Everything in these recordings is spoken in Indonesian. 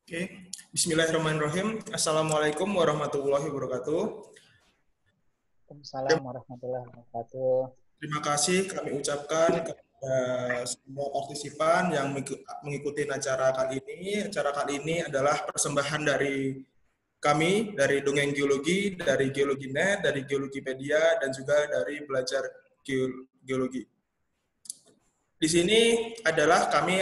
Oke, Bismillahirrahmanirrahim. Assalamualaikum warahmatullahi wabarakatuh. Waalaikumsalam warahmatullahi wabarakatuh. Terima kasih kami ucapkan kepada semua partisipan yang mengikuti acara kali ini. Acara kali ini adalah persembahan dari kami, dari Dongeng Geologi, dari Geologi Net, dari Geologipedia, dan juga dari Belajar Geologi. Di sini adalah kami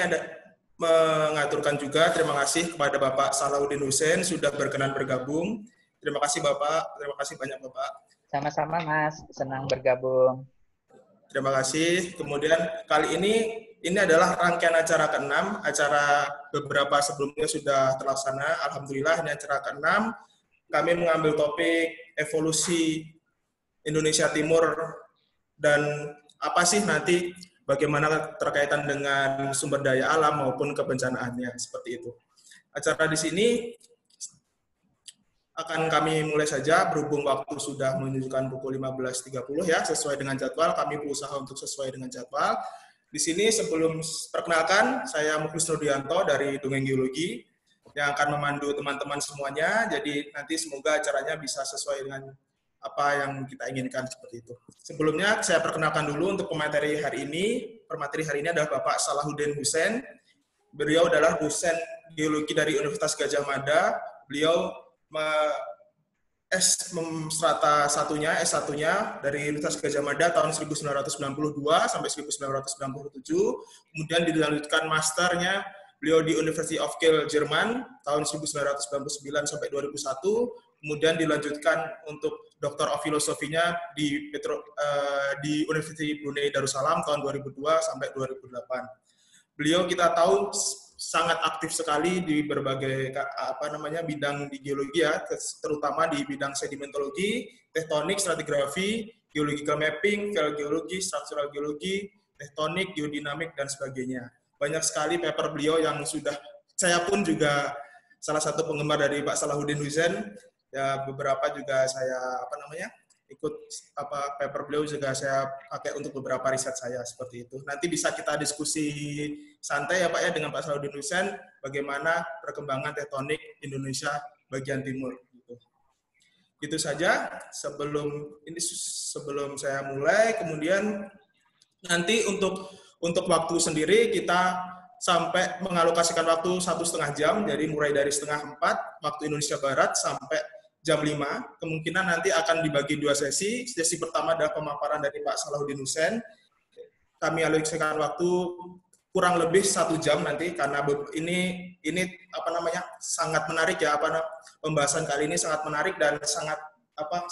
mengaturkan juga terima kasih kepada Bapak Salahuddin Hussein sudah berkenan bergabung. Terima kasih Bapak, terima kasih banyak Bapak. Sama-sama Mas, senang bergabung. Terima kasih. Kemudian kali ini adalah rangkaian acara ke-6. Acara beberapa sebelumnya sudah terlaksana. Alhamdulillah ini acara ke-6. Kami mengambil topik evolusi Indonesia Timur dan apa sih nanti bagaimana terkaitan dengan sumber daya alam maupun kebencanaannya, seperti itu. Acara di sini akan kami mulai saja, berhubung waktu sudah menunjukkan pukul 15.30 ya, sesuai dengan jadwal, kami berusaha untuk sesuai dengan jadwal. Di sini sebelum perkenalkan, saya Mukhlis Nurdianto dari Dongeng Geologi, yang akan memandu teman-teman semuanya, jadi nanti semoga acaranya bisa sesuai dengan apa yang kita inginkan seperti itu. Sebelumnya saya perkenalkan dulu untuk pemateri hari ini. Pemateri hari ini adalah Bapak Salahuddin Hussein. Beliau adalah dosen geologi dari Universitas Gadjah Mada. Beliau strata satunya, S1-nya dari Universitas Gadjah Mada tahun 1992 sampai 1997. Kemudian dilanjutkan masternya beliau di University of Kiel, Jerman tahun 1999 sampai 2001. Kemudian dilanjutkan untuk Doktor of Filosofinya di University Brunei Darussalam tahun 2002 sampai 2008. Beliau kita tahu sangat aktif sekali di berbagai bidang di geologi ya, terutama di bidang sedimentologi, tektonik, stratigrafi, geological mapping, geologi, structural geologi, tektonik, geodinamik dan sebagainya. Banyak sekali paper beliau yang sudah, saya pun juga salah satu penggemar dari Pak Salahuddin Hussein. Ya, beberapa juga saya ikut paper beliau juga saya pakai untuk beberapa riset saya seperti itu. Nanti bisa kita diskusi santai ya Pak ya dengan Pak Salahuddin Hussein bagaimana perkembangan tektonik Indonesia bagian timur gitu. Itu saja sebelum saya mulai. Kemudian nanti untuk waktu sendiri kita sampai mengalokasikan waktu 1,5 jam, jadi mulai dari 3:30 waktu Indonesia Barat sampai jam 5, kemungkinan nanti akan dibagi 2 sesi. Sesi pertama adalah pemaparan dari Pak Salahuddin Hussein. Kami alokasikan waktu kurang lebih 1 jam nanti, karena ini sangat menarik ya, pembahasan kali ini sangat menarik dan sangat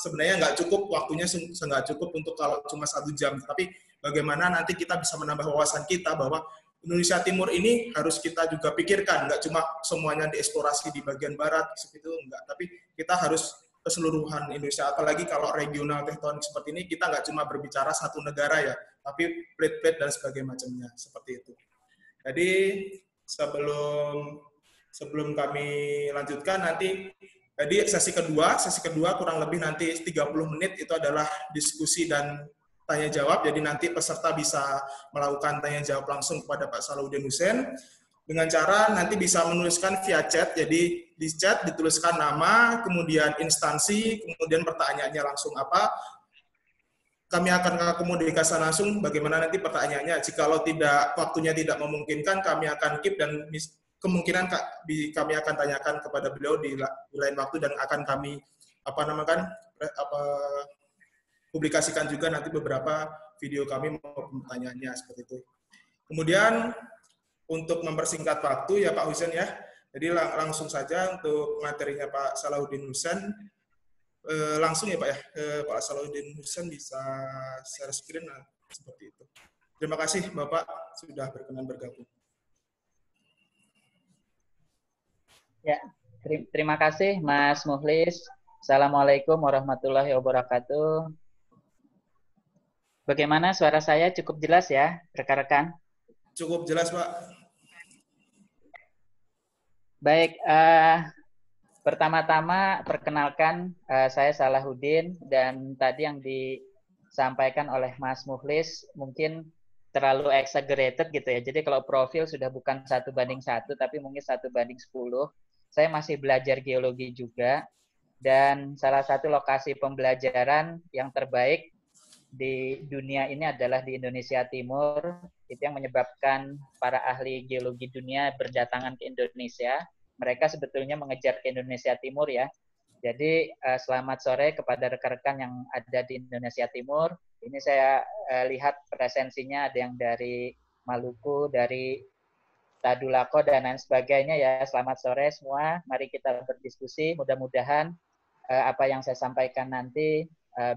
sebenarnya nggak cukup waktunya, nggak cukup untuk kalau cuma 1 jam. Tapi bagaimana nanti kita bisa menambah wawasan kita bahwa Indonesia Timur ini harus kita juga pikirkan, nggak cuma semuanya dieksplorasi di bagian barat, seperti itu enggak, tapi kita harus keseluruhan Indonesia, apalagi kalau regional tektonik seperti ini, kita nggak cuma berbicara satu negara ya, tapi plate-plate dan sebagainya macamnya, seperti itu. Jadi sebelum kami lanjutkan nanti, jadi sesi kedua kurang lebih nanti 30 menit itu adalah diskusi dan tanya jawab, jadi nanti peserta bisa melakukan tanya jawab langsung kepada Pak Salahuddin Hussein dengan cara nanti bisa menuliskan via chat, jadi di chat dituliskan nama, kemudian instansi, kemudian pertanyaannya langsung apa. Kami akan komunikasi langsung bagaimana nanti pertanyaannya. Jikalau waktunya tidak memungkinkan, kami akan keep dan kemungkinan kami akan tanyakan kepada beliau di lain waktu dan akan kami publikasikan juga nanti beberapa video kami maupun pertanyaannya seperti itu. Kemudian untuk mempersingkat waktu ya Pak Hussein ya, jadi langsung saja untuk materinya Pak Salahuddin Hussein, langsung ya Pak ya, Pak Salahuddin Hussein bisa share screen seperti itu. Terima kasih Bapak sudah berkenan bergabung. Ya, terima kasih Mas Mukhlis. Assalamualaikum warahmatullahi wabarakatuh. Bagaimana suara saya cukup jelas ya, rekan-rekan? Cukup jelas, Pak. Baik, pertama-tama perkenalkan saya Salahuddin, dan tadi yang disampaikan oleh Mas Mukhlis mungkin terlalu exaggerated gitu ya. Jadi kalau profil sudah bukan 1:1, tapi mungkin 1:10. saya masih belajar geologi juga, dan salah satu lokasi pembelajaran yang terbaik di dunia ini adalah di Indonesia Timur. Itu yang menyebabkan para ahli geologi dunia berdatangan ke Indonesia. Mereka sebetulnya mengejar ke Indonesia Timur ya. Jadi selamat sore kepada rekan-rekan yang ada di Indonesia Timur. Ini saya lihat presensinya ada yang dari Maluku, dari Tadulako, dan lain sebagainya ya. Selamat sore semua. Mari kita berdiskusi. Mudah-mudahan apa yang saya sampaikan nanti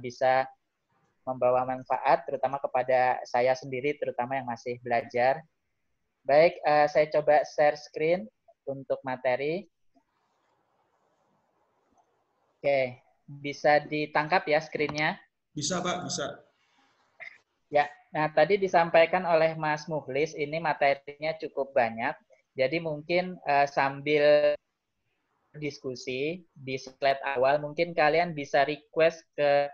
bisa membawa manfaat, terutama kepada saya sendiri, terutama yang masih belajar. Baik, saya coba share screen untuk materi. Oke, bisa ditangkap ya screen-nya? Bisa, Pak, bisa. Ya, nah tadi disampaikan oleh Mas Mukhlis, ini materinya cukup banyak. Jadi mungkin sambil diskusi di slide awal, mungkin kalian bisa request ke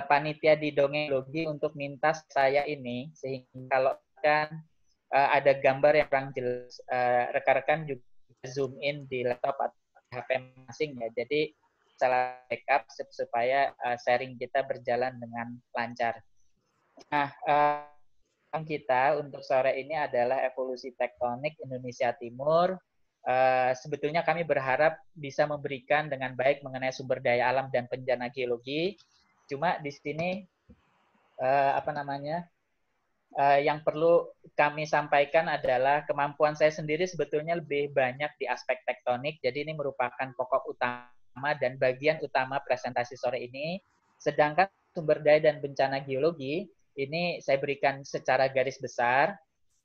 panitia di Dongeng untuk minta saya ini, sehingga kalau kan ada gambar yang kurang jelas, rekan-rekan juga zoom in di laptop atau HP masing ya. Jadi salah backup supaya sharing kita berjalan dengan lancar. Nah, kita untuk sore ini adalah evolusi tektonik Indonesia Timur. Sebetulnya kami berharap bisa memberikan dengan baik mengenai sumber daya alam dan bencana geologi. Cuma di sini yang perlu kami sampaikan adalah kemampuan saya sendiri sebetulnya lebih banyak di aspek tektonik. Jadi ini merupakan pokok utama dan bagian utama presentasi sore ini. Sedangkan sumber daya dan bencana geologi ini saya berikan secara garis besar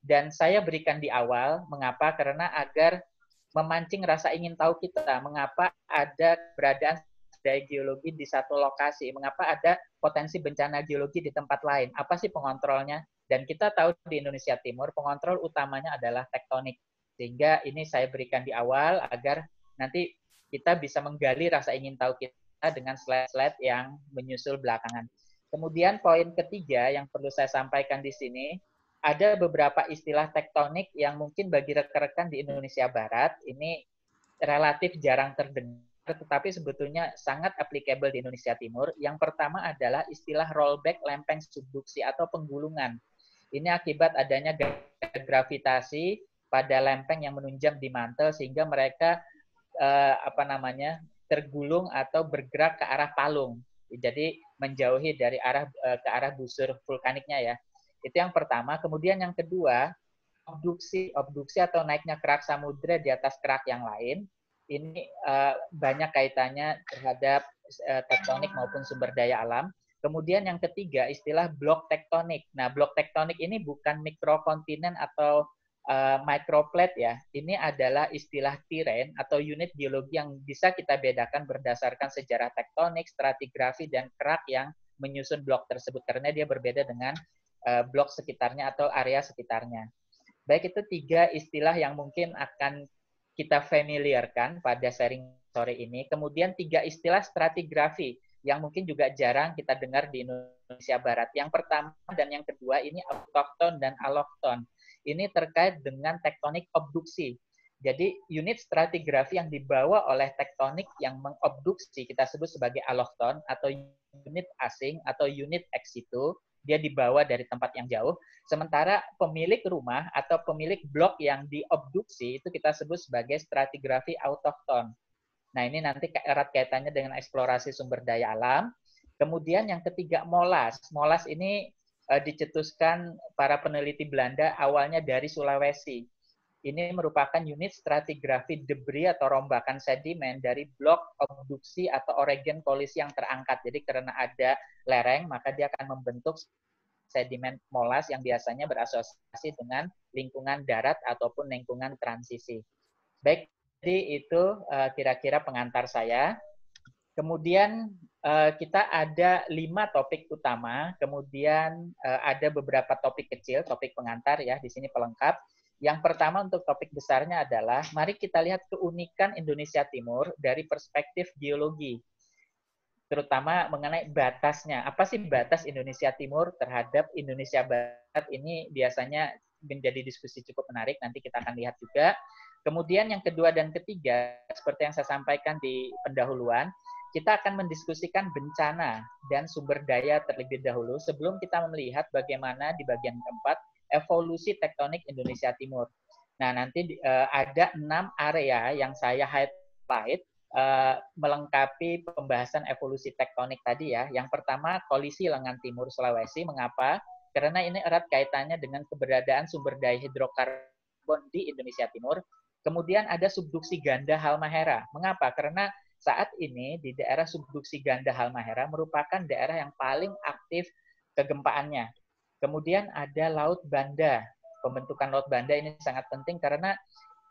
dan saya berikan di awal. Mengapa? Karena agar memancing rasa ingin tahu kita, mengapa ada keberadaan daya geologi di satu lokasi, mengapa ada potensi bencana geologi di tempat lain, apa sih pengontrolnya? Dan kita tahu di Indonesia Timur pengontrol utamanya adalah tektonik, sehingga ini saya berikan di awal agar nanti kita bisa menggali rasa ingin tahu kita dengan slide-slide yang menyusul belakangan. Kemudian poin ketiga yang perlu saya sampaikan di sini, ada beberapa istilah tektonik yang mungkin bagi rekan-rekan di Indonesia Barat ini relatif jarang terdengar, tetapi sebetulnya sangat applicable di Indonesia Timur. Yang pertama adalah istilah rollback lempeng subduksi atau penggulungan. Ini akibat adanya gravitasi pada lempeng yang menunjang di mantel sehingga mereka tergulung atau bergerak ke arah palung. Jadi menjauhi dari ke arah busur vulkaniknya ya. Itu yang pertama. Kemudian yang kedua, obduksi atau naiknya kerak samudra di atas kerak yang lain. Ini banyak kaitannya terhadap tektonik maupun sumber daya alam. Kemudian yang ketiga, istilah blok tektonik. Nah, blok tektonik ini bukan mikrokontinen atau microplate ya. Ini adalah istilah terrain atau unit geologi yang bisa kita bedakan berdasarkan sejarah tektonik, stratigrafi, dan kerak yang menyusun blok tersebut. Karena dia berbeda dengan blok sekitarnya atau area sekitarnya. Baik, itu tiga istilah yang mungkin akan kita familiarkan pada sharing sore ini. Kemudian tiga istilah stratigrafi yang mungkin juga jarang kita dengar di Indonesia Barat. Yang pertama dan yang kedua ini autokton dan alokton. Ini terkait dengan tektonik obduksi. Jadi unit stratigrafi yang dibawa oleh tektonik yang mengobduksi kita sebut sebagai alokton atau unit asing atau unit ex situ. Dia dibawa dari tempat yang jauh. Sementara pemilik rumah atau pemilik blok yang diobduksi itu kita sebut sebagai stratigrafi autokton. Nah, ini nanti erat kaitannya dengan eksplorasi sumber daya alam. Kemudian yang ketiga, molas. Molas ini dicetuskan para peneliti Belanda awalnya dari Sulawesi. Ini merupakan unit stratigrafi debris atau rombakan sedimen dari blok obduksi atau orogen kolisi yang terangkat. Jadi karena ada lereng, maka dia akan membentuk sedimen molas yang biasanya berasosiasi dengan lingkungan darat ataupun lingkungan transisi. Baik, jadi itu kira-kira pengantar saya. Kemudian kita ada 5 topik utama, kemudian ada beberapa topik kecil, topik pengantar ya, di sini pelengkap. Yang pertama untuk topik besarnya adalah, mari kita lihat keunikan Indonesia Timur dari perspektif geologi, terutama mengenai batasnya. Apa sih batas Indonesia Timur terhadap Indonesia Barat? Ini biasanya menjadi diskusi cukup menarik, nanti kita akan lihat juga. Kemudian yang kedua dan ketiga, seperti yang saya sampaikan di pendahuluan, kita akan mendiskusikan bencana dan sumber daya terlebih dahulu sebelum kita melihat bagaimana di bagian keempat evolusi tektonik Indonesia Timur. Nah, nanti ada 6 area yang saya highlight melengkapi pembahasan evolusi tektonik tadi ya. Yang pertama, kolisi lengan timur Sulawesi. Mengapa? Karena ini erat kaitannya dengan keberadaan sumber daya hidrokarbon di Indonesia Timur. Kemudian ada subduksi ganda Halmahera. Mengapa? Karena saat ini di daerah subduksi ganda Halmahera merupakan daerah yang paling aktif kegempaannya. Kemudian ada Laut Banda. Pembentukan Laut Banda ini sangat penting karena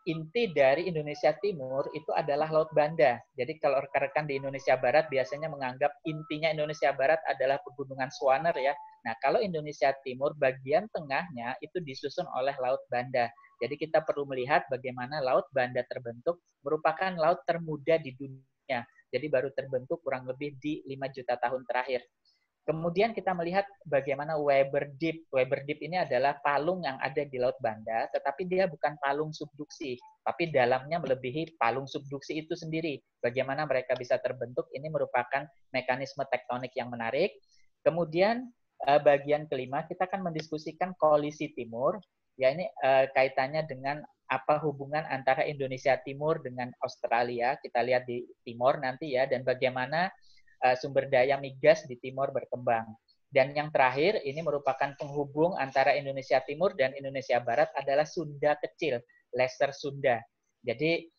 inti dari Indonesia Timur itu adalah Laut Banda. Jadi kalau rekan-rekan di Indonesia Barat biasanya menganggap intinya Indonesia Barat adalah pegunungan Swaner ya. Nah, kalau Indonesia Timur bagian tengahnya itu disusun oleh Laut Banda. Jadi kita perlu melihat bagaimana Laut Banda terbentuk merupakan laut termuda di dunia. Jadi baru terbentuk kurang lebih di 5 juta tahun terakhir. Kemudian kita melihat bagaimana Weber Deep. Weber Deep ini adalah palung yang ada di Laut Banda, tetapi dia bukan palung subduksi, tapi dalamnya melebihi palung subduksi itu sendiri. Bagaimana mereka bisa terbentuk, ini merupakan mekanisme tektonik yang menarik. Kemudian bagian kelima, kita akan mendiskusikan kolisi timur. Ya, ini kaitannya dengan apa hubungan antara Indonesia Timur dengan Australia. Kita lihat di Timor nanti ya, dan bagaimana sumber daya migas di Timor berkembang. Dan yang terakhir, ini merupakan penghubung antara Indonesia Timur dan Indonesia Barat adalah Sunda Kecil, Lesser Sunda. Jadi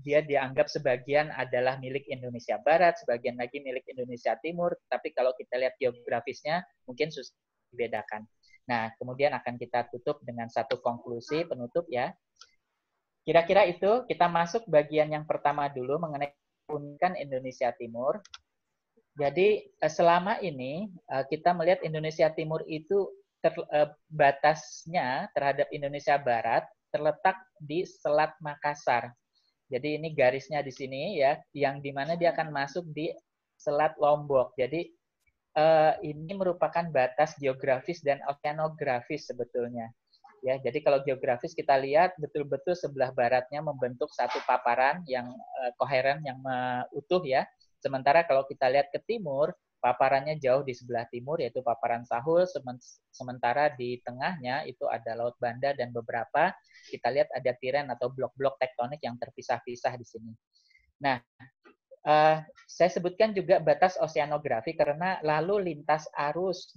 dia dianggap sebagian adalah milik Indonesia Barat, sebagian lagi milik Indonesia Timur, tapi kalau kita lihat geografisnya mungkin susah dibedakan. Nah, kemudian akan kita tutup dengan satu konklusi penutup ya. Kira-kira itu, kita masuk bagian yang pertama dulu mengenai keunikan Indonesia Timur. Jadi selama ini kita melihat Indonesia Timur itu batasnya terhadap Indonesia Barat terletak di Selat Makassar. Jadi ini garisnya di sini ya, yang dimana dia akan masuk di Selat Lombok. Jadi ini merupakan batas geografis dan oceanografis sebetulnya. Ya, jadi kalau geografis kita lihat betul-betul sebelah baratnya membentuk satu paparan yang koheren, yang utuh ya. Sementara kalau kita lihat ke timur, paparannya jauh di sebelah timur yaitu paparan Sahul, sementara di tengahnya itu ada Laut Banda dan beberapa kita lihat ada tiren atau blok-blok tektonik yang terpisah-pisah di sini. Nah, saya sebutkan juga batas oceanografi karena lalu lintas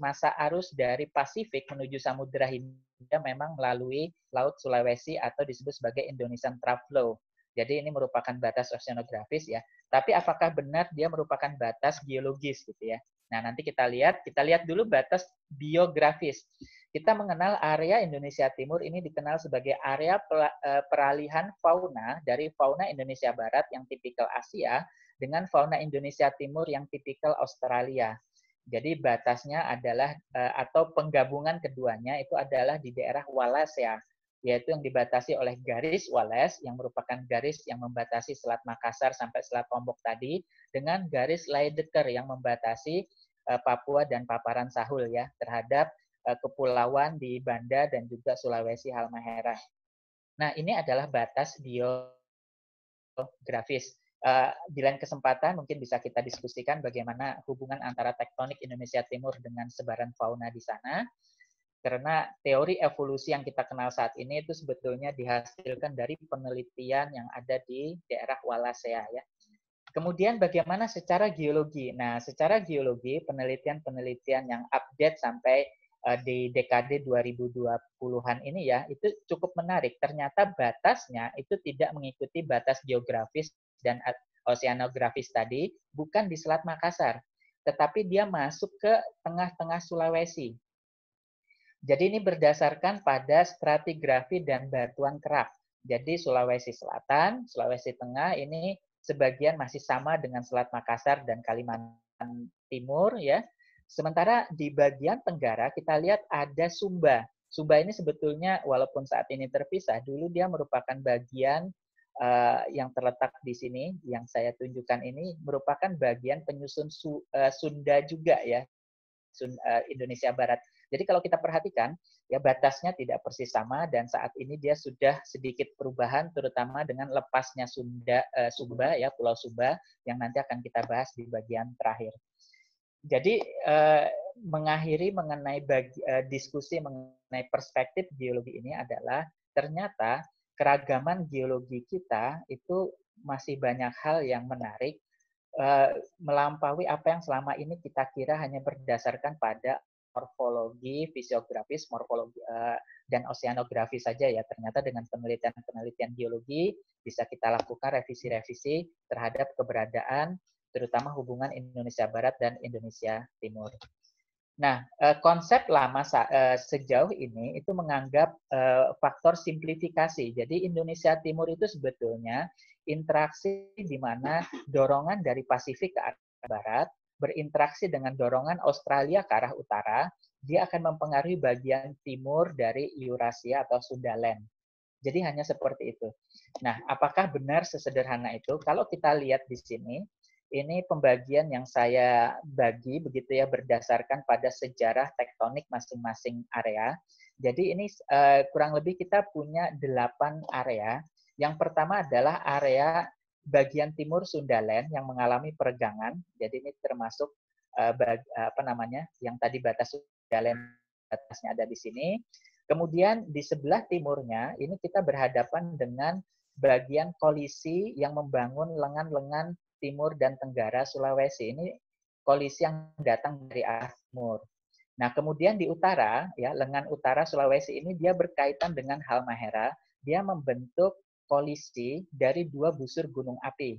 masa arus dari Pasifik menuju Samudra Hindia memang melalui Laut Sulawesi atau disebut sebagai Indonesian Trough Flow. Jadi ini merupakan batas oceanografis ya. Tapi apakah benar dia merupakan batas geologis gitu ya? Nah, nanti kita lihat dulu batas biografis. Kita mengenal area Indonesia Timur ini dikenal sebagai area peralihan fauna dari fauna Indonesia Barat yang tipikal Asia dengan fauna Indonesia Timur yang tipikal Australia. Jadi batasnya adalah atau penggabungan keduanya itu adalah di daerah Wallacea, yaitu yang dibatasi oleh garis Wallace yang merupakan garis yang membatasi Selat Makassar sampai Selat Lombok tadi dengan garis Lydekker yang membatasi Papua dan paparan Sahul ya terhadap kepulauan di Banda dan juga Sulawesi Halmahera. Nah, ini adalah batas geografis. Di lain kesempatan mungkin bisa kita diskusikan bagaimana hubungan antara tektonik Indonesia Timur dengan sebaran fauna di sana. Karena teori evolusi yang kita kenal saat ini itu sebetulnya dihasilkan dari penelitian yang ada di daerah Wallacea ya. Kemudian bagaimana secara geologi? Nah, secara geologi penelitian-penelitian yang update sampai di dekade 2020-an ini ya, itu cukup menarik. Ternyata batasnya itu tidak mengikuti batas geografis dan oceanografis tadi, bukan di Selat Makassar, tetapi dia masuk ke tengah-tengah Sulawesi. Jadi ini berdasarkan pada stratigrafi dan batuan kerak. Jadi Sulawesi Selatan, Sulawesi Tengah ini sebagian masih sama dengan Selat Makassar dan Kalimantan Timur ya. Sementara di bagian tenggara kita lihat ada Sumba. Sumba ini sebetulnya walaupun saat ini terpisah, dulu dia merupakan bagian yang terletak di sini, yang saya tunjukkan ini merupakan bagian penyusun Sunda juga ya, Indonesia Barat. Jadi kalau kita perhatikan, ya batasnya tidak persis sama dan saat ini dia sudah sedikit perubahan, terutama dengan lepasnya Sumba, ya Pulau Sumba, yang nanti akan kita bahas di bagian terakhir. Jadi mengakhiri mengenai diskusi mengenai perspektif geologi ini adalah ternyata keragaman geologi kita itu masih banyak hal yang menarik, melampaui apa yang selama ini kita kira hanya berdasarkan pada morfologi, fisiografis, morfologi dan oseanografi saja ya. Ternyata dengan penelitian geologi bisa kita lakukan revisi-revisi terhadap keberadaan terutama hubungan Indonesia Barat dan Indonesia Timur. Nah, konsep lama sejauh ini itu menganggap faktor simplifikasi. Jadi Indonesia Timur itu sebetulnya interaksi di mana dorongan dari Pasifik ke arah barat berinteraksi dengan dorongan Australia ke arah utara, dia akan mempengaruhi bagian timur dari Eurasia atau Sundaland. Jadi hanya seperti itu. Nah, apakah benar sesederhana itu? Kalau kita lihat di sini, ini pembagian yang saya bagi begitu ya berdasarkan pada sejarah tektonik masing-masing area. Jadi ini kurang lebih kita punya 8 area. Yang pertama adalah area bagian timur Sundaland yang mengalami peregangan. Jadi ini termasuk yang tadi batas Sundaland batasnya ada di sini. Kemudian di sebelah timurnya ini kita berhadapan dengan bagian kolisi yang membangun lengan-lengan timur dan tenggara Sulawesi. Ini kolisi yang datang dari arah timur. Nah, kemudian di utara, ya lengan utara Sulawesi ini dia berkaitan dengan Halmahera. Dia membentuk kolisi dari 2 busur gunung api.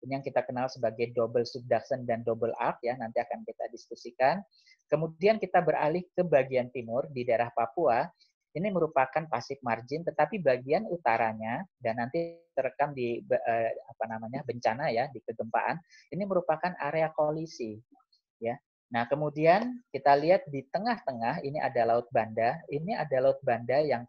Ini yang kita kenal sebagai double subduction dan double arc ya, nanti akan kita diskusikan. Kemudian kita beralih ke bagian timur di daerah Papua. Ini merupakan pasif margin, tetapi bagian utaranya dan nanti terekam di bencana ya, di kegempaan, ini merupakan area kolisi ya. Nah, kemudian kita lihat di tengah-tengah ini ada Laut Banda. Ini ada Laut Banda yang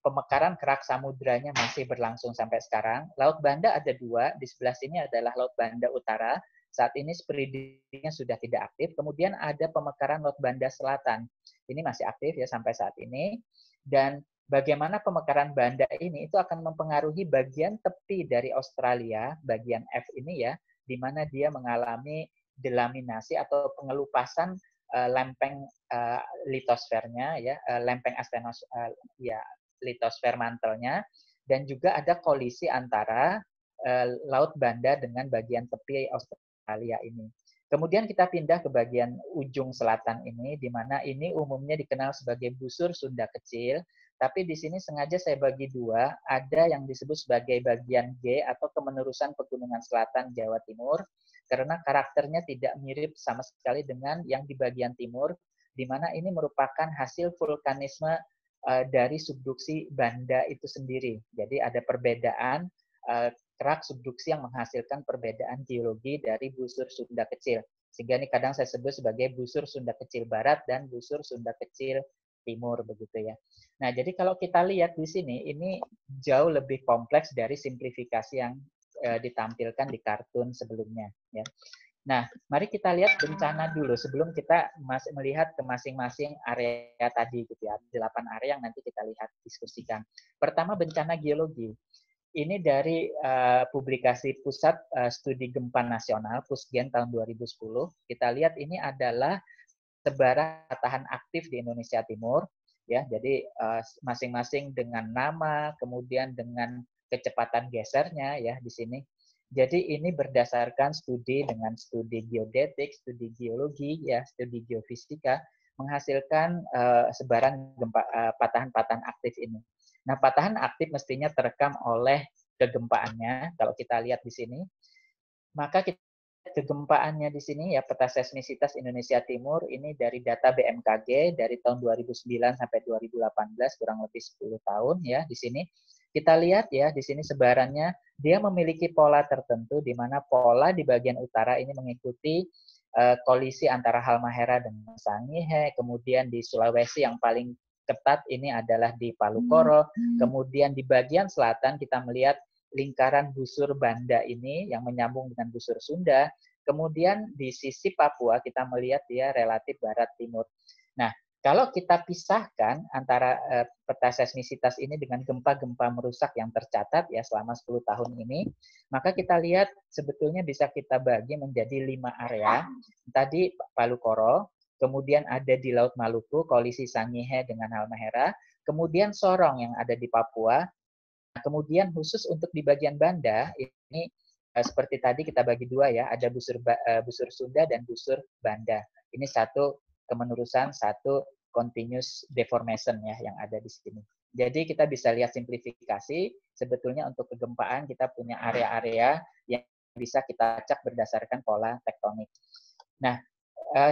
pemekaran kerak samudranya masih berlangsung sampai sekarang. Laut Banda ada 2, di sebelah sini adalah Laut Banda Utara. Saat ini spreading-nya sudah tidak aktif. Kemudian ada pemekaran Laut Banda Selatan. Ini masih aktif ya sampai saat ini. Dan bagaimana pemekaran banda ini itu akan mempengaruhi bagian tepi dari Australia, bagian F ini ya, di mana dia mengalami delaminasi atau pengelupasan lempeng litosfernya ya, lempeng litosfer mantelnya, dan juga ada kolisi antara Laut Banda dengan bagian tepi Australia ini. Kemudian kita pindah ke bagian ujung selatan ini, di mana ini umumnya dikenal sebagai busur Sunda kecil, tapi di sini sengaja saya bagi 2, ada yang disebut sebagai bagian G atau kemenerusan pegunungan selatan Jawa Timur, karena karakternya tidak mirip sama sekali dengan yang di bagian timur, di mana ini merupakan hasil vulkanisme dari subduksi Banda itu sendiri. Jadi ada perbedaan kerak subduksi yang menghasilkan perbedaan geologi dari busur Sunda kecil. Sehingga ini kadang saya sebut sebagai busur Sunda kecil barat dan busur Sunda kecil timur begitu ya. Nah, jadi kalau kita lihat di sini ini jauh lebih kompleks dari simplifikasi yang ditampilkan di kartun sebelumnya ya. Nah, mari kita lihat bencana dulu sebelum kita melihat ke masing-masing area tadi gitu ya. 8 area yang nanti kita lihat diskusikan. Pertama bencana geologi. Ini dari publikasi Pusat Studi Gempa Nasional, Pusgen tahun 2010. Kita lihat ini adalah sebaran patahan aktif di Indonesia Timur. Ya, jadi masing-masing dengan nama, kemudian dengan kecepatan gesernya ya di sini. Jadi ini berdasarkan studi dengan studi geodetik, studi geologi, ya, studi geofisika, menghasilkan sebaran patahan-patahan aktif ini. Nah, patahan aktif mestinya terekam oleh kegempaannya. Kalau kita lihat di sini, maka kegempaannya di sini ya peta seismisitas Indonesia Timur ini dari data BMKG dari tahun 2009 sampai 2018 kurang lebih 10 tahun ya di sini. Kita lihat ya di sini sebarannya dia memiliki pola tertentu di mana pola di bagian utara ini mengikuti kolisi antara Halmahera dengan Sangihe, kemudian di Sulawesi yang paling ketat ini adalah di Palu Koro. Kemudian di bagian selatan kita melihat lingkaran busur Banda ini yang menyambung dengan busur Sunda. Kemudian di sisi Papua kita melihat dia relatif barat timur. Nah, Kalau kita pisahkan antara peta seismisitas ini dengan gempa-gempa merusak yang tercatat ya selama 10 tahun ini, maka kita lihat sebetulnya bisa kita bagi menjadi 5 area. Tadi Palu Koro, kemudian ada di Laut Maluku, koalisi Sangihe dengan Halmahera, kemudian Sorong yang ada di Papua. Kemudian khusus untuk di bagian Banda, ini seperti tadi kita bagi dua ya, ada busur Sunda dan busur Banda. Ini satu kemenurusan, satu continuous deformation ya yang ada di sini. Jadi kita bisa lihat simplifikasi, sebetulnya untuk kegempaan kita punya area-area yang bisa kita acak berdasarkan pola tektonik. Nah,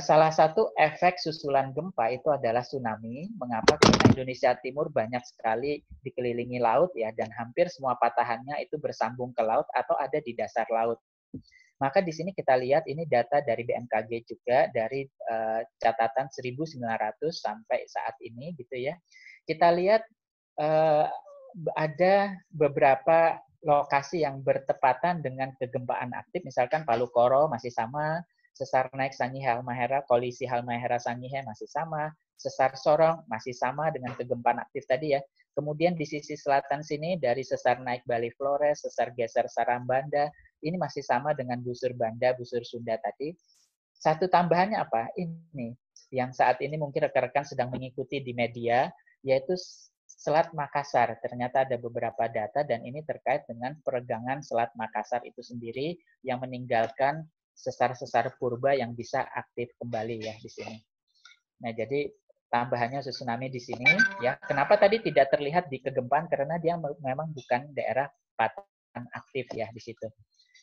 salah satu efek susulan gempa itu adalah tsunami. Mengapa? Karena Indonesia Timur banyak sekali dikelilingi laut ya, dan hampir semua patahannya itu bersambung ke laut atau ada di dasar laut. Maka di sini kita lihat ini data dari BMKG juga dari catatan 1900 sampai saat ini gitu ya. Kita lihat ada beberapa lokasi yang bertepatan dengan kegempaan aktif, misalkan Palu Koro masih sama, sesar naik Sangihe Halmahera, koalisi Halmahera Sangihe masih sama, sesar Sorong masih sama dengan kegempaan aktif tadi ya. Kemudian di sisi selatan sini dari sesar naik Bali Flores, sesar geser Sarambanda, ini masih sama dengan busur Banda, busur Sunda tadi. Satu tambahannya apa? Ini yang saat ini mungkin rekan-rekan sedang mengikuti di media, yaitu Selat Makassar. Ternyata ada beberapa data dan ini terkait dengan peregangan Selat Makassar itu sendiri yang meninggalkan sesar-sesar purba yang bisa aktif kembali ya di sini. Nah, jadi tambahannya tsunami di sini ya. Kenapa tadi tidak terlihat di kegempaan? Karena dia memang bukan daerah patahan aktif ya di situ.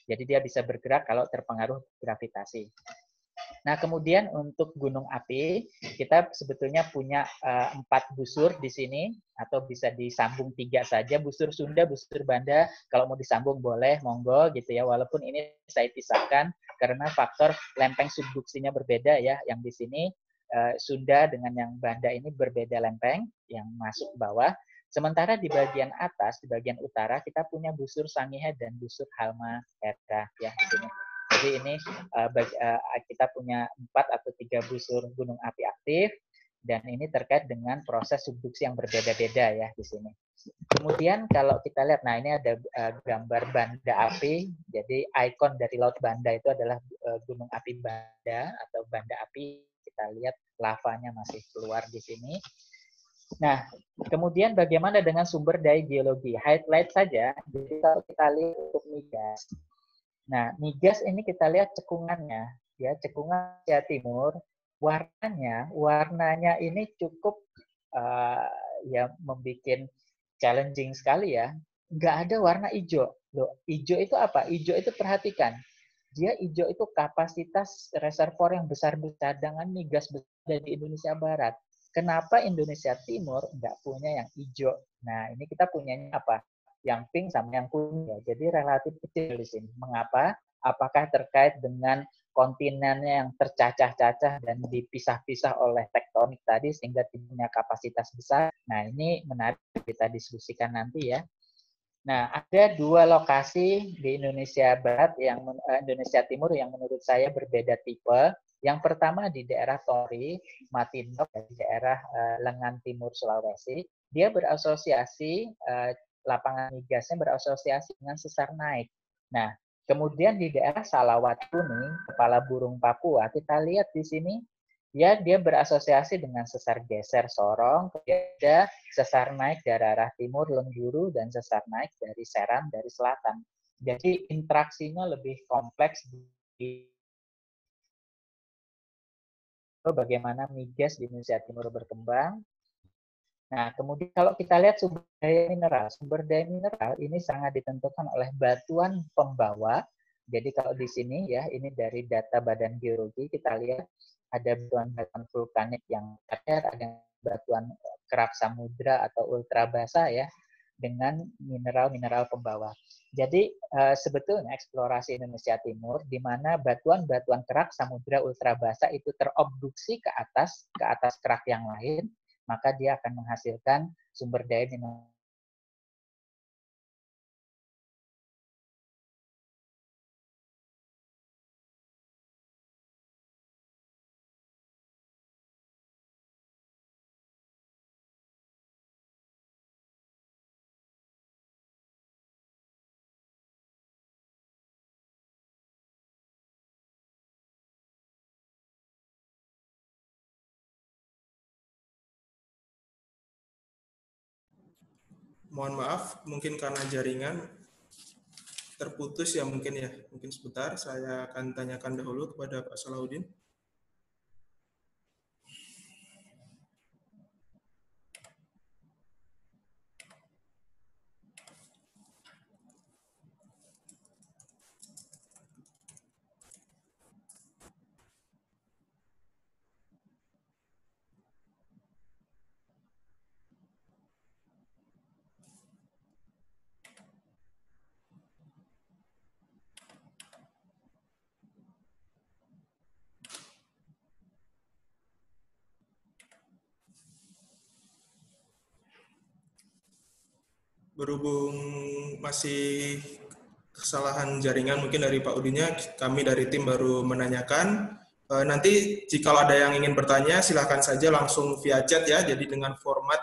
Jadi dia bisa bergerak kalau terpengaruh gravitasi. Nah, kemudian untuk gunung api, kita sebetulnya punya 4 busur di sini, atau bisa disambung 3 saja, busur Sunda, busur Banda, kalau mau disambung boleh, monggo gitu ya, walaupun ini saya pisahkan karena faktor lempeng subduksinya berbeda ya, yang di sini Sunda dengan yang Banda ini berbeda lempeng, yang masuk ke bawah, sementara di bagian atas, di bagian utara, kita punya busur Sangihe dan busur Halmahera ya di sini. Jadi ini kita punya 4 atau 3 busur gunung api aktif dan ini terkait dengan proses subduksi yang berbeda-beda ya di sini. Kemudian kalau kita lihat, nah ini ada gambar Banda api. Jadi ikon dari Laut Banda itu adalah gunung api Banda atau Banda api. Kita lihat lavanya masih keluar di sini. Nah, kemudian bagaimana dengan sumber daya geologi? Highlight saja. Jadi kalau kita lihat untuk migas. Nah, migas ini kita lihat cekungannya, ya cekungan Asia Timur, warnanya ini cukup ya membuat challenging sekali ya. Nggak ada warna hijau. Loh, hijau itu apa? Hijau itu perhatikan, dia hijau itu kapasitas reservoir yang besar-besar dengan migas besar di Indonesia Barat. Kenapa Indonesia Timur nggak punya yang hijau? Nah, ini kita punyanya apa? Yang pink sama yang kuning ya. Jadi relatif kecil di sini. Mengapa? Apakah terkait dengan kontinennya yang tercacah-cacah dan dipisah-pisah oleh tektonik tadi sehingga punya kapasitas besar? Nah, ini menarik kita diskusikan nanti ya. Nah, ada 2 lokasi di Indonesia Barat Indonesia Timur yang menurut saya berbeda tipe. Yang pertama di daerah Tori, Matindok, di daerah lengan timur Sulawesi. Dia berasosiasi lapangan migasnya berasosiasi dengan sesar naik. Nah, kemudian di daerah Salawat Kuning, Kepala Burung Papua, kita lihat di sini ya dia berasosiasi dengan sesar geser Sorong, ada sesar naik dari arah timur Lengguru dan sesar naik dari Seram dari selatan. Jadi interaksinya lebih kompleks di bagaimana migas di Indonesia Timur berkembang. Nah, kemudian kalau kita lihat sumber daya mineral ini sangat ditentukan oleh batuan pembawa. Jadi kalau di sini ya, ini dari data Badan Geologi, kita lihat ada batuan-batuan vulkanik yang ada batuan kerak samudra atau ultra basa ya, dengan mineral-mineral pembawa. Jadi sebetulnya eksplorasi Indonesia Timur, di mana batuan-batuan kerak samudra ultra basa itu terobduksi ke atas kerak yang lain, maka dia akan menghasilkan sumber daya mineral Mohon maaf, mungkin karena jaringan terputus ya mungkin ya. Mungkin sebentar saya akan tanyakan dahulu kepada Pak Salahuddin. Berhubung masih kesalahan jaringan mungkin dari Pak Udinnya, kami dari tim baru menanyakan. Nanti jika ada yang ingin bertanya, silahkan saja langsung via chat ya. Jadi dengan format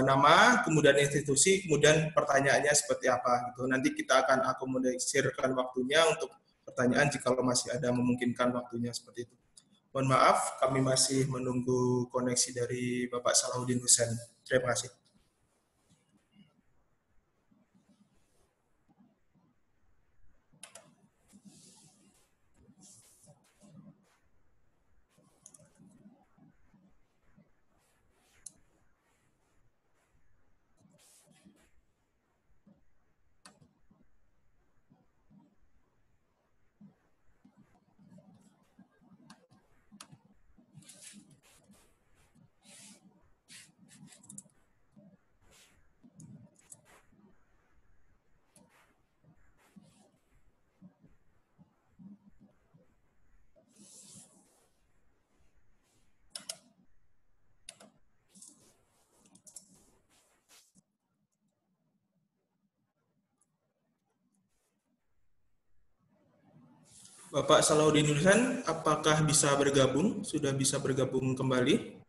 nama, kemudian institusi, kemudian pertanyaannya seperti apa. Gitu. Nanti kita akan akomodasikan waktunya untuk pertanyaan jika masih ada memungkinkan waktunya seperti itu. Mohon maaf, kami masih menunggu koneksi dari Bapak Salahuddin Hussein. Terima kasih. Bapak Salahuddin Hussein, apakah bisa bergabung? Sudah bisa bergabung kembali?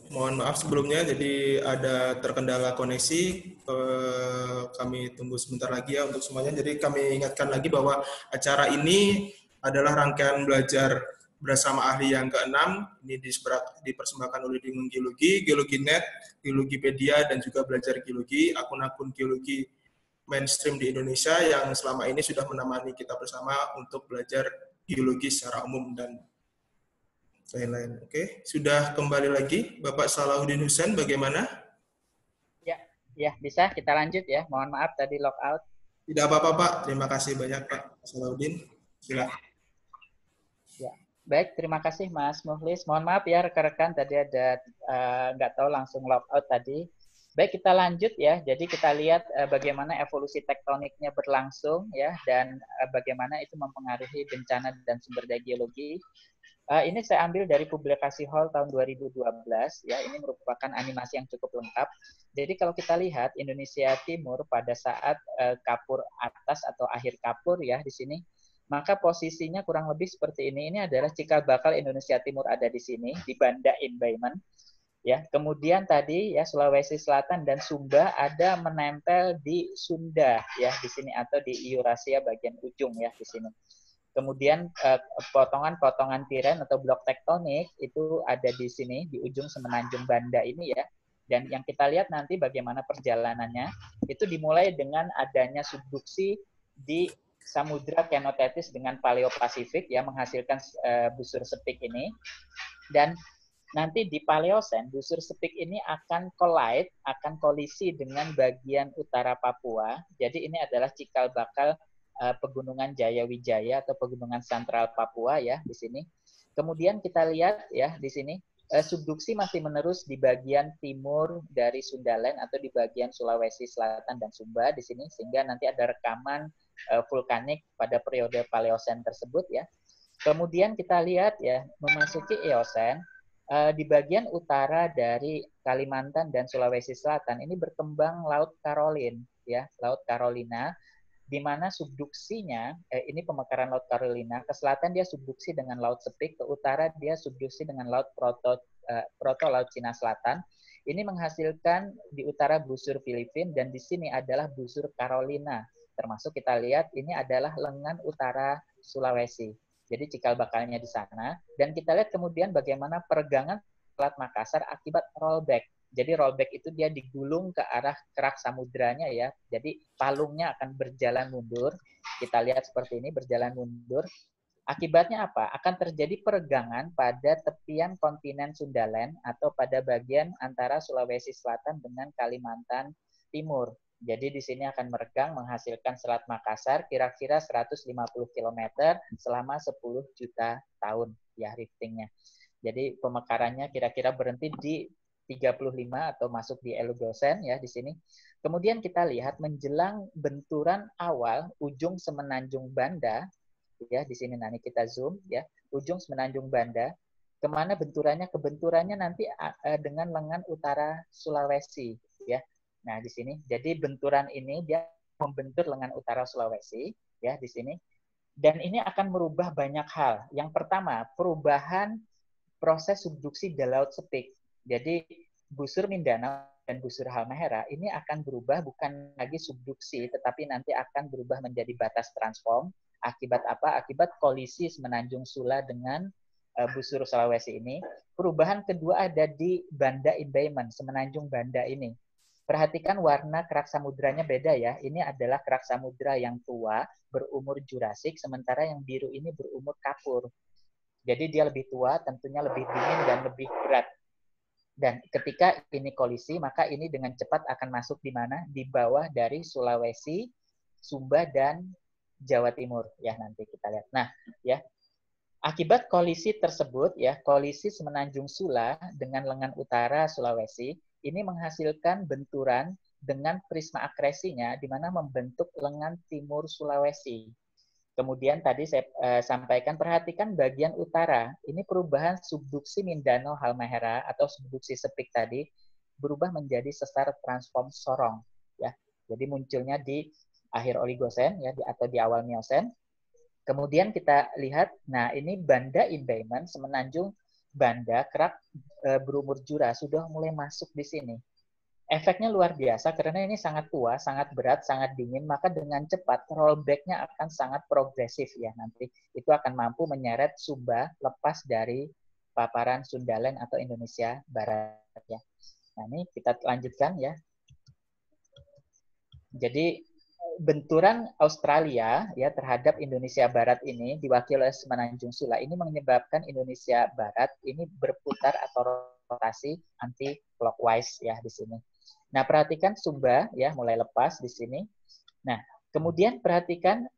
Mohon maaf sebelumnya, jadi ada terkendala koneksi. Kami tunggu sebentar lagi ya untuk semuanya. Jadi kami ingatkan lagi bahwa acara ini adalah rangkaian belajar bersama ahli yang ke-6. Ini dipersembahkan oleh Dingung Geologi, Geologi Net, Geologipedia, dan juga Belajar Geologi, akun-akun geologi mainstream di Indonesia yang selama ini sudah menemani kita bersama untuk belajar geologi secara umum dan lain-lain. Oke, sudah kembali lagi Bapak Salahuddin Hussein, bagaimana? Ya, bisa kita lanjut ya. Mohon maaf tadi lockout. Tidak apa-apa Pak, terima kasih banyak Pak Salahuddin. Silakan. Ya, baik, terima kasih Mas Muhlis. Mohon maaf ya rekan-rekan tadi ada nggak tahu langsung lockout tadi. Baik, kita lanjut ya. Jadi kita lihat bagaimana evolusi tektoniknya berlangsung ya dan bagaimana itu mempengaruhi bencana dan sumber daya geologi. Ini saya ambil dari publikasi Hall tahun 2012 ya. Ini merupakan animasi yang cukup lengkap. Jadi kalau kita lihat Indonesia Timur pada saat kapur atas atau akhir kapur ya di sini, maka posisinya kurang lebih seperti ini. Ini adalah cikal bakal Indonesia Timur ada di sini di Banda Inbaiman. Ya, kemudian tadi ya Sulawesi Selatan dan Sumba ada menempel di Sunda ya di sini atau di Eurasia bagian ujung ya di sini. Kemudian potongan-potongan tiren atau blok tektonik itu ada di sini di ujung semenanjung Banda ini ya. Dan yang kita lihat nanti bagaimana perjalanannya itu dimulai dengan adanya subduksi di Samudra Kenotetis dengan Paleopasifik ya menghasilkan busur sepik ini. Dan nanti di Paleosen, busur sepik ini akan collide, akan kolisi dengan bagian utara Papua. Jadi ini adalah cikal bakal pegunungan Jayawijaya atau pegunungan sentral Papua ya di sini. Kemudian kita lihat ya di sini subduksi masih menerus di bagian timur dari Sundaland atau di bagian Sulawesi Selatan dan Sumba di sini, sehingga nanti ada rekaman vulkanik pada periode Paleosen tersebut ya. Kemudian kita lihat ya memasuki Eosen, di bagian utara dari Kalimantan dan Sulawesi Selatan ini berkembang Laut Karolin ya, Laut Carolina, di mana subduksinya ini pemekaran Laut Carolina, ke selatan dia subduksi dengan Laut Sepik, ke utara dia subduksi dengan Laut Proto Laut Cina Selatan. Ini menghasilkan di utara busur Filipina dan di sini adalah busur Carolina. Termasuk kita lihat ini adalah lengan utara Sulawesi. Jadi cikal bakalnya di sana. Dan kita lihat kemudian bagaimana peregangan Selat Makassar akibat rollback. Jadi rollback itu dia digulung ke arah kerak samudranya ya. Jadi palungnya akan berjalan mundur. Kita lihat seperti ini, berjalan mundur. Akibatnya apa? Akan terjadi peregangan pada tepian kontinen Sundaland atau pada bagian antara Sulawesi Selatan dengan Kalimantan Timur. Jadi di sini akan meregang menghasilkan Selat Makassar kira-kira 150 km selama 10 juta tahun ya riftingnya. Jadi pemekarannya kira-kira berhenti di 35 atau masuk di Elugosen ya di sini. Kemudian kita lihat menjelang benturan awal ujung Semenanjung Banda ya di sini nanti kita zoom ya, ujung Semenanjung Banda kemana benturannya? Kebenturannya nanti dengan lengan utara Sulawesi ya. Nah, di sini. Jadi benturan ini dia membentur lengan utara Sulawesi ya di sini. Dan ini akan merubah banyak hal. Yang pertama, perubahan proses subduksi di Laut Sepik. Jadi busur Mindanao dan busur Halmahera ini akan berubah bukan lagi subduksi tetapi nanti akan berubah menjadi batas transform. Akibat apa? Akibat kolisi Semenanjung Sula dengan busur Sulawesi ini. Perubahan kedua ada di Banda Embayment, Semenanjung Banda ini. Perhatikan warna kerak samudranya beda ya. Ini adalah kerak samudra yang tua, berumur Jurasik, sementara yang biru ini berumur Kapur. Jadi dia lebih tua, tentunya lebih dingin dan lebih berat. Dan ketika ini kolisi, maka ini dengan cepat akan masuk di mana? Di bawah dari Sulawesi, Sumba, dan Jawa Timur. Ya, nanti kita lihat. Nah, ya. Akibat kolisi tersebut, ya, kolisi Semenanjung Sula dengan lengan utara Sulawesi, ini menghasilkan benturan dengan prisma akresinya, di mana membentuk lengan timur Sulawesi. Kemudian tadi saya sampaikan, perhatikan bagian utara. Ini perubahan subduksi Mindanao Halmahera atau subduksi Sepik tadi berubah menjadi sesar transform Sorong. Ya, jadi munculnya di akhir Oligosen ya, atau di awal Miosen. Kemudian kita lihat, nah ini Banda Embayment, Semenanjung Banda, kerak berumur Jura sudah mulai masuk di sini. Efeknya luar biasa karena ini sangat tua, sangat berat, sangat dingin, maka dengan cepat rollback-nya akan sangat progresif ya nanti. Itu akan mampu menyeret Sumba lepas dari paparan Sundaland atau Indonesia Barat ya. Nah ini kita lanjutkan ya. Jadi benturan Australia ya terhadap Indonesia Barat ini diwakili oleh Semenanjung Sula ini menyebabkan Indonesia Barat ini berputar atau rotasi anti clockwise ya di sini. Nah, perhatikan Sumba ya mulai lepas di sini. Nah, kemudian perhatikan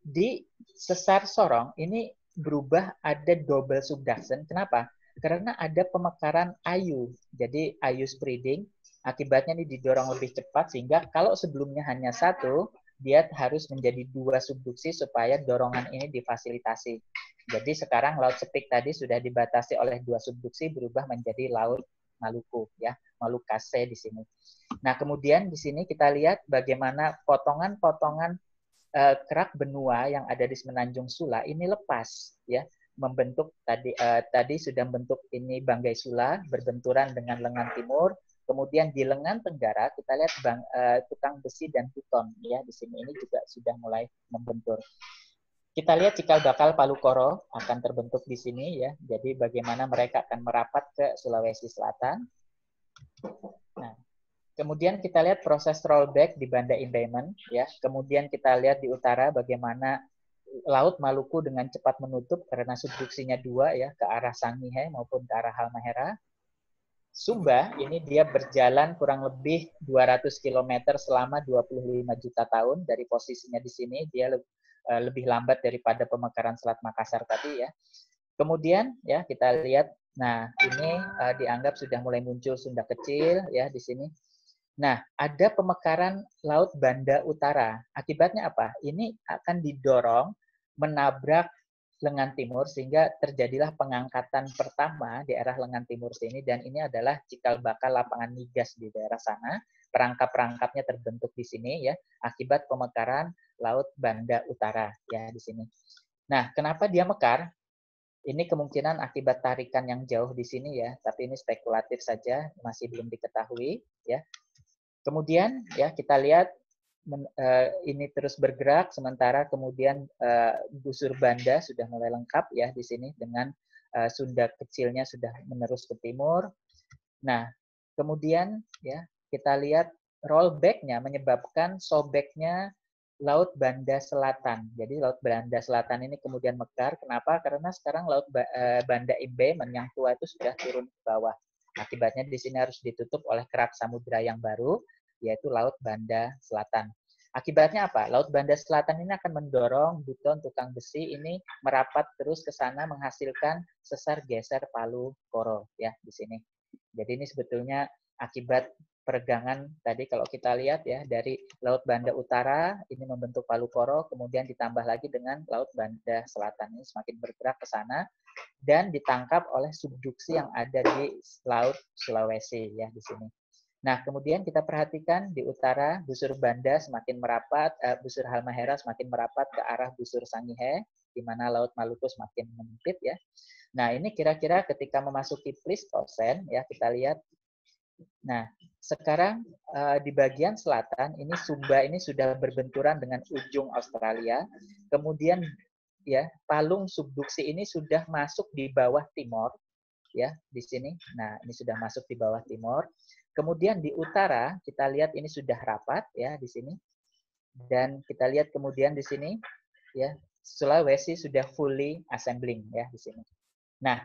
di sesar Sorong ini berubah ada double subduction. Kenapa? Karena ada pemekaran ayu. Jadi ayu spreading akibatnya ini didorong lebih cepat sehingga kalau sebelumnya hanya satu, dia harus menjadi dua subduksi supaya dorongan ini difasilitasi. Jadi sekarang Laut Sepik tadi sudah dibatasi oleh dua subduksi berubah menjadi Laut Maluku ya, Malukase di sini. Nah, kemudian di sini kita lihat bagaimana potongan-potongan kerak benua yang ada di Semenanjung Sula ini lepas ya, membentuk tadi sudah membentuk ini Banggai Sula berbenturan dengan lengan timur. Kemudian di lengan tenggara kita lihat tukang besi dan Buton ya di sini ini juga sudah mulai membentur. Kita lihat cikal bakal Palu Koro akan terbentuk di sini ya. Jadi bagaimana mereka akan merapat ke Sulawesi Selatan. Nah, kemudian kita lihat proses rollback di Banda Embayment ya. Kemudian kita lihat di utara bagaimana Laut Maluku dengan cepat menutup karena subduksinya 2 ya, ke arah Sangihe maupun ke arah Halmahera. Sumba ini dia berjalan kurang lebih 200 km selama 25 juta tahun. Dari posisinya di sini dia lebih lambat daripada pemekaran Selat Makassar tadi ya. Kemudian ya kita lihat, nah ini dianggap sudah mulai muncul Sunda kecil ya di sini. Nah, ada pemekaran Laut Banda Utara. Akibatnya apa? Ini akan didorong menabrak lengan timur sehingga terjadilah pengangkatan pertama di daerah lengan timur sini, dan ini adalah cikal bakal lapangan migas di daerah sana. Perangkap-perangkapnya terbentuk di sini ya akibat pemekaran Laut Banda Utara ya di sini. Nah, kenapa dia mekar? Ini kemungkinan akibat tarikan yang jauh di sini ya, tapi ini spekulatif saja, masih belum diketahui ya. Kemudian ya kita lihat ini terus bergerak, sementara kemudian busur Banda sudah mulai lengkap ya di sini dengan Sunda kecilnya sudah menerus ke timur. Nah, kemudian ya kita lihat rollback-nya menyebabkan sobeknya Laut Banda Selatan. Jadi Laut Banda Selatan ini kemudian mekar. Kenapa? Karena sekarang Laut Banda Imbaiman yang tua itu sudah turun ke bawah. Akibatnya di sini harus ditutup oleh kerak samudra yang baru, yaitu Laut Banda Selatan. Akibatnya apa? Laut Banda Selatan ini akan mendorong buton tukang besi ini merapat terus ke sana menghasilkan sesar geser Palu Koro ya di sini. Jadi ini sebetulnya akibat peregangan tadi kalau kita lihat ya dari Laut Banda Utara ini membentuk Palu Koro, kemudian ditambah lagi dengan Laut Banda Selatan ini semakin bergerak ke sana dan ditangkap oleh subduksi yang ada di Laut Sulawesi ya di sini. Nah, kemudian kita perhatikan di utara busur Banda semakin merapat, busur Halmahera semakin merapat ke arah busur Sangihe, di mana Laut Maluku semakin menyempit ya. Nah, ini kira-kira ketika memasuki Pleistosen ya kita lihat. Nah, sekarang di bagian selatan ini Sumba ini sudah berbenturan dengan ujung Australia. Kemudian ya palung subduksi ini sudah masuk di bawah timur ya di sini. Nah, ini sudah masuk di bawah timur. Kemudian di utara kita lihat ini sudah rapat ya di sini. Dan kita lihat kemudian di sini ya Sulawesi sudah fully assembling ya di sini. Nah,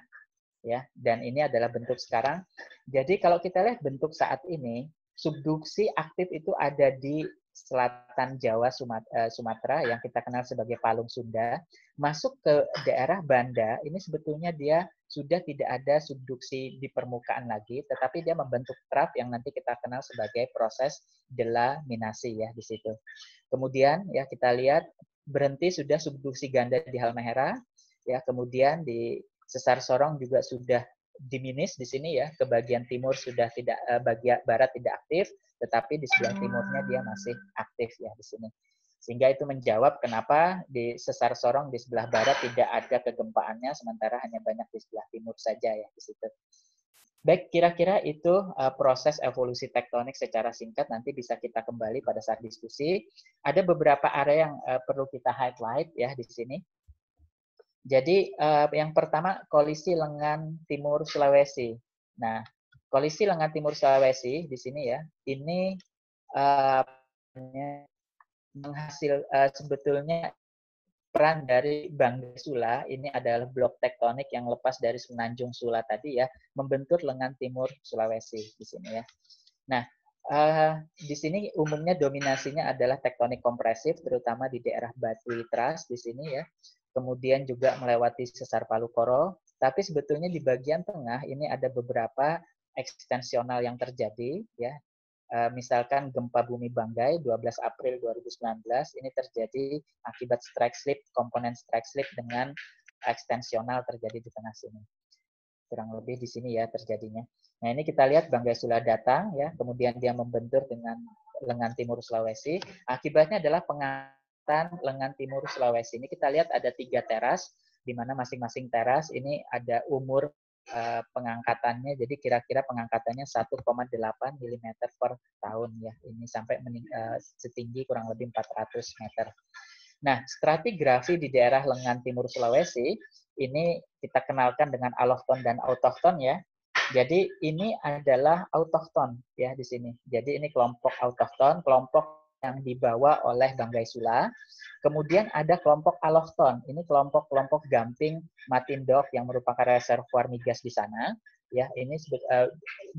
ya, dan ini adalah bentuk sekarang. Jadi kalau kita lihat bentuk saat ini, subduksi aktif itu ada di selatan Jawa, Sumatera yang kita kenal sebagai Palung Sunda, masuk ke daerah Banda, ini sebetulnya dia sudah tidak ada subduksi di permukaan lagi, tetapi dia membentuk trap yang nanti kita kenal sebagai proses delaminasi ya di situ. Kemudian ya kita lihat berhenti sudah subduksi ganda di Halmahera, ya kemudian di Sesar Sorong juga sudah diminis di sini ya, ke bagian timur sudah tidak, bagian barat tidak aktif, tetapi di sebelah timurnya dia masih aktif ya di sini. Sehingga itu menjawab kenapa di Sesar Sorong di sebelah barat tidak ada kegempaannya, sementara hanya banyak di sebelah timur saja ya di situ. Baik, kira-kira itu proses evolusi tektonik secara singkat, nanti bisa kita kembali pada saat diskusi. Ada beberapa area yang perlu kita highlight ya di sini. Jadi yang pertama kolisi lengan timur Sulawesi. Nah, kolisi lengan timur Sulawesi di sini ya, ini sebetulnya peran dari Banggai Sula ini adalah blok tektonik yang lepas dari Semenanjung Sula tadi ya, membentur lengan timur Sulawesi di sini ya. Nah, di sini umumnya dominasinya adalah tektonik kompresif, terutama di daerah Batui Tras di sini ya. Kemudian juga melewati sesar Palu Koro, tapi sebetulnya di bagian tengah ini ada beberapa ekstensional yang terjadi ya. Misalkan gempa bumi Banggai 12 April 2019 ini terjadi akibat strike slip, komponen strike slip dengan ekstensional terjadi di tengah sini. Kurang lebih di sini ya terjadinya. Nah, ini kita lihat Banggai Sula datang ya, kemudian dia membentur dengan lengan timur Sulawesi. Akibatnya adalah pengangkatan lengan timur Sulawesi. Ini kita lihat ada 3 teras, di mana masing-masing teras ini ada umur pengangkatannya. Jadi kira-kira pengangkatannya 1,8 mm per tahun ya. Ini sampai setinggi kurang lebih 400 meter. Nah, stratigrafi di daerah lengan timur Sulawesi ini kita kenalkan dengan allochthon dan autochthon ya. Jadi ini adalah autochthon ya di sini. Jadi ini kelompok autochthon, kelompok yang dibawa oleh Banggai Sula. Kemudian ada kelompok Alofton. Ini kelompok-kelompok Gamping Matindok yang merupakan reservoir migas di sana. Ya, ini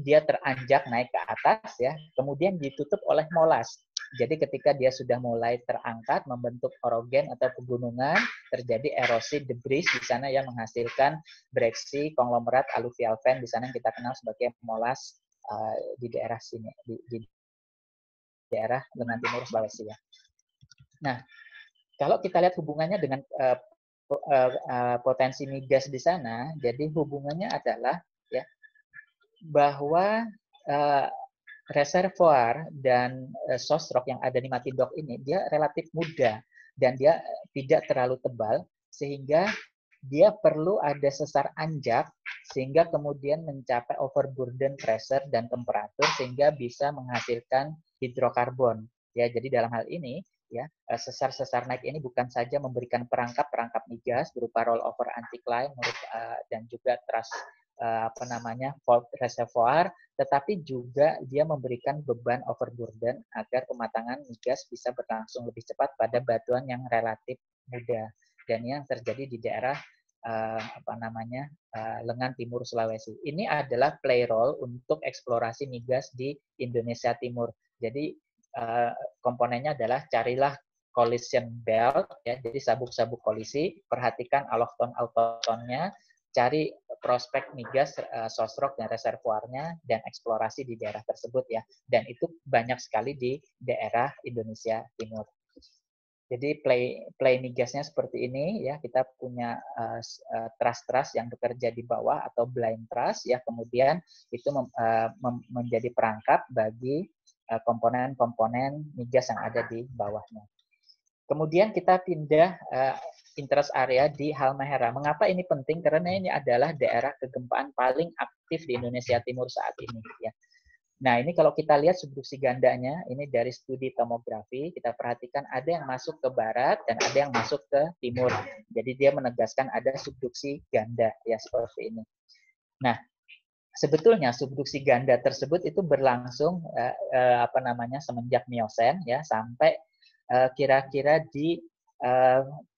dia teranjak naik ke atas ya. Kemudian ditutup oleh molas. Jadi ketika dia sudah mulai terangkat membentuk orogen atau pegunungan, terjadi erosi debris di sana yang menghasilkan breksi konglomerat aluvial fan di sana yang kita kenal sebagai molas di daerah sini di daerah lengan timur Sulawesi ya. Nah, kalau kita lihat hubungannya dengan potensi migas di sana, jadi hubungannya adalah ya bahwa reservoir dan sosrok yang ada di Matindok ini dia relatif muda dan dia tidak terlalu tebal sehingga dia perlu ada sesar anjak sehingga kemudian mencapai overburden pressure dan temperatur sehingga bisa menghasilkan hidrokarbon. Ya, jadi dalam hal ini ya sesar-sesar naik ini bukan saja memberikan perangkap migas berupa rollover anticline dan juga trust fault reservoir, tetapi juga dia memberikan beban overburden agar pematangan migas bisa berlangsung lebih cepat pada batuan yang relatif muda. Dan yang terjadi di daerah lengan timur Sulawesi. Ini adalah play role untuk eksplorasi migas di Indonesia Timur. Jadi komponennya adalah carilah collision belt, ya, jadi sabuk-sabuk kolisi, perhatikan alofton-autotonnya, cari prospek migas, sosrok dan reservoirnya, dan eksplorasi di daerah tersebut ya. Dan itu banyak sekali di daerah Indonesia Timur. Jadi play migasnya seperti ini ya, kita punya truss yang bekerja di bawah atau blind truss ya, kemudian itu menjadi perangkap bagi komponen-komponen migas yang ada di bawahnya. Kemudian kita pindah interest area di Halmahera. Mengapa ini penting? Karena ini adalah daerah kegempaan paling aktif di Indonesia Timur saat ini ya. Nah, ini kalau kita lihat subduksi gandanya, ini dari studi tomografi, kita perhatikan ada yang masuk ke barat dan ada yang masuk ke timur. Jadi dia menegaskan ada subduksi ganda, ya seperti ini. Nah, sebetulnya subduksi ganda tersebut itu berlangsung semenjak Miosen ya sampai kira-kira di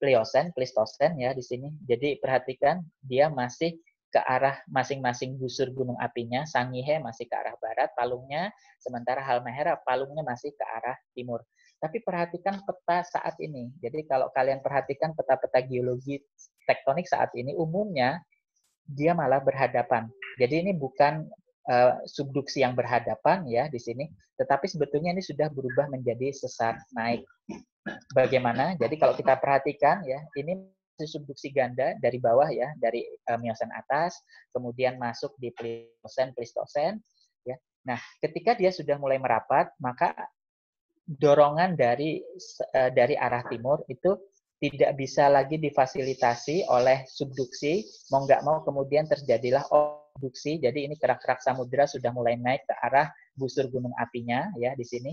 Pleistosen ya di sini. Jadi perhatikan dia masih ke arah masing-masing busur gunung apinya. Sangihe masih ke arah barat palungnya, sementara Halmahera palungnya masih ke arah timur. Tapi perhatikan peta saat ini. Jadi kalau kalian perhatikan peta-peta geologi tektonik saat ini, umumnya dia malah berhadapan. Jadi ini bukan subduksi yang berhadapan ya di sini, tetapi sebetulnya ini sudah berubah menjadi sesar naik. Bagaimana? Jadi kalau kita perhatikan ya, ini subduksi ganda dari bawah ya, dari Miosen atas, kemudian masuk di Pleistosen, ya. Nah, ketika dia sudah mulai merapat, maka dorongan dari arah timur itu tidak bisa lagi difasilitasi oleh subduksi, mau nggak mau kemudian terjadilah abduksi. Jadi ini kerak-kerak samudera sudah mulai naik ke arah busur gunung apinya ya di sini.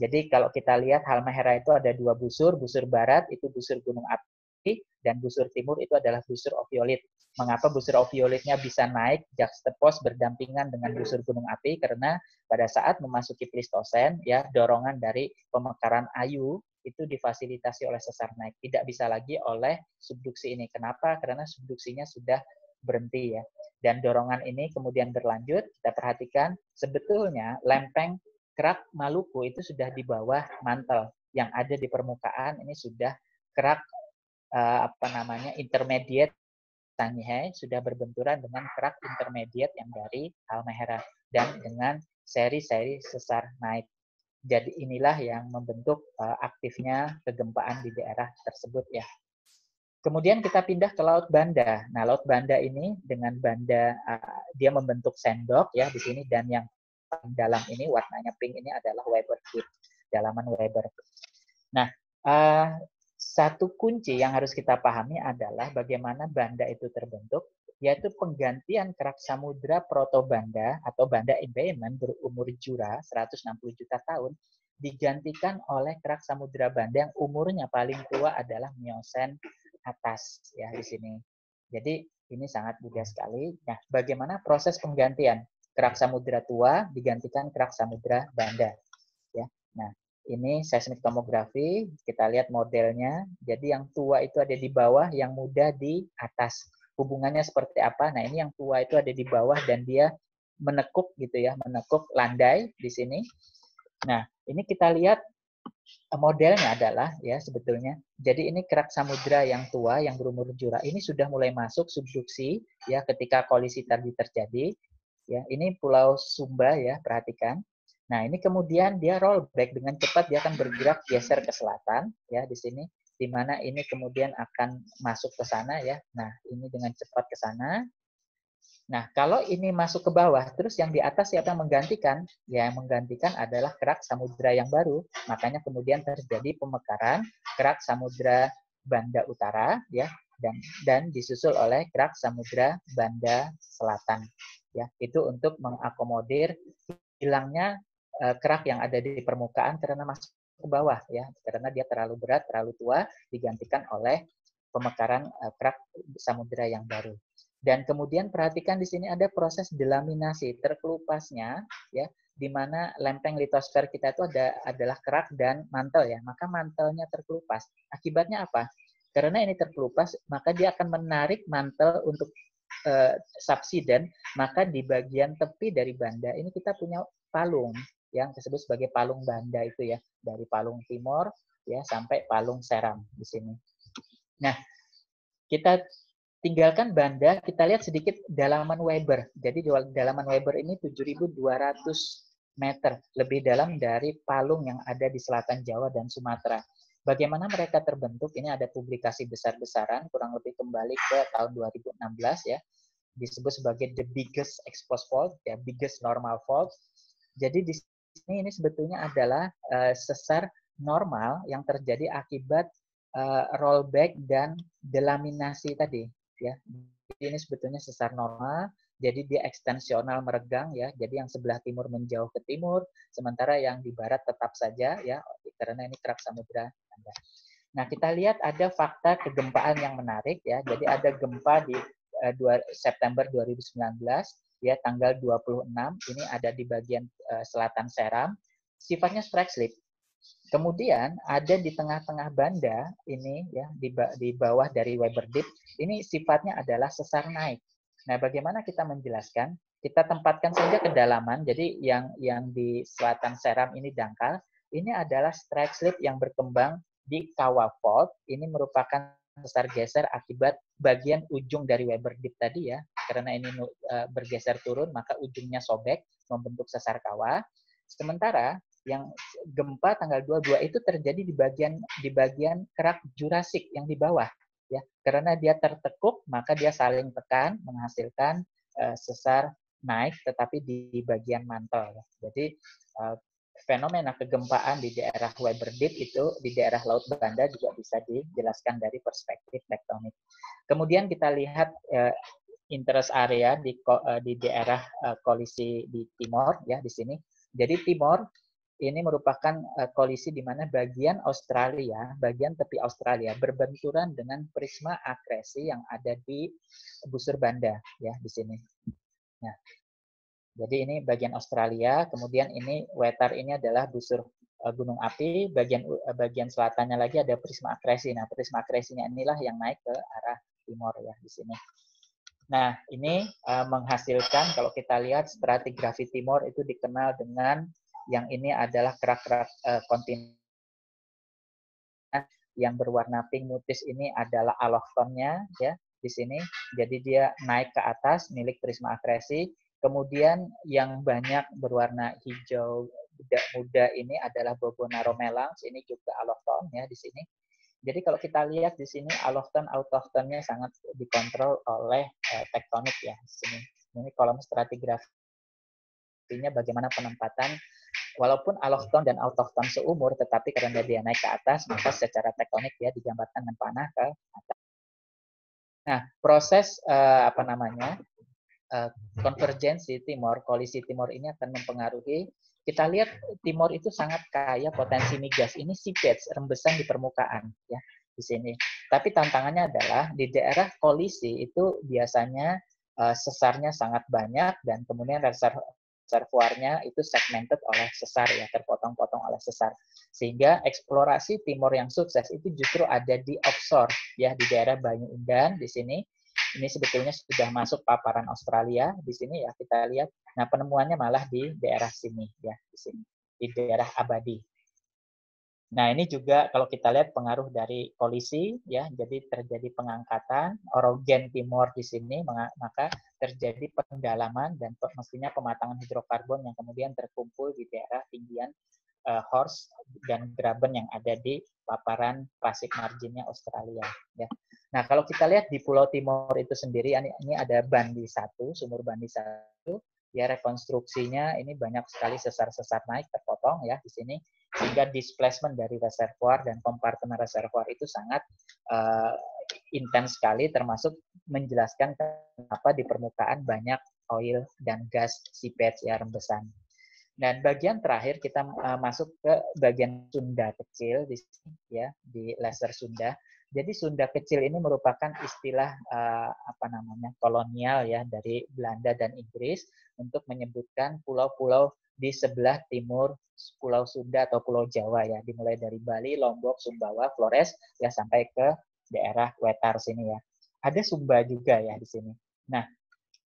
Jadi kalau kita lihat Halmahera itu ada dua busur, busur barat itu busur gunung api dan busur timur itu adalah busur oviolit. Mengapa busur oviolitnya bisa naik juxtapose berdampingan dengan busur gunung api? Karena pada saat memasuki Pleistosen ya dorongan dari pemekaran ayu itu difasilitasi oleh sesar naik, tidak bisa lagi oleh subduksi ini. Kenapa? Karena subduksinya sudah berhenti ya. Dan dorongan ini kemudian berlanjut, kita perhatikan sebetulnya lempeng kerak Maluku itu sudah di bawah mantel yang ada di permukaan, ini sudah kerak intermediate Sangihe sudah berbenturan dengan kerak intermediate yang dari Halmahera dan dengan seri-seri sesar naik. Jadi inilah yang membentuk aktifnya kegempaan di daerah tersebut ya. Kemudian kita pindah ke Laut Banda. Nah, Laut Banda ini dengan banda dia membentuk sendok ya di sini, dan yang dalam ini warnanya pink ini adalah Weber Deep, dalaman Weber. Nah, satu kunci yang harus kita pahami adalah bagaimana banda itu terbentuk, yaitu penggantian kerak samudra protobanda atau banda embayment berumur jura 160 juta tahun digantikan oleh kerak samudra banda yang umurnya paling tua adalah Miosen atas ya di sini. Jadi ini sangat mudah sekali. Nah, bagaimana proses penggantian kerak samudra tua digantikan kerak samudra banda? Ya. Nah, Ini seismik tomografi, kita lihat modelnya. Jadi yang tua itu ada di bawah, yang muda di atas. Hubungannya seperti apa? Nah, ini yang tua itu ada di bawah dan dia menekuk gitu ya, menekuk landai di sini. Nah, ini kita lihat modelnya adalah ya sebetulnya. Jadi ini kerak samudra yang tua yang berumur jura ini sudah mulai masuk subduksi ya ketika kolisi tadi terjadi. Ya, ini Pulau Sumba ya, perhatikan. Nah, ini kemudian dia rollback dengan cepat, dia akan bergerak geser ke selatan ya di sini, di mana ini kemudian akan masuk ke sana ya. Nah, ini dengan cepat ke sana. Nah, kalau ini masuk ke bawah, terus yang di atas siapa yang menggantikan? Ya, yang menggantikan adalah kerak samudra yang baru. Makanya kemudian terjadi pemekaran kerak samudra Banda Utara ya, dan disusul oleh kerak samudra Banda Selatan. Ya, itu untuk mengakomodir hilangnya kerak yang ada di permukaan karena masuk ke bawah ya, karena dia terlalu berat, terlalu tua, digantikan oleh pemekaran kerak samudra yang baru. Dan kemudian perhatikan di sini ada proses delaminasi, terkelupasnya ya, di mana lempeng litosfer kita itu adalah kerak dan mantel ya. Maka mantelnya terkelupas. Akibatnya apa? Karena ini terkelupas, maka dia akan menarik mantel untuk subsiden, maka di bagian tepi dari banda ini kita punya palung yang disebut sebagai palung banda itu ya, dari palung timur ya sampai palung seram di sini. Nah, kita tinggalkan banda, kita lihat sedikit dalaman Weber. Jadi dalaman Weber ini 7.200 meter, lebih dalam dari palung yang ada di selatan Jawa dan Sumatera. Bagaimana mereka terbentuk? Ini ada publikasi besar-besaran, kurang lebih kembali ke tahun 2016 ya, disebut sebagai the biggest exposed fault, ya, biggest normal fault. Jadi di sini ini sebetulnya adalah sesar normal yang terjadi akibat rollback dan delaminasi tadi ya. Jadi ini sebetulnya sesar normal, jadi dia ekstensional meregang ya. Jadi yang sebelah timur menjauh ke timur, sementara yang di barat tetap saja ya, karena ini kerak samudra. Nah, kita lihat ada fakta kegempaan yang menarik ya. Jadi ada gempa di September 2019 ya, tanggal 26, ini ada di bagian selatan Seram, sifatnya strike slip. Kemudian ada di tengah-tengah banda ini ya, di bawah dari Weber Deep, ini sifatnya adalah sesar naik. Nah, bagaimana kita menjelaskan? Kita tempatkan saja kedalaman. Jadi yang di selatan Seram ini dangkal, ini adalah strike slip yang berkembang di Kawah Fault. Ini merupakan sesar geser akibat bagian ujung dari Weber Deep tadi ya. Karena ini bergeser turun, maka ujungnya sobek membentuk sesar kawah. Sementara yang gempa tanggal 22 itu terjadi di bagian kerak Jurasik yang di bawah ya, karena dia tertekuk maka dia saling tekan menghasilkan sesar naik tetapi di bagian mantel ya. Jadi fenomena kegempaan di daerah Weber Deep itu di daerah Laut Banda juga bisa dijelaskan dari perspektif tektonik. Kemudian kita lihat interest area di daerah kolisi di timur ya di sini. Jadi timur ini merupakan kolisi di mana bagian Australia, bagian tepi Australia berbenturan dengan prisma akresi yang ada di busur banda ya di sini. Nah, jadi ini bagian Australia, kemudian ini wetar ini adalah busur gunung api, bagian selatannya lagi ada prisma akresi. Nah, prisma akresinya inilah yang naik ke arah timur ya di sini. Nah, ini menghasilkan kalau kita lihat stratigrafi timur itu dikenal dengan yang ini adalah kerak-kerak kontinen yang berwarna pink mutis ini adalah allochthonnya ya di sini. Jadi dia naik ke atas milik prisma akresi. Kemudian yang banyak berwarna hijau muda ini adalah Bobona romelans, ini juga allochthon ya di sini. Jadi kalau kita lihat di sini allochthon autochthonnya sangat dikontrol oleh tektonik ya di sini. Ini kolom stratigrafi bagaimana penempatan walaupun allochthon dan autochthon seumur, tetapi karena dia naik ke atas, maka secara tektonik dia digambarkan dengan panah ke atas. Nah, proses konvergensi timur, kolisi timur ini akan mempengaruhi. Kita lihat timur itu sangat kaya potensi migas. Ini seepage, rembesan di permukaan ya di sini. Tapi tantangannya adalah di daerah kolisi itu biasanya sesarnya sangat banyak dan kemudian reservoir reservoirnya itu segmented oleh sesar ya, terpotong-potong oleh sesar. Sehingga eksplorasi timur yang sukses itu justru ada di offshore ya, di daerah Banyu Undan di sini. Ini sebetulnya sudah masuk paparan Australia di sini ya, kita lihat. Nah, penemuannya malah di daerah sini ya, di sini, di daerah Abadi. Nah, ini juga kalau kita lihat pengaruh dari kolisi ya, jadi terjadi pengangkatan orogen timur di sini, maka terjadi pendalaman dan mestinya pematangan hidrokarbon yang kemudian terkumpul di daerah tinggian Horst dan Graben yang ada di paparan pasif marginnya Australia ya. Nah, kalau kita lihat di Pulau Timor itu sendiri, ini ada Bandi 1, sumur Bandi 1, ya rekonstruksinya ini banyak sekali sesar-sesar naik terpotong ya di sini, sehingga displacement dari reservoir dan kompartemen reservoir itu sangat intens sekali, termasuk menjelaskan kenapa di permukaan banyak oil dan gas seepage ya, rembesan. Dan bagian terakhir kita masuk ke bagian Sunda kecil di sini ya, di Lesser Sunda. Jadi Sunda kecil ini merupakan istilah kolonial ya dari Belanda dan Inggris untuk menyebutkan pulau-pulau di sebelah timur Pulau Sunda atau Pulau Jawa ya, dimulai dari Bali, Lombok, Sumbawa, Flores ya sampai ke daerah Wetar sini ya. Ada Sumba juga ya di sini. Nah,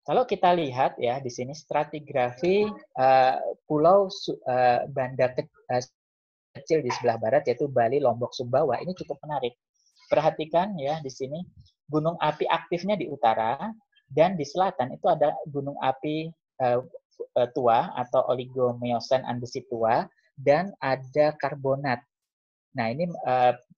kalau kita lihat ya di sini stratigrafi pulau Banda kecil di sebelah barat yaitu Bali, Lombok, Sumbawa ini cukup menarik. Perhatikan ya di sini gunung api aktifnya di utara dan di selatan itu ada gunung api tua atau oligomiocene andesit tua dan ada karbonat. Nah, ini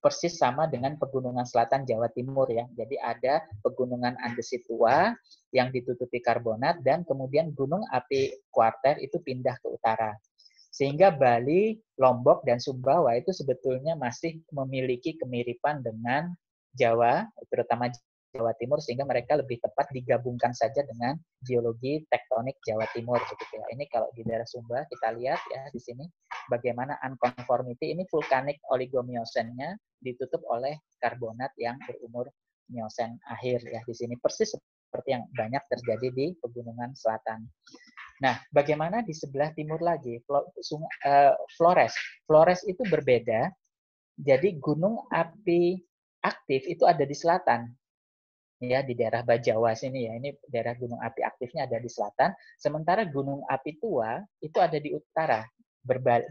persis sama dengan pegunungan selatan Jawa Timur ya. Jadi ada pegunungan andesit tua yang ditutupi karbonat dan kemudian gunung api kuarter itu pindah ke utara. Sehingga Bali, Lombok, dan Sumbawa itu sebetulnya masih memiliki kemiripan dengan Jawa, terutama Jawa Timur, sehingga mereka lebih tepat digabungkan saja dengan geologi tektonik Jawa Timur. Gitu ya. Ini kalau di daerah Sumba, kita lihat ya di sini bagaimana unconformity, ini vulkanik oligomiocene-nya ditutup oleh karbonat yang berumur Miocene akhir ya di sini, persis seperti yang banyak terjadi di pegunungan selatan. Nah, bagaimana di sebelah timur lagi? Flores. Flores itu berbeda. Jadi gunung api aktif itu ada di selatan. Ya, di daerah Bajawa sini ya. Ini daerah gunung api aktifnya ada di selatan, sementara gunung api tua itu ada di utara.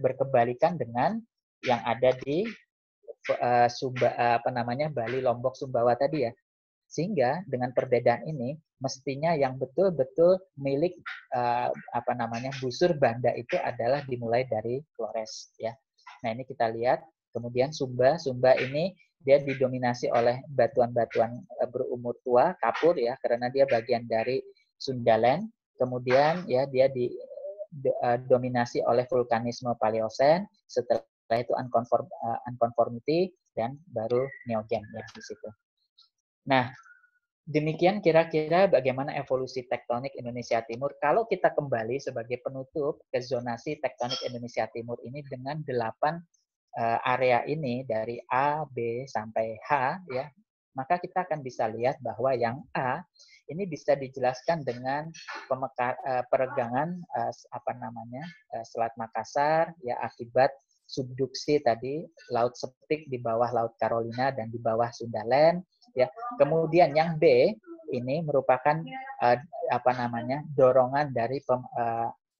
Berkebalikan dengan yang ada di Bali, Lombok, Sumbawa tadi ya. Sehingga dengan perbedaan ini mestinya yang betul-betul milik busur Banda itu adalah dimulai dari Flores ya. Nah, ini kita lihat kemudian Sumba ini dia didominasi oleh batuan-batuan berumur tua, kapur ya, karena dia bagian dari Sundaland. Kemudian ya dia didominasi oleh vulkanisme Paleosen, setelah itu unconformity dan baru neogen ya di situ. Nah, demikian kira-kira bagaimana evolusi tektonik Indonesia Timur. Kalau kita kembali sebagai penutup ke zonasi tektonik Indonesia Timur ini dengan 8 area ini dari A, B, sampai H, ya, maka kita akan bisa lihat bahwa yang A ini bisa dijelaskan dengan peregangan Selat Makassar, ya akibat subduksi tadi Laut Sepik di bawah Laut Carolina dan di bawah Sundaland. Ya, kemudian yang B ini merupakan dorongan dari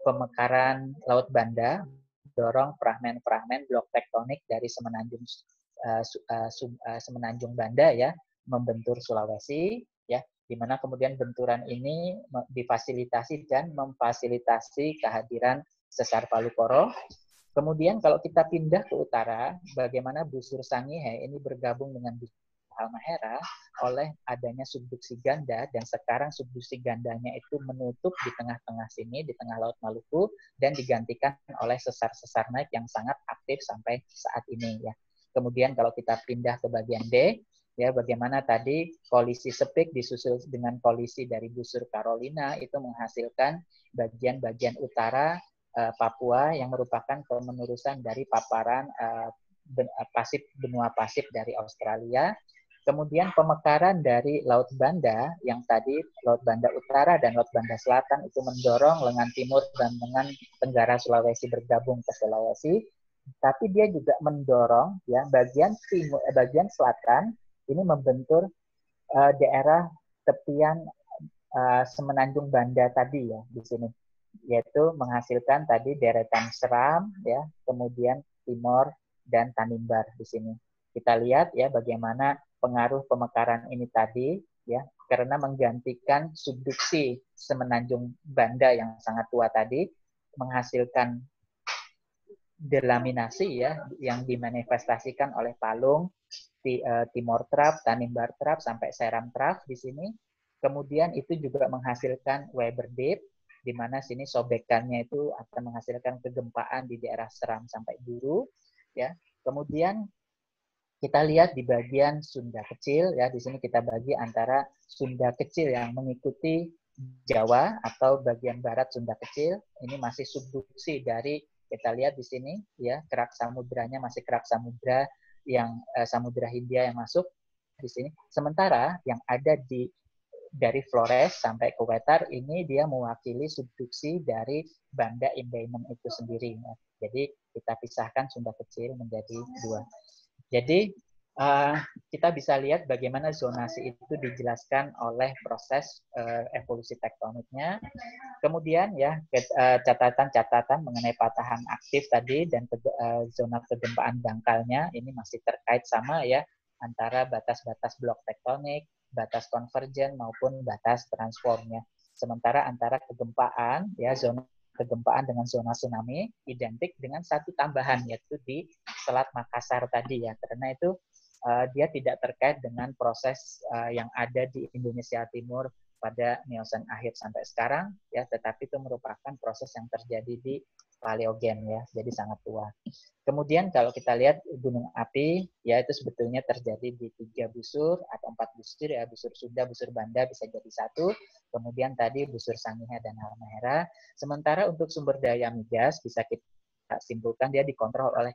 pemekaran Laut Banda, dorong fragmen-fragmen blok tektonik dari Semenanjung Banda ya membentur Sulawesi ya, di mana kemudian benturan ini difasilitasi dan memfasilitasi kehadiran sesar Palu Koro. Kemudian kalau kita pindah ke utara, bagaimana busur Sangihe ini bergabung dengan busur Halmahera oleh adanya subduksi ganda, dan sekarang subduksi gandanya itu menutup di tengah-tengah sini, di tengah Laut Maluku, dan digantikan oleh sesar-sesar naik yang sangat aktif sampai saat ini ya. Kemudian kalau kita pindah ke bagian D, ya bagaimana tadi kolisi Sepik disusul dengan kolisi dari busur Carolina itu menghasilkan bagian-bagian utara Papua yang merupakan pemenerusan dari paparan benua pasif dari Australia. Kemudian pemekaran dari Laut Banda yang tadi Laut Banda Utara dan Laut Banda Selatan itu mendorong lengan timur dan lengan tenggara Sulawesi bergabung ke Sulawesi, tapi dia juga mendorong ya bagian selatan ini membentur daerah tepian Semenanjung Banda tadi ya di sini, yaitu menghasilkan tadi deretan Seram ya, kemudian Timor dan Tanimbar di sini. Kita lihat ya bagaimana pengaruh pemekaran ini tadi ya, karena menggantikan subduksi Semenanjung Banda yang sangat tua tadi menghasilkan delaminasi ya yang dimanifestasikan oleh Palung, Timor Trap, Tanimbar Trap sampai Seram Trap di sini. Kemudian itu juga menghasilkan Weber Deep, di mana sini sobekannya itu akan menghasilkan kegempaan di daerah Seram sampai Duru ya. Kemudian kita lihat di bagian Sunda Kecil ya, di sini kita bagi antara Sunda Kecil yang mengikuti Jawa atau bagian barat Sunda Kecil, ini masih subduksi dari, kita lihat di sini ya, kerak samudranya masih kerak samudra yang Samudra Hindia yang masuk di sini. Sementara yang ada dari Flores sampai ke Wetar ini dia mewakili subduksi dari Banda Indaimon itu sendiri ya. Jadi kita pisahkan Sunda Kecil menjadi dua. Jadi kita bisa lihat bagaimana zonasi itu dijelaskan oleh proses evolusi tektoniknya. Kemudian ya catatan-catatan mengenai patahan aktif tadi dan zona kegempaan dangkalnya ini masih terkait sama ya antara batas-batas blok tektonik, batas konvergen maupun batas transformnya. Sementara antara kegempaan ya zona kegempaan dengan zona tsunami identik dengan satu tambahan yaitu di Selat Makassar tadi ya, karena itu dia tidak terkait dengan proses yang ada di Indonesia Timur pada Miocene akhir sampai sekarang ya, tetapi itu merupakan proses yang terjadi di Paleogen ya, jadi sangat tua. Kemudian kalau kita lihat gunung api ya itu sebetulnya terjadi di 3 busur atau 4 busur ya, busur Sunda, busur Banda bisa jadi satu, kemudian tadi busur Sangihe dan Halmahera. Sementara untuk sumber daya migas bisa kita simpulkan dia dikontrol oleh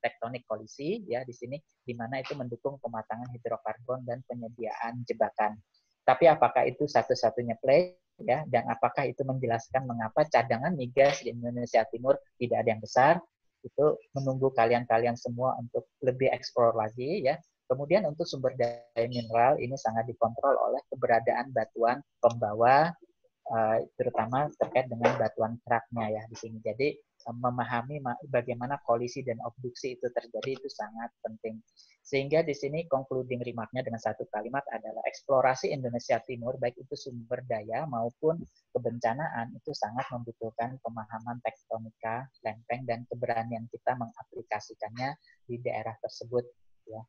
tektonik kolisi ya di sini, di mana itu mendukung pematangan hidrokarbon dan penyediaan jebakan. Tapi apakah itu satu-satunya play ya, dan apakah itu menjelaskan mengapa cadangan migas di Indonesia Timur tidak ada yang besar? Itu menunggu kalian semua untuk lebih eksplor lagi ya. Kemudian untuk sumber daya mineral ini sangat dikontrol oleh keberadaan batuan pembawa, terutama terkait dengan batuan keraknya ya di sini. Jadi memahami bagaimana kolisi dan obduksi itu terjadi itu sangat penting. Sehingga di sini concluding remark-nya dengan satu kalimat adalah eksplorasi Indonesia Timur baik itu sumber daya maupun kebencanaan itu sangat membutuhkan pemahaman tektonika, lempeng dan keberanian kita mengaplikasikannya di daerah tersebut ya.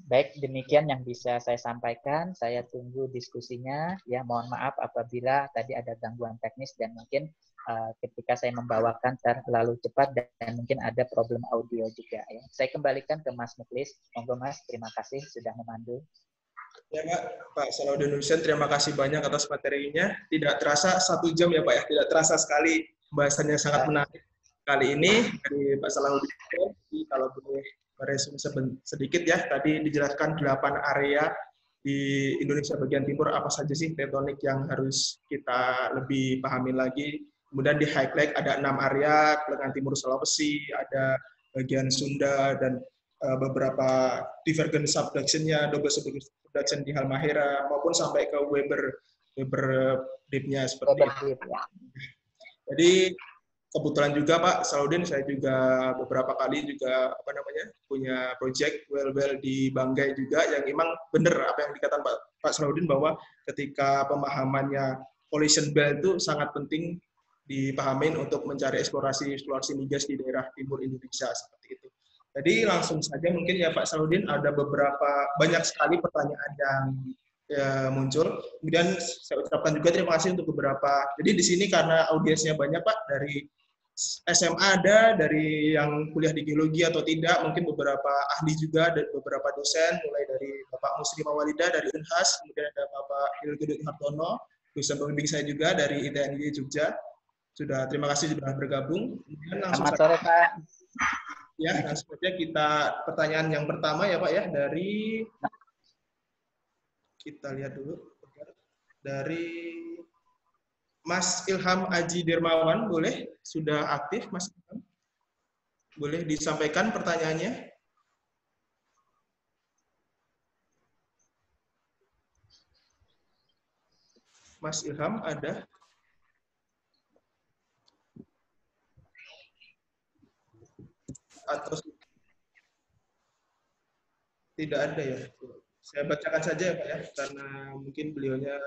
Baik, demikian yang bisa saya sampaikan. Saya tunggu diskusinya. Ya, mohon maaf apabila tadi ada gangguan teknis dan mungkin ketika saya membawakan terlalu cepat dan mungkin ada problem audio juga. Ya. Saya kembalikan ke Mas Muklis. Monggo Mas, terima kasih sudah memandu. Ya Pak Salahuddin Hussein, terima kasih banyak atas materinya. Tidak terasa 1 jam ya Pak ya, tidak terasa sekali. Bahasannya sangat menarik kali ini dari Pak Salahuddin Hussein. Kalau boleh meresum sedikit ya, tadi dijelaskan 8 area di Indonesia bagian timur apa saja sih tektonik yang harus kita lebih pahami lagi. Kemudian di highlight ada 6 area, lengan timur Sulawesi, ada bagian Sunda dan beberapa divergent subduction-nya, double subduction di Halmahera maupun sampai ke Weber deep-nya seperti itu. Jadi kebetulan juga Pak Salahuddin, saya juga beberapa kali juga punya project well di Banggai juga yang memang benar apa yang dikatakan Pak Salahuddin bahwa ketika pemahamannya collision belt itu sangat penting dipahamin untuk mencari eksplorasi migas di daerah timur Indonesia seperti itu. Jadi langsung saja mungkin ya Pak Salahuddin, ada banyak sekali pertanyaan yang muncul. Kemudian saya ucapkan juga terima kasih untuk beberapa. Jadi di sini karena audiensnya banyak Pak, dari SMA ada, dari yang kuliah di geologi atau tidak, mungkin beberapa ahli juga, dan beberapa dosen, mulai dari Bapak Musri Mawalida dari Unhas, kemudian ada Bapak Hilgedut Hartono, dosen pembimbing saya juga dari ITNI Jogja. Terima kasih sudah bergabung. Selamat sore Pak. Ya, langsung saja kita pertanyaan yang pertama ya Pak ya, dari Kita lihat dulu. Dari Mas Ilham Aji Dermawan, boleh? Sudah aktif, Mas Ilham? Boleh disampaikan pertanyaannya? Mas Ilham ada? Atau tidak ada ya? Saya bacakan saja ya Pak ya, karena mungkin beliaunya.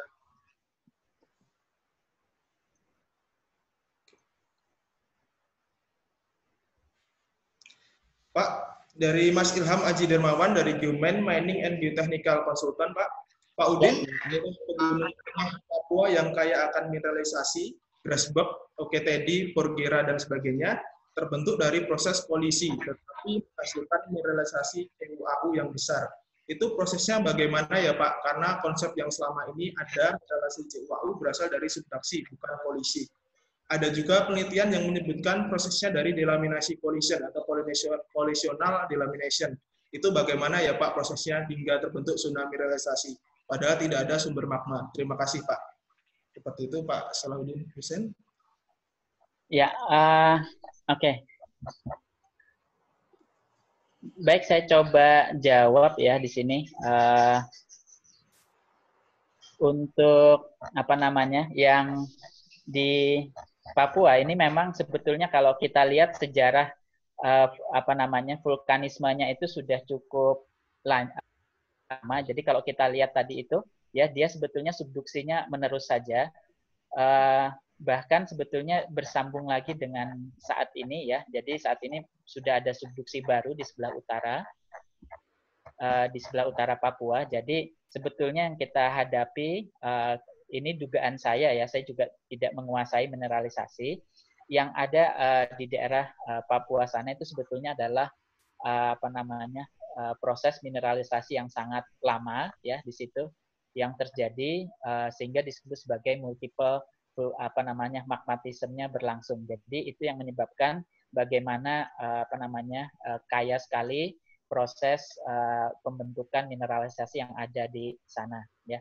Pak, dari Mas Ilham Aji Dermawan dari Geoman Mining and Geotechnical Consultant, Pak. Pak Udin, pegunungan tengah Papua yang kaya akan mineralisasi, Grasberg, Oketedi, Porgera, dan sebagainya, terbentuk dari proses polisi, tetapi menghasilkan mineralisasi EUAU yang besar. Itu prosesnya bagaimana ya Pak? Karena konsep yang selama ini ada mineralisasi EUAU berasal dari subduksi, bukan polisi. Ada juga penelitian yang menyebutkan prosesnya dari delaminasi collision atau collisional delamination. Itu bagaimana ya Pak prosesnya hingga terbentuk tsunami mineralisasi? Padahal tidak ada sumber magma. Terima kasih Pak. Seperti itu Pak Salahuddin Hussein. Ya, oke. Baik, saya coba jawab ya di sini. Untuk apa namanya yang di Papua ini memang sebetulnya kalau kita lihat sejarah apa namanya vulkanismenya itu sudah cukup lama. Jadi kalau kita lihat tadi itu ya dia sebetulnya subduksinya menerus saja. Bahkan sebetulnya bersambung lagi dengan saat ini ya. Jadi saat ini sudah ada subduksi baru di sebelah utara Papua. Jadi sebetulnya yang kita hadapi ini dugaan saya ya. Saya juga tidak menguasai mineralisasi. Yang ada di daerah Papua sana itu sebetulnya adalah apa namanya proses mineralisasi yang sangat lama ya di situ yang terjadi sehingga disebut sebagai multiple apa namanya magmatismnya berlangsung. Jadi itu yang menyebabkan bagaimana apa namanya kaya sekali proses pembentukan mineralisasi yang ada di sana ya.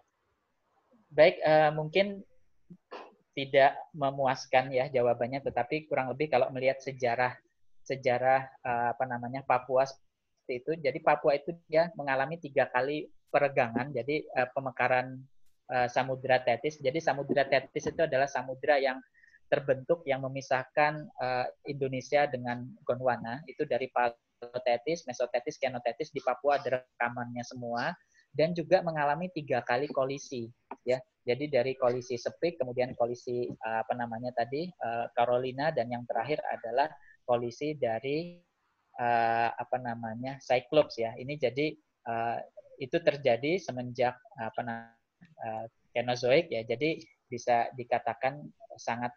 Baik, mungkin tidak memuaskan ya jawabannya, tetapi kurang lebih kalau melihat sejarah apa namanya Papua seperti itu. Jadi Papua itu dia mengalami 3 kali peregangan. Jadi pemekaran Samudra Tethys. Jadi Samudra Tethys itu adalah samudra yang terbentuk yang memisahkan Indonesia dengan Gondwana. Itu dari Paleotethys, Mesotethys, Kenotethys di Papua ada rekamannya semua dan juga mengalami 3 kali kolisi ya. Jadi dari kolisi Sepik, kemudian kolisi apa namanya tadi Carolina dan yang terakhir adalah kolisi dari apa namanya Cyclops ya. Ini jadi itu terjadi semenjak apa namanya Kenozoik ya. Jadi bisa dikatakan sangat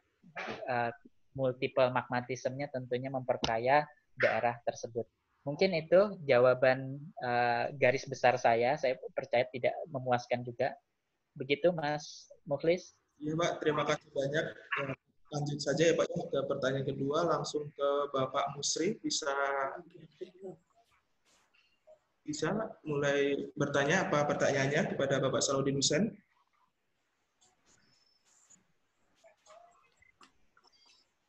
multiple magmatismnya tentunya memperkaya daerah tersebut. Mungkin itu jawaban garis besar saya. Saya percaya tidak memuaskan juga. Begitu Mas Muflis. Iya Pak, terima kasih banyak. Lanjut saja ya Pak ya ke pertanyaan kedua, langsung ke Bapak Musri. Bisa mulai bertanya apa pertanyaannya kepada Bapak Salahuddin Hussein?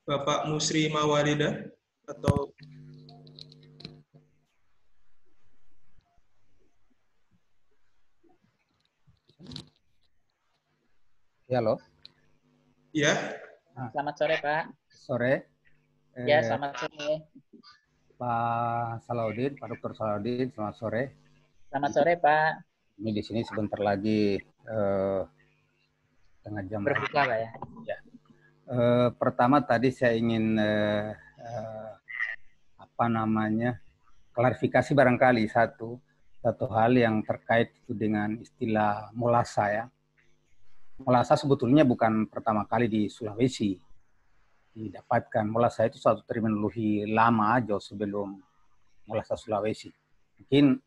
Bapak Musri Mawalida atau ya halo. Ya. Selamat sore Pak. Sore. Ya selamat sore. Pak Salahuddin, Pak Dr. Salahuddin, selamat sore. Selamat sore Pak. Ini di sini sebentar lagi tengah jam berbuka Pak ya. Ya. Pertama tadi saya ingin apa namanya klarifikasi barangkali satu hal yang terkait itu dengan istilah molasa ya. Molasa sebetulnya bukan pertama kali di Sulawesi didapatkan. Molasa itu suatu terminologi lama jauh sebelum molasa Sulawesi. Mungkin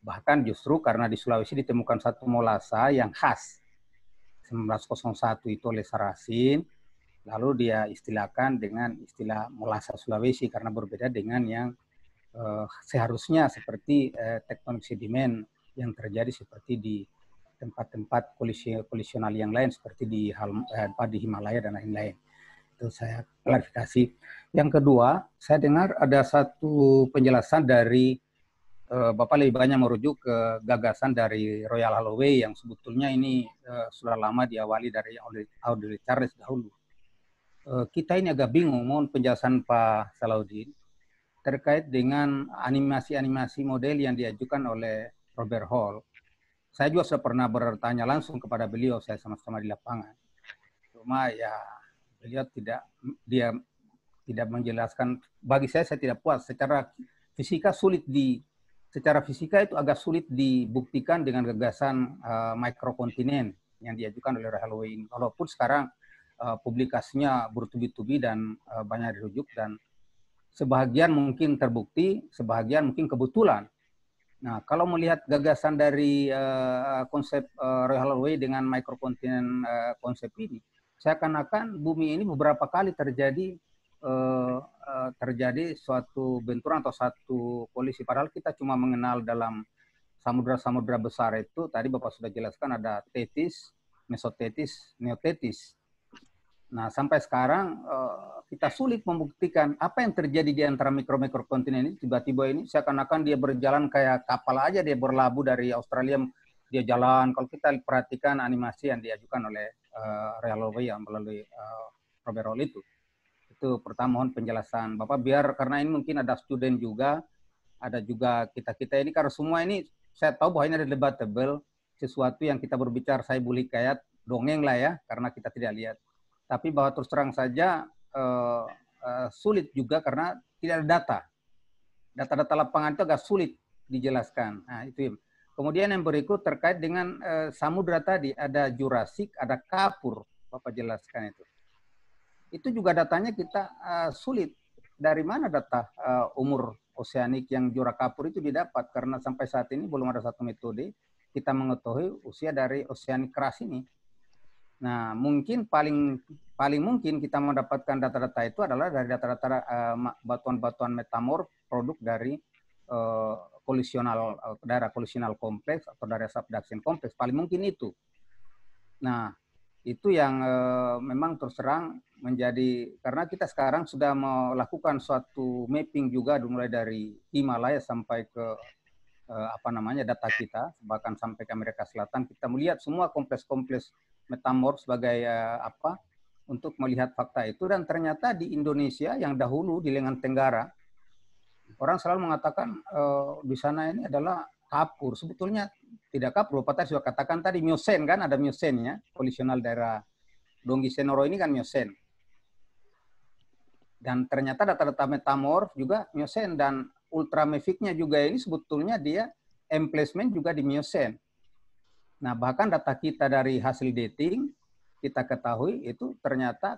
bahkan justru karena di Sulawesi ditemukan satu molasa yang khas 1901 itu oleh Sarasin, lalu dia istilahkan dengan istilah molasa Sulawesi karena berbeda dengan yang seharusnya seperti tektonik sedimen yang terjadi seperti di tempat-tempat kolisional yang lain seperti di Himalaya dan lain-lain. Itu saya klarifikasi. Yang kedua, saya dengar ada satu penjelasan dari Bapak lebih banyak merujuk ke gagasan dari Royal Holloway yang sebetulnya ini sudah lama diawali dari Audrey Charles dahulu. Kita ini agak bingung, mohon penjelasan Pak Salahuddin terkait dengan animasi-animasi model yang diajukan oleh Robert Hall. Saya juga sudah pernah bertanya langsung kepada beliau, saya sama-sama di lapangan. Cuma ya beliau tidak menjelaskan. Bagi saya tidak puas. Secara fisika itu agak sulit dibuktikan dengan gagasan mikrokontinen yang diajukan oleh Holloway ini. Walaupun sekarang publikasinya bertubi-tubi dan banyak dirujuk dan sebahagian mungkin terbukti, sebahagian mungkin kebetulan. Nah, kalau melihat gagasan dari konsep Royal Holloway dengan mikrokontinen konsep ini, seakan-akan bumi ini beberapa kali terjadi suatu benturan atau satu kolisi. Padahal kita cuma mengenal dalam samudra-samudra besar itu, tadi Bapak sudah jelaskan ada tetis, mesotetis, neotetis. Nah, sampai sekarang kita sulit membuktikan apa yang terjadi di antara mikrokontinen ini. Tiba-tiba ini seakan-akan dia berjalan kayak kapal aja, dia berlabuh dari Australia, dia jalan. Kalau kita perhatikan animasi yang diajukan oleh Royal Holloway yang melalui Robert Hall itu pertama mohon penjelasan Bapak, biar karena ini mungkin ada student juga, ada juga kita ini, karena semua ini saya tahu bahwa ini ada debatable, sesuatu yang kita berbicara saya boleh kayak dongeng lah ya, karena kita tidak lihat. Tapi bahwa terus terang saja sulit juga karena tidak ada data. Data-data lapangan itu agak sulit dijelaskan. Nah, itu. Kemudian yang berikut terkait dengan samudra tadi, ada Jurassic, ada Kapur, Bapak jelaskan itu. Itu juga datanya kita sulit. Dari mana data umur oseanik yang Jura Kapur itu didapat? Karena sampai saat ini belum ada satu metode kita mengetahui usia dari oseanik keras ini. Nah, mungkin paling mungkin kita mendapatkan data-data itu adalah dari data-data batuan-batuan metamorf produk dari daerah kolisional kompleks atau daerah subduction kompleks. Paling mungkin itu. Nah, itu yang memang terus terang menjadi, karena kita sekarang sudah melakukan suatu mapping juga mulai dari Himalaya sampai ke data kita, bahkan sampai ke Amerika Selatan, kita melihat semua kompleks-kompleks metamorf sebagai untuk melihat fakta itu. Dan ternyata di Indonesia yang dahulu di lengan Tenggara, orang selalu mengatakan di sana ini adalah kapur. Sebetulnya tidak kapur, Pak tadi sudah katakan tadi Miosen kan, ada Miosennya, kolisional daerah Donggi Senoro ini kan Miosen. Dan ternyata data-data metamorf juga Miosen, dan ultramaficnya juga ini sebetulnya dia emplacement juga di Miosen. Nah, bahkan data kita dari hasil dating kita ketahui itu ternyata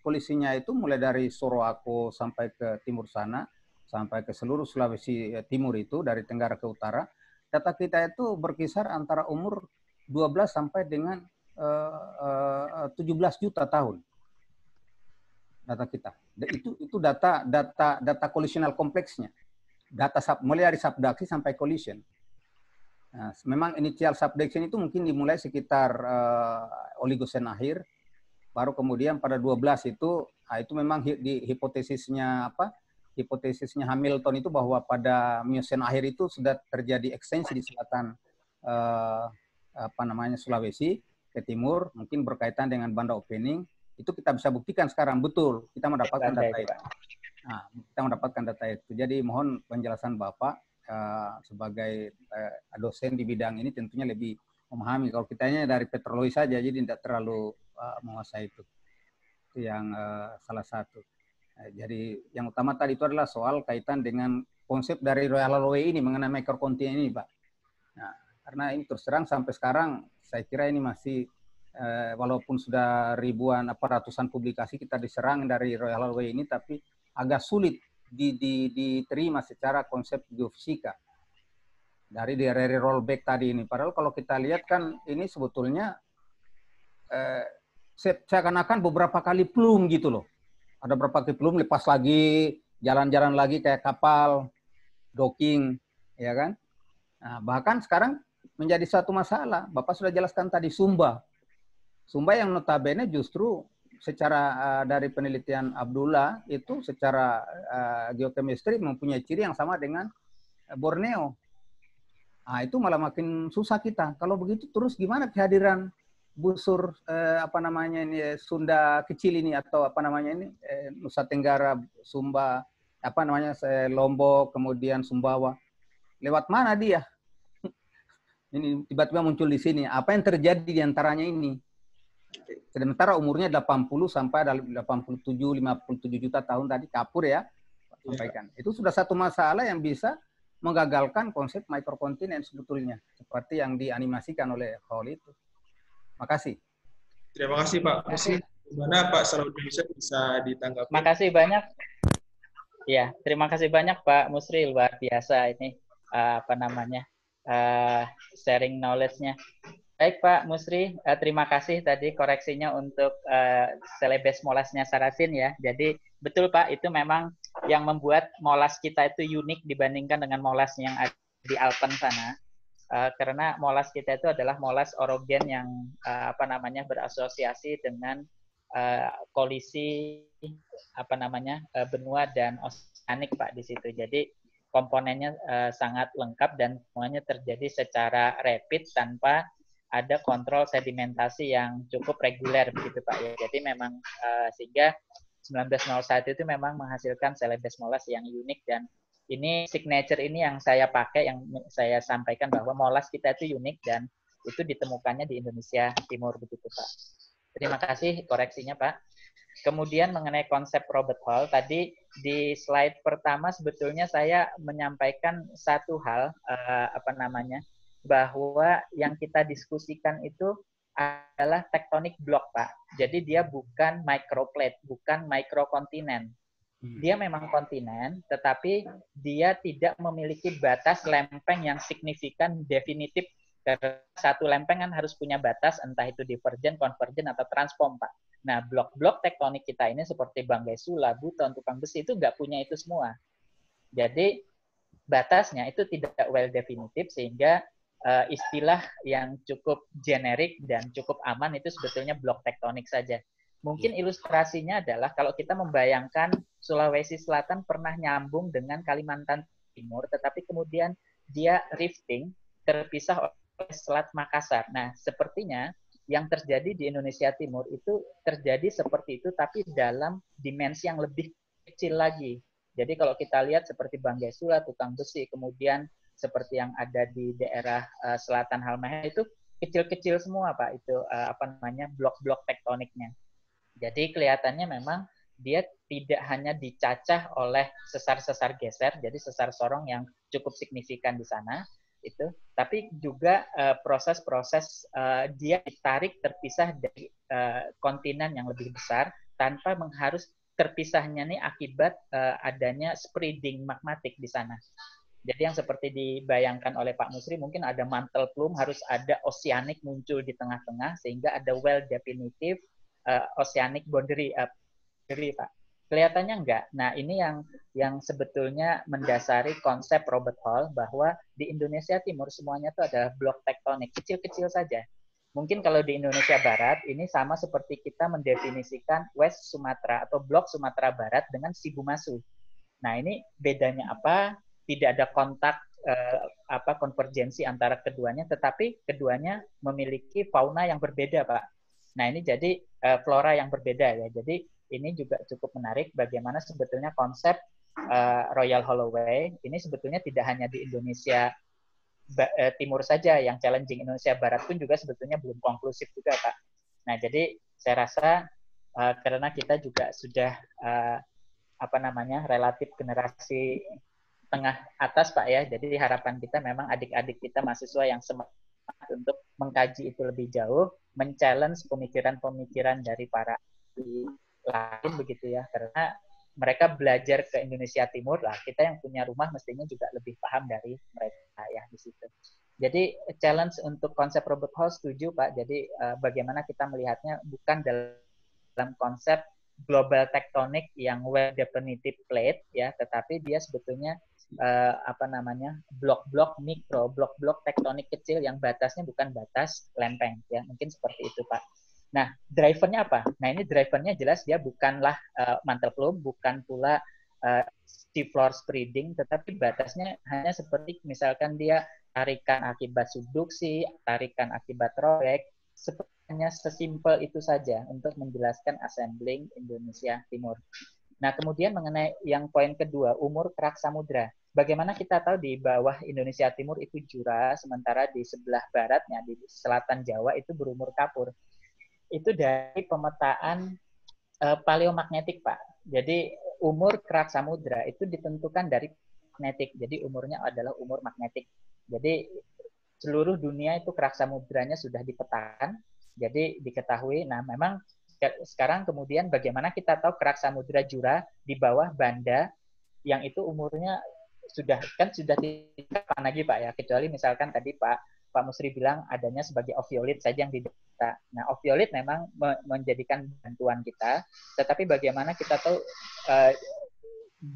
kolisinya itu mulai dari Sorowako sampai ke timur sana, sampai ke seluruh Sulawesi Timur itu dari tenggara ke utara. Data kita itu berkisar antara umur 12 sampai dengan 17 juta tahun. Data kita. Itu data kolisional kompleksnya. Data mulai dari subduction sampai collision. Nah, memang initial subduction itu mungkin dimulai sekitar Oligosen akhir, baru kemudian pada 12 itu memang di hipotesisnya Hamilton itu bahwa pada Miosen akhir itu sudah terjadi ekstensi di selatan Sulawesi ke timur, mungkin berkaitan dengan banda opening. Itu kita bisa buktikan sekarang, betul kita mendapatkan data itu. Nah, kita mendapatkan data itu. Jadi mohon penjelasan Bapak sebagai dosen di bidang ini tentunya lebih memahami. Kalau kitanya dari petrologi saja, jadi tidak terlalu menguasai itu. Itu yang salah satu. Jadi yang utama tadi itu adalah soal kaitan dengan konsep dari Royal Holloway ini mengenai mikrokontinen ini, Pak. Nah, karena ini terus terang sampai sekarang saya kira ini masih walaupun sudah ratusan publikasi kita diserang dari Royal Holloway ini, tapi agak sulit diterima secara konsep geofisika dari rollback tadi ini. Padahal kalau kita lihat kan ini sebetulnya seakan-akan beberapa kali plum gitu loh. Ada beberapa kali plum, lepas lagi, jalan-jalan lagi kayak kapal, docking, ya kan? Nah, bahkan sekarang menjadi suatu masalah. Bapak sudah jelaskan tadi Sumba. Sumba yang notabene justru secara dari penelitian Abdullah itu secara geochemistry mempunyai ciri yang sama dengan Borneo. Nah, itu malah makin susah kita. Kalau begitu terus gimana kehadiran busur Sunda kecil ini atau Nusa Tenggara, Sumba, Lombok, kemudian Sumbawa. Lewat mana dia? Ini tiba-tiba muncul di sini. Apa yang terjadi di antaranya ini? Sementara umurnya 80 sampai 87, 57 juta tahun tadi Kapur ya sampaikan. Itu sudah satu masalah yang bisa menggagalkan konsep mikrokontinen sebetulnya, seperti yang dianimasikan oleh Hall itu. Makasih. Terima kasih Pak. Gimana Pak Salahuddin bisa ditanggapi? Makasih banyak. Ya, terima kasih banyak Pak Musri, luar biasa ini sharing knowledge-nya. Baik Pak Musri, terima kasih tadi koreksinya untuk Celebes molasnya Saracen ya. Jadi betul Pak, itu memang yang membuat molas kita itu unik dibandingkan dengan molas yang ada di Alpen sana. Karena molas kita itu adalah molas orogen yang berasosiasi dengan kolisi benua dan oseanik Pak di situ. Jadi komponennya sangat lengkap dan semuanya terjadi secara rapid tanpa ada kontrol sedimentasi yang cukup reguler begitu Pak ya. Jadi memang sehingga 1901 itu memang menghasilkan Celebes molas yang unik, dan ini signature ini yang saya pakai, yang saya sampaikan bahwa molas kita itu unik dan itu ditemukannya di Indonesia Timur begitu Pak. Terima kasih koreksinya Pak. Kemudian mengenai konsep Robert Hall, tadi di slide pertama sebetulnya saya menyampaikan satu hal bahwa yang kita diskusikan itu adalah tektonik blok Pak. Jadi dia bukan microplate, bukan microkontinen. Dia memang kontinen, tetapi dia tidak memiliki batas lempeng yang signifikan definitif. Karena satu lempeng kan harus punya batas, entah itu divergen, konvergen, atau transform Pak. Nah, blok-blok tektonik kita ini seperti Banggai Sula, Buton, Tukang Besi itu nggak punya itu semua. Jadi batasnya itu tidak well definitif, sehingga istilah yang cukup generik dan cukup aman itu sebetulnya blok tektonik saja. Mungkin ilustrasinya adalah kalau kita membayangkan Sulawesi Selatan pernah nyambung dengan Kalimantan Timur, tetapi kemudian dia rifting, terpisah oleh Selat Makassar. Nah, sepertinya yang terjadi di Indonesia Timur itu terjadi seperti itu, tapi dalam dimensi yang lebih kecil lagi. Jadi kalau kita lihat seperti Banggai Sula, Tukang Besi, kemudian seperti yang ada di daerah selatan Halmahera itu kecil-kecil semua Pak, itu blok-blok tektoniknya. Jadi kelihatannya memang dia tidak hanya dicacah oleh sesar-sesar geser, jadi sesar sorong yang cukup signifikan di sana itu, tapi juga proses-proses dia ditarik terpisah dari kontinen yang lebih besar tanpa harus terpisahnya nih akibat adanya spreading magmatik di sana. Jadi yang seperti dibayangkan oleh Pak Musri, mungkin ada mantel plume, harus ada oceanic muncul di tengah-tengah sehingga ada well definitive oceanic boundary Pak. Kelihatannya enggak. Nah, ini yang sebetulnya mendasari konsep Robert Hall bahwa di Indonesia Timur semuanya itu adalah blok tektonik, kecil-kecil saja. Mungkin kalau di Indonesia Barat ini sama seperti kita mendefinisikan West Sumatera atau blok Sumatera Barat dengan Sibumasu. Nah, ini bedanya apa? Tidak ada kontak konvergensi antara keduanya, tetapi keduanya memiliki fauna yang berbeda, Pak. Nah, ini jadi flora yang berbeda ya. Jadi ini juga cukup menarik bagaimana sebetulnya konsep Royal Holloway ini sebetulnya tidak hanya di Indonesia Timur saja yang challenging, Indonesia Barat pun juga sebetulnya belum konklusif juga, Pak. Nah, jadi saya rasa karena kita juga sudah relatif generasi tengah atas Pak ya, jadi harapan kita memang adik-adik kita mahasiswa yang semangat untuk mengkaji itu lebih jauh, men-challenge pemikiran-pemikiran dari para lain begitu ya, karena mereka belajar ke Indonesia Timur lah, kita yang punya rumah mestinya juga lebih paham dari mereka ya di situ. Jadi challenge untuk konsep Robert Hall setuju Pak, jadi bagaimana kita melihatnya bukan dalam konsep global tektonik yang well definitive plate ya, tetapi dia sebetulnya apa namanya, blok-blok mikro, blok-blok tektonik kecil yang batasnya bukan batas lempeng, ya mungkin seperti itu Pak. Nah, drivernya apa? Nah, ini drivernya jelas dia bukanlah mantle plume, bukan pula steep floor spreading, tetapi batasnya hanya seperti misalkan dia tarikan akibat subduksi, tarikan akibat robek, sepertinya sesimpel itu saja untuk menjelaskan assembling Indonesia Timur. Nah, kemudian mengenai yang poin kedua, umur kerak samudra. Bagaimana kita tahu di bawah Indonesia Timur itu Jura, sementara di sebelah baratnya, di selatan Jawa itu berumur kapur. Itu dari pemetaan paleomagnetik, Pak. Jadi umur kerak samudra itu ditentukan dari magnetik. Jadi umurnya adalah umur magnetik. Jadi seluruh dunia itu kerak samudranya sudah dipetakan. Jadi diketahui. Nah, memang sekarang kemudian bagaimana kita tahu kerak samudra Jura di bawah Banda yang itu umurnya sudah tidak kapan lagi Pak ya, kecuali misalkan tadi Pak Musri bilang adanya sebagai oviolit saja yang didata. Nah, oviolit memang menjadikan bantuan kita, tetapi bagaimana kita tahu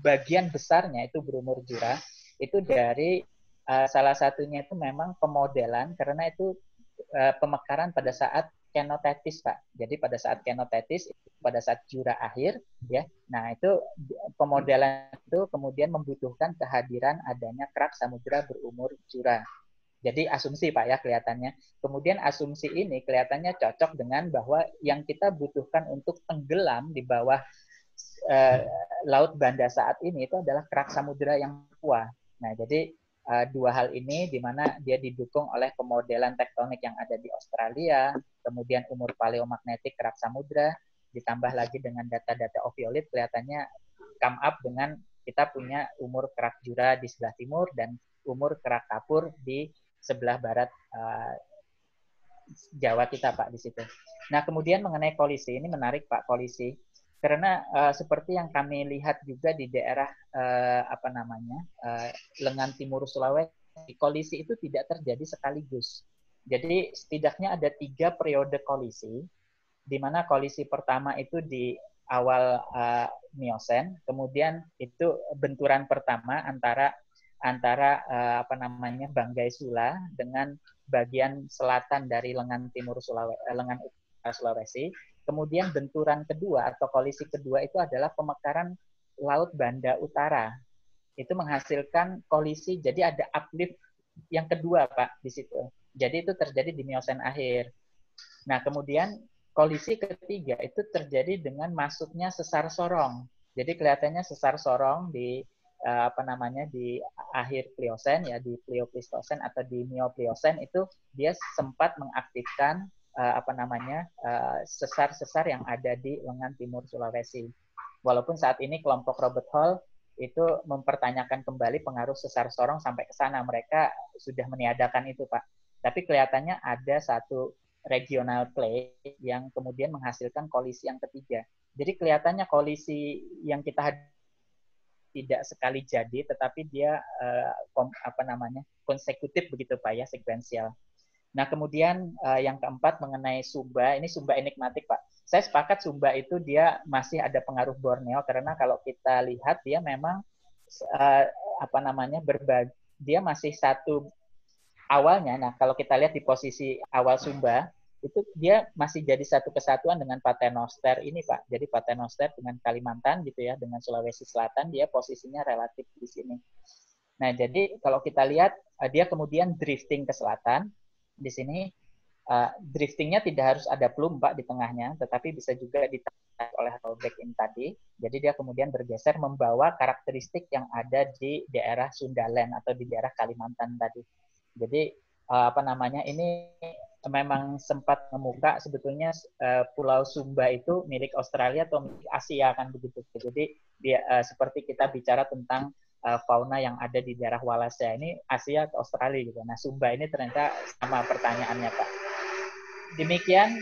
bagian besarnya itu berumur Jura, itu dari salah satunya itu memang pemodelan, karena itu pemekaran pada saat kenotetis Pak. Jadi pada saat kenotetis, pada saat Jura akhir, ya. Nah itu pemodelan itu kemudian membutuhkan kehadiran adanya kerak samudra berumur Jura. Jadi asumsi Pak ya kelihatannya. Kemudian asumsi ini kelihatannya cocok dengan bahwa yang kita butuhkan untuk tenggelam di bawah laut Banda saat ini itu adalah kerak samudra yang kuat. Nah jadi dua hal ini di mana dia didukung oleh pemodelan tektonik yang ada di Australia, kemudian umur paleomagnetik kerak samudra, ditambah lagi dengan data-data oviolit, kelihatannya come up dengan kita punya umur kerak Jura di sebelah timur dan umur kerak kapur di sebelah barat Jawa kita Pak di situ. Nah kemudian mengenai kolisi, ini menarik Pak kolisi. Karena seperti yang kami lihat juga di daerah lengan timur Sulawesi, kolisi itu tidak terjadi sekaligus. Jadi setidaknya ada 3 periode kolisi, di mana kolisi pertama itu di awal Miosen, kemudian itu benturan pertama antara Banggai Sula dengan bagian selatan dari lengan timur Sulawesi. Kemudian benturan kedua atau kolisi kedua itu adalah pemekaran Laut Banda Utara. Itu menghasilkan kolisi, jadi ada uplift yang kedua Pak di situ. Jadi itu terjadi di Miosen akhir. Nah kemudian kolisi ketiga itu terjadi dengan masuknya sesar sorong. Jadi kelihatannya sesar sorong di di akhir Pliocene ya, di Pliopleistosen atau di Neopliocene itu dia sempat mengaktifkan sesar-sesar yang ada di lengan timur Sulawesi. Walaupun saat ini kelompok Robert Hall itu mempertanyakan kembali pengaruh sesar sorong sampai ke sana, mereka sudah meniadakan itu Pak. Tapi kelihatannya ada satu regional play yang kemudian menghasilkan kolisi yang ketiga. Jadi kelihatannya kolisi yang kita tidak sekali jadi, tetapi dia konsekutif begitu Pak ya, sekuensial. Nah kemudian yang keempat mengenai Sumba, ini Sumba enigmatik Pak. Saya sepakat Sumba itu dia masih ada pengaruh Borneo, karena kalau kita lihat dia memang dia masih satu awalnya. Nah kalau kita lihat di posisi awal Sumba, itu dia masih jadi satu kesatuan dengan Paternoster ini Pak. Jadi Paternoster dengan Kalimantan gitu ya, dengan Sulawesi Selatan, dia posisinya relatif di sini. Nah jadi kalau kita lihat dia kemudian drifting ke selatan. Di sini driftingnya tidak harus ada plume Pak di tengahnya, tetapi bisa juga ditarik oleh rollback ini tadi. Jadi dia kemudian bergeser membawa karakteristik yang ada di daerah Sundaland atau di daerah Kalimantan tadi. Jadi ini memang sempat membuka sebetulnya Pulau Sumba itu milik Australia atau milik Asia kan begitu. Jadi dia seperti kita bicara tentang fauna yang ada di daerah Wallacea ini Asia atau Australia gitu. Nah Sumba ini ternyata sama pertanyaannya Pak. Demikian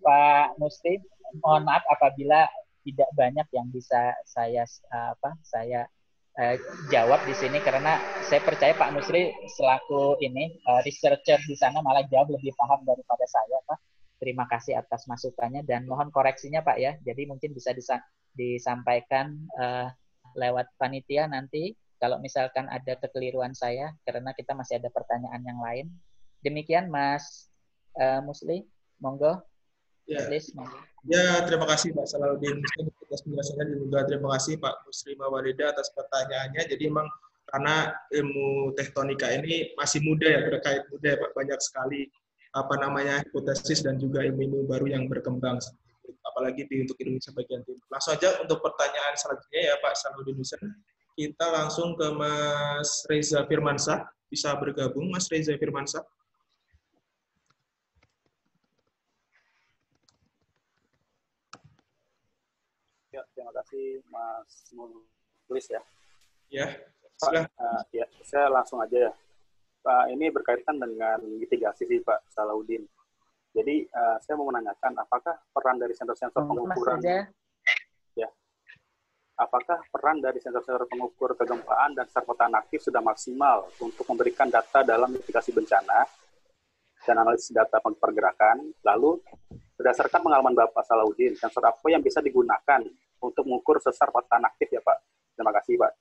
Pak Musri, mohon maaf apabila tidak banyak yang bisa saya jawab di sini, karena saya percaya Pak Musri selaku researcher di sana malah jauh lebih paham daripada saya Pak. Terima kasih atas masukannya dan mohon koreksinya Pak ya. Jadi mungkin bisa disampaikan lewat panitia nanti kalau misalkan ada kekeliruan saya, karena kita masih ada pertanyaan yang lain. Demikian Mas Musli, monggo. Ya. Please, monggo. Ya, terima kasih Pak Salahuddin atas penjelasannya, dan juga terima kasih Pak Muslimah Walida atas pertanyaannya. Jadi memang karena ilmu tektonika ini masih muda ya, terkait muda ya Pak, banyak sekali hipotesis dan juga ilmu baru yang berkembang, apalagi untuk Indonesia bagian timur. Langsung aja untuk pertanyaan selanjutnya ya Pak Salahuddin Husain. Kita langsung ke Mas Reza Firmansyah. Bisa bergabung Mas Reza Firmansyah. Ya, terima kasih Mas Mulis ya. Ya, Pak, ya, saya langsung aja ya. Pak, ini berkaitan dengan mitigasi sih Pak Salahuddin. Jadi saya mau menanyakan apakah peran dari sensor-sensor pengukuran apakah peran dari sensor-sensor pengukur kegempaan dan sarpotan aktif sudah maksimal untuk memberikan data dalam mitigasi bencana dan analisis data pergerakan? Lalu berdasarkan pengalaman Bapak Salahuddin, sensor apa yang bisa digunakan untuk mengukur sesar sarpotan aktif ya Pak? Terima kasih Pak.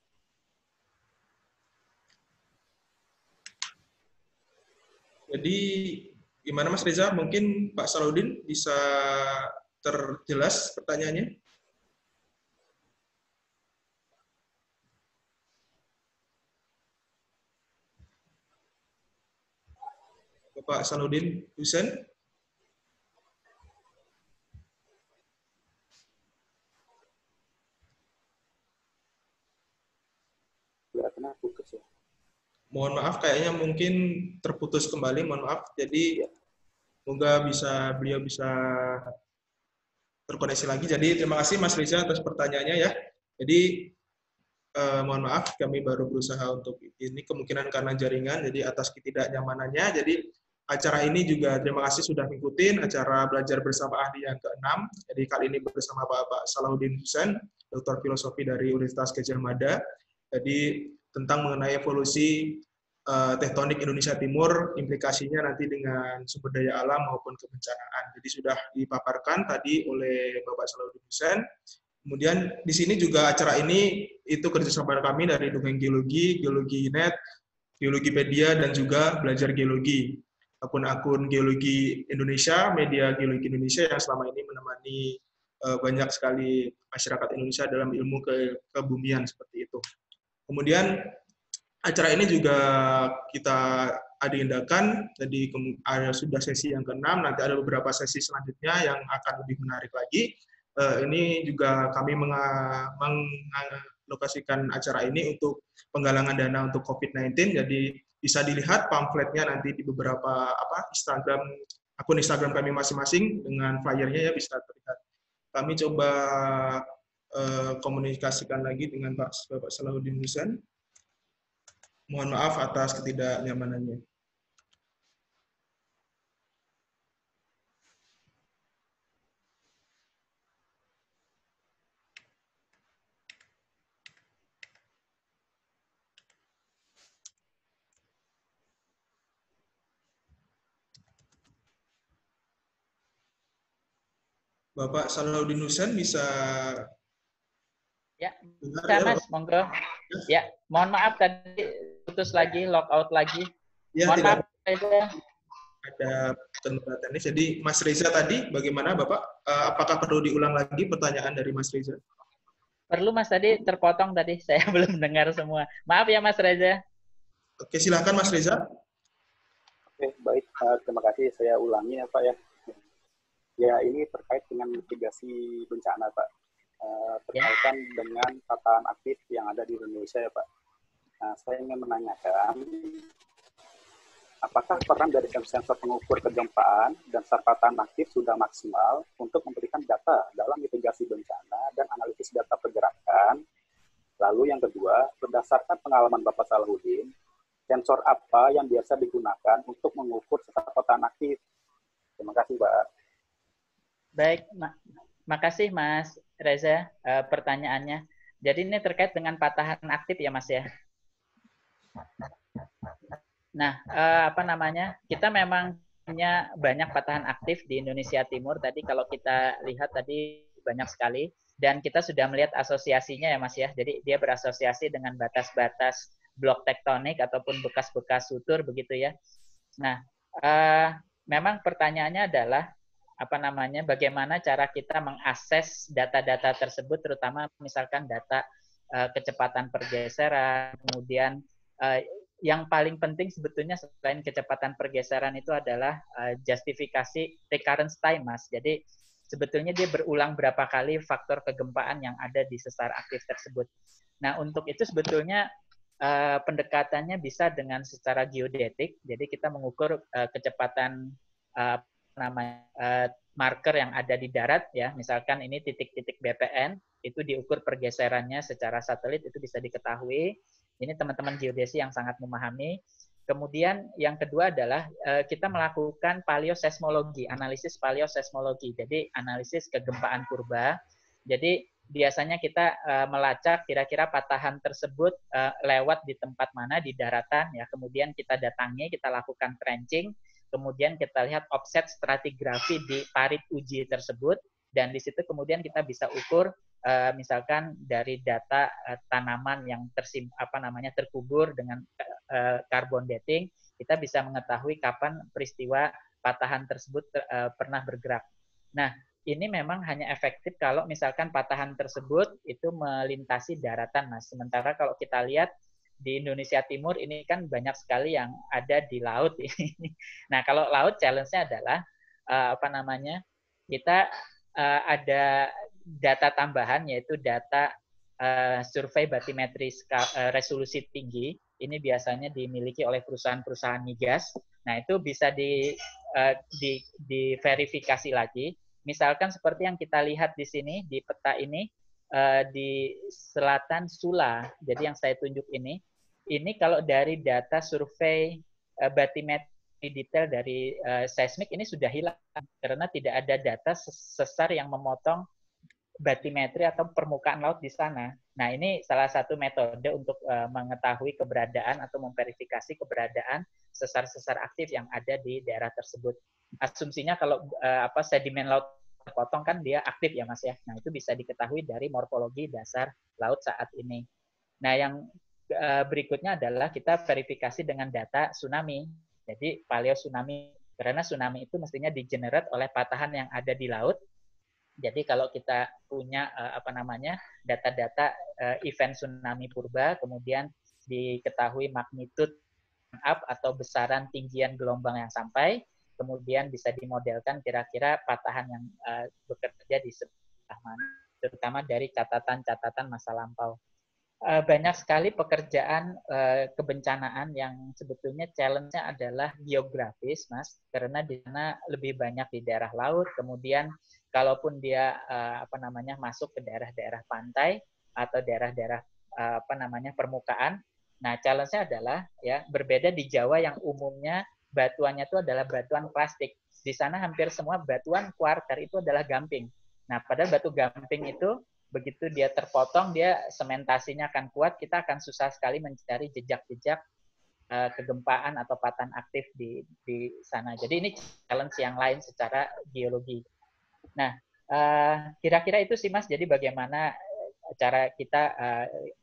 Jadi gimana Mas Reza? Mungkin Pak Salahuddin bisa terjelas pertanyaannya? Bapak Salahuddin Husain? Kelihatannya putus ya. Mohon maaf, kayaknya mungkin terputus kembali. Mohon maaf. Jadi semoga beliau bisa terkoneksi lagi. Jadi terima kasih Mas Reza atas pertanyaannya ya. Jadi mohon maaf, kami baru berusaha untuk ini, kemungkinan karena jaringan, jadi atas ketidaknyamanannya. Jadi acara ini juga terima kasih sudah mengikuti acara belajar bersama ahli yang ke-6. Jadi kali ini bersama Bapak Salahuddin Husain, Doktor Filosofi dari Universitas Gadjah Mada. Jadi tentang mengenai evolusi tektonik Indonesia Timur, implikasinya nanti dengan sumber daya alam maupun kebencanaan. Jadi sudah dipaparkan tadi oleh Bapak Salahuddin Husain. Kemudian di sini juga acara ini itu kerjasama kami dari Dongeng Geologi, Geologi.net, Geologipedia, dan juga Belajar Geologi. Akun-akun Geologi Indonesia, media Geologi Indonesia yang selama ini menemani banyak sekali masyarakat Indonesia dalam ilmu kebumian seperti itu. Kemudian acara ini juga kita agendakan, jadi sudah sesi yang ke-6, nanti ada beberapa sesi selanjutnya yang akan lebih menarik lagi. Ini juga kami mengalokasikan acara ini untuk penggalangan dana untuk COVID-19, jadi bisa dilihat pamfletnya nanti di beberapa akun Instagram kami masing-masing dengan flyernya ya, bisa terlihat. Kami coba komunikasikan lagi dengan Bapak Salahuddin Husain. Mohon maaf atas ketidaknyamanannya. Bapak Salahuddin Husain bisa ya, bisa Mas, monggo. Ya, mohon maaf tadi putus lagi, lockout lagi. Ya, mohon maaf ada kendala teknis. Jadi Mas Reza tadi bagaimana Bapak? Apakah perlu diulang lagi pertanyaan dari Mas Reza? Perlu Mas, tadi terpotong tadi, saya belum dengar semua. Maaf ya Mas Reza. Oke, silakan Mas Reza. Oke, baik. Terima kasih. Saya ulangi ya Pak ya. Ya, ini terkait dengan mitigasi bencana Pak. Terkaitan dengan patahan aktif yang ada di Indonesia ya Pak. Nah, saya ingin menanyakan, apakah peran dari sensor pengukur kegempaan dan sarpatan aktif sudah maksimal untuk memberikan data dalam mitigasi bencana dan analisis data pergerakan? Lalu yang kedua, berdasarkan pengalaman Bapak Salahuddin, sensor apa yang biasa digunakan untuk mengukur sarpatan aktif? Terima kasih Pak. Baik, makasih Mas Reza pertanyaannya. Jadi ini terkait dengan patahan aktif ya Mas ya. Nah, kita memang punya banyak patahan aktif di Indonesia Timur. Tadi kalau kita lihat tadi banyak sekali. Dan kita sudah melihat asosiasinya ya Mas ya. Jadi dia berasosiasi dengan batas-batas blok tektonik ataupun bekas-bekas sutur begitu ya. Nah, memang pertanyaannya adalah bagaimana cara kita mengakses data-data tersebut, terutama misalkan data kecepatan pergeseran, kemudian yang paling penting sebetulnya selain kecepatan pergeseran itu adalah justifikasi recurrence time, Mas. Jadi sebetulnya dia berulang berapa kali faktor kegempaan yang ada di sesar aktif tersebut. Nah, untuk itu sebetulnya pendekatannya bisa dengan secara geodetik. Jadi kita mengukur kecepatan marker yang ada di darat ya. Misalkan ini titik-titik BPN, itu diukur pergeserannya secara satelit, itu bisa diketahui. Ini teman-teman geodesi yang sangat memahami. Kemudian yang kedua adalah kita melakukan paleoseismologi, analisis paleoseismologi. Jadi analisis kegempaan purba. Jadi biasanya kita melacak kira-kira patahan tersebut lewat di tempat mana di daratan ya. Kemudian kita datangi, kita lakukan trenching. Kemudian kita lihat offset stratigrafi di parit uji tersebut. Dan di situ kemudian kita bisa ukur misalkan dari data tanaman yang terkubur dengan carbon dating, kita bisa mengetahui kapan peristiwa patahan tersebut pernah bergerak. Nah, ini memang hanya efektif kalau misalkan patahan tersebut itu melintasi daratan, Mas. Sementara kalau kita lihat di Indonesia Timur ini kan banyak sekali yang ada di laut. Nah, kalau laut challenge-nya adalah kita ada data tambahan, yaitu data survei batimetri resolusi tinggi. Ini biasanya dimiliki oleh perusahaan-perusahaan migas. Nah, itu bisa diverifikasi lagi. Misalkan seperti yang kita lihat di sini, di peta ini, di selatan Sula, jadi yang saya tunjuk ini kalau dari data survei batimetri detail dari seismik ini sudah hilang karena tidak ada data sesar yang memotong batimetri atau permukaan laut di sana. Nah, ini salah satu metode untuk mengetahui keberadaan atau memverifikasi keberadaan sesar-sesar aktif yang ada di daerah tersebut. Asumsinya kalau sedimen laut terpotong kan dia aktif ya Mas ya. Nah, itu bisa diketahui dari morfologi dasar laut saat ini. Nah, yang berikutnya adalah kita verifikasi dengan data tsunami. Jadi paleo tsunami, karena tsunami itu mestinya di-generate oleh patahan yang ada di laut. Jadi kalau kita punya data-data event tsunami purba, kemudian diketahui magnitud up atau besaran tinggian gelombang yang sampai, kemudian bisa dimodelkan kira-kira patahan yang bekerja di sebelah mana, terutama dari catatan-catatan masa lampau. Banyak sekali pekerjaan kebencanaan yang sebetulnya challenge-nya adalah geografis, Mas, karena di sana lebih banyak di daerah laut, kemudian kalaupun dia masuk ke daerah-daerah pantai atau daerah-daerah permukaan, nah challenge-nya adalah ya berbeda di Jawa yang umumnya batuannya itu adalah batuan plastik. Di sana hampir semua batuan quarter itu adalah gamping. Nah, padahal batu gamping itu begitu dia terpotong, dia sementasinya akan kuat, kita akan susah sekali mencari jejak-jejak kegempaan atau patahan aktif di sana. Jadi ini challenge yang lain secara geologi. Nah, kira-kira itu sih Mas, jadi bagaimana cara kita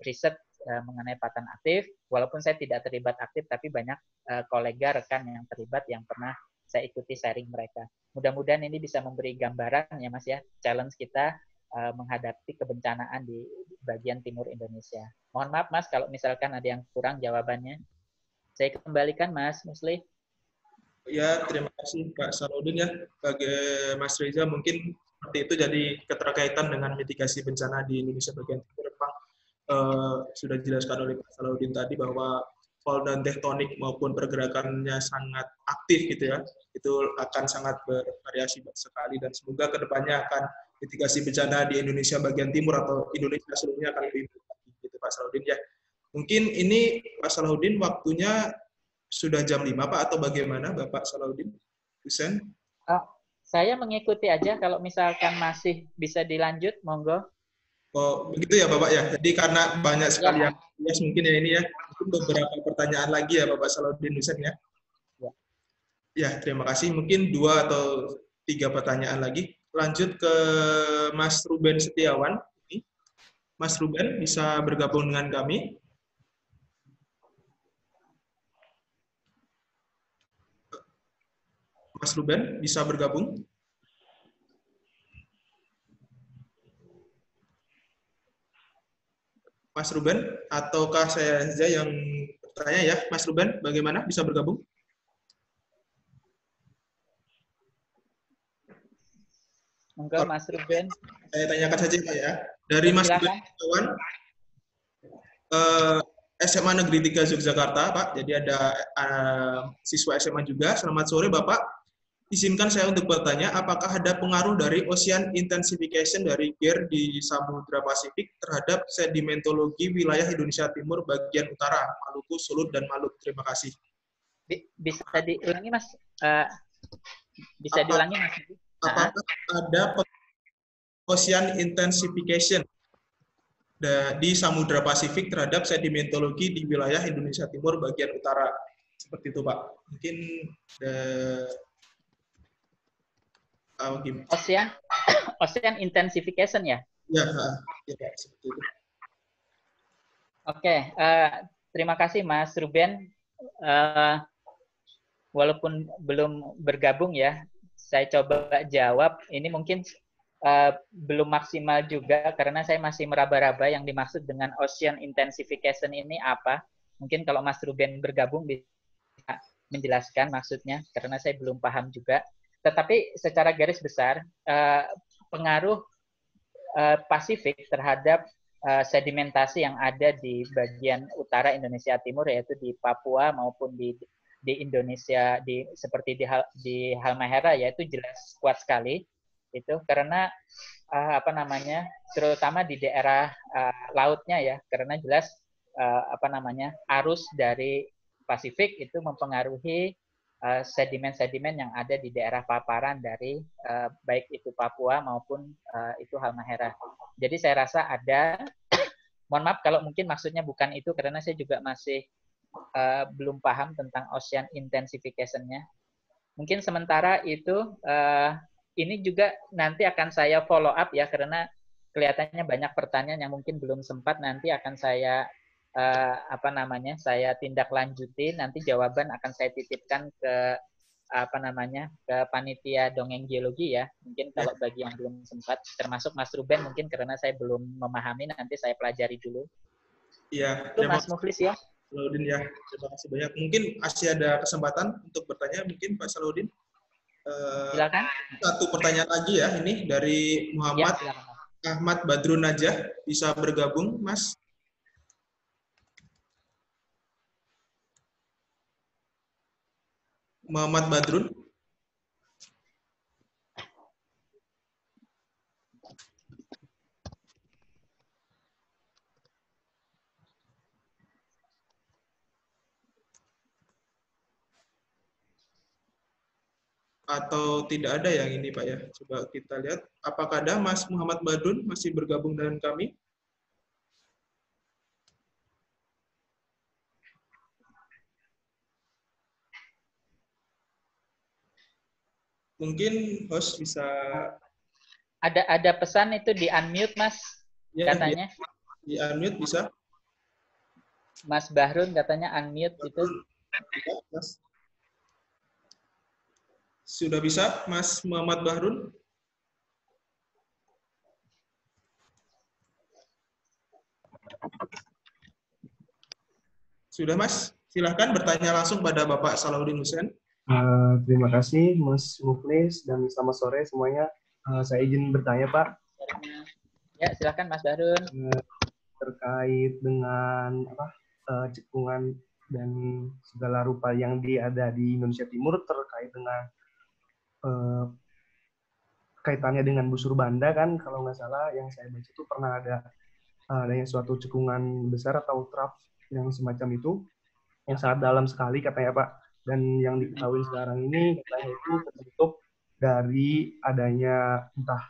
riset mengenai patahan aktif, walaupun saya tidak terlibat aktif, tapi banyak kolega, rekan yang terlibat yang pernah saya ikuti sharing mereka. Mudah-mudahan ini bisa memberi gambaran ya Mas ya, challenge kita menghadapi kebencanaan di bagian timur Indonesia. Mohon maaf Mas kalau misalkan ada yang kurang jawabannya. Saya kembalikan Mas Musli. Ya, terima kasih Pak Salahuddin ya. Bagi Mas Reza mungkin seperti itu, jadi keterkaitan dengan mitigasi bencana di Indonesia bagian timur memang sudah dijelaskan oleh Pak Salahuddin tadi bahwa fault dan tektonik maupun pergerakannya sangat aktif gitu ya. Itu akan sangat bervariasi sekali dan semoga kedepannya akan mitigasi bencana di Indonesia bagian timur atau Indonesia seluruhnya akan lebih baik gitu Pak Salahuddin ya. Mungkin ini Pak Salahuddin waktunya sudah jam 5 Pak atau bagaimana Bapak Salahuddin Hussein? Saya mengikuti aja, kalau misalkan masih bisa dilanjut monggo. Oh, begitu ya Bapak ya. Jadi karena banyak sekali yang mungkin ya ini ya. Mungkin beberapa pertanyaan lagi ya Bapak Salahuddin Hussein ya. Ya, terima kasih. Mungkin 2 atau 3 pertanyaan lagi. lanjut ke Mas Ruben Setiawan. Mas Ruben bisa bergabung dengan kami. Mas Ruben bisa bergabung. Mas Ruben, ataukah saya saja yang bertanya ya? Mas Ruben, bagaimana bisa bergabung? Enggak, Mas Ruben. Saya tanyakan saja Pak ya. Dari Mas Ruben kawan, SMA Negeri 3 Yogyakarta, Pak. Jadi ada siswa SMA juga. Selamat sore, Bapak. Izinkan saya untuk bertanya, apakah ada pengaruh dari ocean intensification dari GER di Samudra Pasifik terhadap sedimentologi wilayah Indonesia Timur bagian utara, Maluku, Sulut, dan Maluku? Terima kasih. Bisa diulangi, Mas? Bisa diulangi, Mas? Apakah ada ocean intensification di Samudra Pasifik terhadap sedimentologi di wilayah Indonesia Timur bagian utara? Seperti itu, Pak. Mungkin Ocean intensification ya? Ya, Pak, seperti itu. Oke, terima kasih Mas Ruben. Walaupun belum bergabung ya, saya coba jawab. Ini mungkin belum maksimal juga karena saya masih meraba-raba yang dimaksud dengan ocean intensification ini apa. Mungkin kalau Mas Ruben bergabung bisa menjelaskan maksudnya karena saya belum paham juga. Tetapi secara garis besar pengaruh Pasifik terhadap sedimentasi yang ada di bagian utara Indonesia Timur, yaitu di Papua maupun di Indonesia, seperti di Halmahera, yaitu jelas kuat sekali. Itu karena terutama di daerah lautnya ya, karena jelas arus dari Pasifik itu mempengaruhi sedimen-sedimen yang ada di daerah paparan dari baik itu Papua maupun itu Halmahera. Jadi saya rasa ada, mohon maaf kalau mungkin maksudnya bukan itu karena saya juga masih belum paham tentang ocean intensification-nya. Mungkin sementara itu ini juga nanti akan saya follow up ya karena kelihatannya banyak pertanyaan yang mungkin belum sempat, nanti akan saya saya tindak lanjuti, nanti jawaban akan saya titipkan ke ke panitia dongeng geologi ya. Mungkin kalau bagi yang belum sempat, termasuk Mas Ruben mungkin karena saya belum memahami, nanti saya pelajari dulu. Iya, itu Mas Mukhlis ya. Salahuddin ya, terima kasih banyak. Mungkin masih ada kesempatan untuk bertanya mungkin Pak Salahuddin. Silakan. Satu pertanyaan lagi ya, ini dari Muhammad Ahmad Badrun Najah, bisa bergabung Mas? Muhammad Badrun. Atau tidak ada yang ini Pak ya? Coba kita lihat. Apakah ada Mas Muhammad Badrun masih bergabung dengan kami? Mungkin host bisa. Ada pesan itu di unmute Mas ya, katanya. Di unmute bisa. Mas Bahrun katanya unmute itu. Mas. Sudah bisa Mas Muhammad Bahrun? Sudah Mas, silahkan bertanya langsung pada Bapak Salahuddin Hussein. Terima kasih Mas Mukhlis dan selamat sore semuanya. Saya izin bertanya Pak. Ya silakan Mas Bahrun. Terkait dengan cekungan dan segala rupa yang ada di Indonesia Timur terkait dengan kaitannya dengan busur banda kan, kalau nggak salah yang saya baca itu pernah adanya suatu cekungan besar atau trough yang semacam itu yang sangat dalam sekali katanya Pak. Dan yang diketahui sekarang ini katanya itu terbentuk dari adanya entah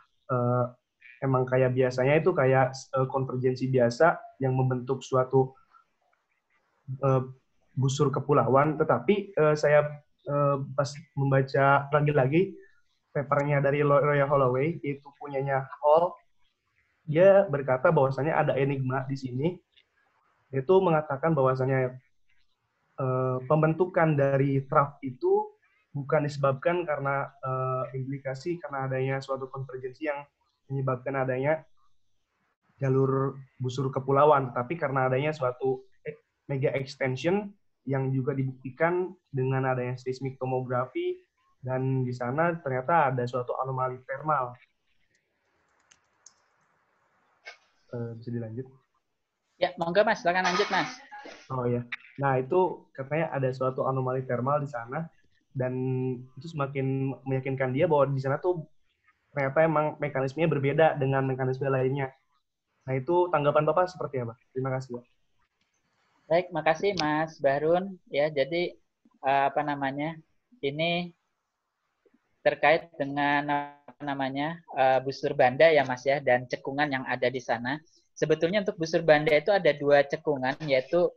emang kayak biasanya itu kayak konvergensi biasa yang membentuk suatu busur kepulauan, tetapi saya pas membaca lagi-lagi papernya dari Royal Holloway, itu punyanya Hall. Dia berkata bahwasanya ada enigma di sini, yaitu mengatakan bahwasanya pembentukan dari trough itu bukan disebabkan karena implikasi karena adanya suatu konvergensi yang menyebabkan adanya jalur busur kepulauan, tetapi karena adanya suatu mega extension yang juga dibuktikan dengan adanya seismic tomografi, dan di sana ternyata ada suatu anomali thermal. Bisa dilanjut? Ya, monggo Mas, silakan lanjut Mas. Oh ya, nah itu katanya ada suatu anomali thermal di sana, dan itu semakin meyakinkan dia bahwa di sana tuh ternyata emang mekanismenya berbeda dengan mekanisme lainnya. Nah itu tanggapan Bapak seperti apa? Terima kasih, Pak. Baik, makasih Mas Bahrun. Ya, jadi apa namanya? Ini terkait dengan apa namanya busur banda ya Mas ya, dan cekungan yang ada di sana. Sebetulnya untuk busur banda itu ada 2 cekungan, yaitu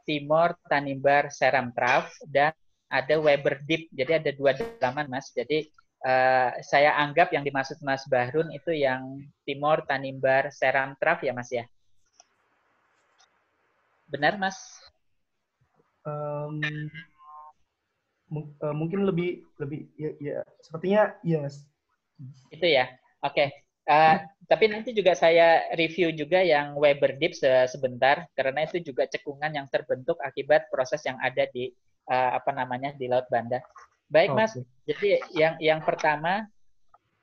Timor Tanimbar Seram Trough dan ada Weber Deep. Jadi ada 2 dalaman Mas. Jadi saya anggap yang dimaksud Mas Bahrun itu yang Timor Tanimbar Seram Trough ya Mas ya. Benar Mas? Mungkin lebih ya sepertinya yes. Itu ya. Oke. Tapi nanti juga saya review juga yang Weber Deep sebentar, karena itu juga cekungan yang terbentuk akibat proses yang ada di apa namanya di Laut Banda. Baik Mas. Jadi yang pertama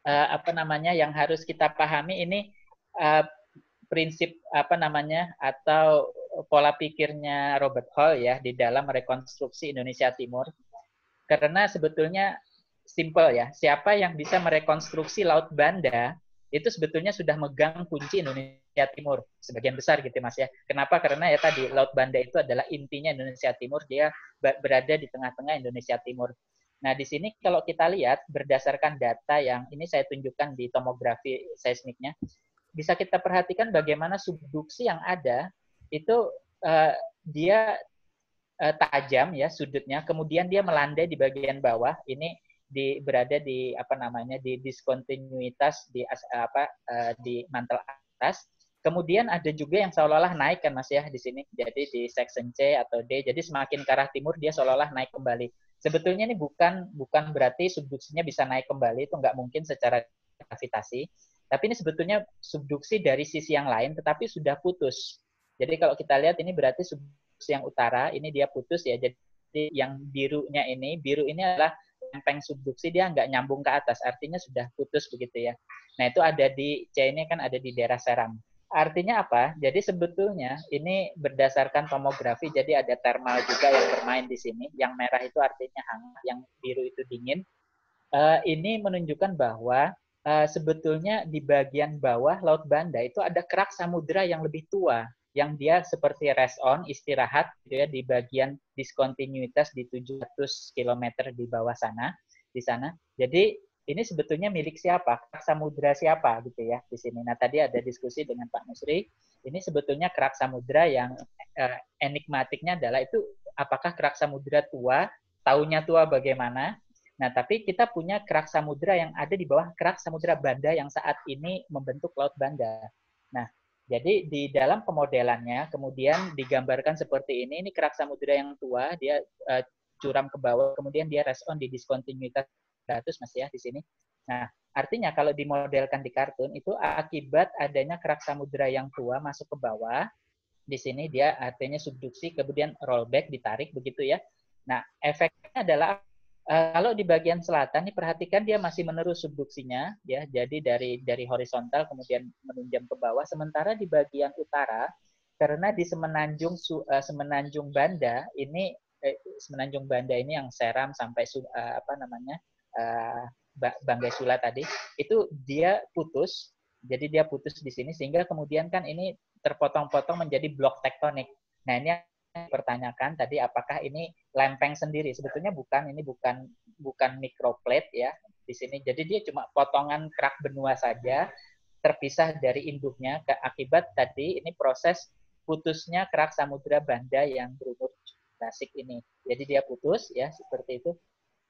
apa namanya yang harus kita pahami ini prinsip apa namanya atau pola pikirnya Robert Hall ya di dalam rekonstruksi Indonesia Timur. Karena sebetulnya simple ya, siapa yang bisa merekonstruksi Laut Banda itu sebetulnya sudah megang kunci Indonesia Timur sebagian besar gitu Mas ya. Kenapa? Karena ya tadi Laut Banda itu adalah intinya Indonesia Timur, dia berada di tengah-tengah Indonesia Timur. Nah, di sini kalau kita lihat berdasarkan data yang ini saya tunjukkan di tomografi seismiknya, bisa kita perhatikan bagaimana subduksi yang ada itu dia tajam ya sudutnya, kemudian dia melandai di bagian bawah, ini berada di apa namanya di diskontinuitas di mantel atas. Kemudian ada juga yang seolah-olah naik kan Mas ya di sini, jadi di section C atau D, jadi semakin ke arah timur dia seolah-olah naik kembali. Sebetulnya ini bukan berarti subduksinya bisa naik kembali, itu nggak mungkin secara gravitasi, tapi ini sebetulnya subduksi dari sisi yang lain tetapi sudah putus. Jadi kalau kita lihat ini berarti subduksi yang utara, ini dia putus ya. Jadi yang biru ini adalah lempeng subduksi, dia nggak nyambung ke atas, artinya sudah putus begitu ya. Nah itu ada di C ini kan ada di daerah Seram. Artinya apa? Jadi sebetulnya ini berdasarkan tomografi, jadi ada thermal juga yang bermain di sini. Yang merah itu artinya hangat, yang biru itu dingin. Ini menunjukkan bahwa sebetulnya di bagian bawah Laut Banda itu ada kerak samudera yang lebih tua, yang dia seperti rest on, istirahat gitu ya di bagian diskontinuitas di 700 km di bawah sana, di sana. Jadi ini sebetulnya milik siapa? Kerak samudera siapa gitu ya di sini. Nah, tadi ada diskusi dengan Pak Musri, ini sebetulnya kerak samudera yang enigmatiknya adalah itu apakah kerak samudera tua, tahunnya tua bagaimana? Nah, tapi kita punya kerak samudera yang ada di bawah kerak samudera Banda yang saat ini membentuk Laut Banda. Nah, jadi di dalam pemodelannya kemudian digambarkan seperti ini kerak samudera yang tua, dia curam ke bawah, kemudian dia respon di diskontinuitas 100 Mas ya di sini. Nah, artinya kalau dimodelkan di kartun itu akibat adanya kerak samudera yang tua masuk ke bawah, di sini dia artinya subduksi, kemudian rollback, ditarik begitu ya. Nah, efeknya adalah kalau di bagian selatan nih perhatikan dia masih menerus subduksinya ya, jadi dari horizontal kemudian menunjam ke bawah, sementara di bagian utara karena di semenanjung Banda ini semenanjung Banda ini yang Seram sampai Banggai Sula tadi itu dia putus, jadi dia putus di sini sehingga kemudian kan ini terpotong-potong menjadi blok tektonik. Nah ini pertanyakan tadi apakah ini lempeng sendiri, sebetulnya bukan, ini bukan microplate ya di sini, jadi dia cuma potongan kerak benua saja terpisah dari induknya akibat tadi ini proses putusnya kerak samudera Banda yang berumur Jurasik ini, jadi dia putus ya seperti itu.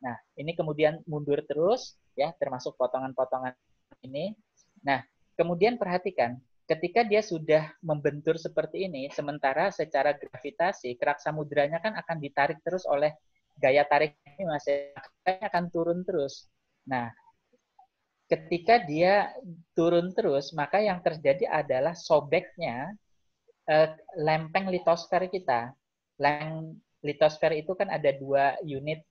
Nah, ini kemudian mundur terus, ya, termasuk potongan-potongan ini. Nah, kemudian perhatikan, ketika dia sudah membentur seperti ini, sementara secara gravitasi, kerak samudranya kan akan ditarik terus oleh gaya tarik ini, Mas, akan turun terus. Nah, ketika dia turun terus, maka yang terjadi adalah sobeknya lempeng litosfer kita. Litosfer itu kan ada 2 unit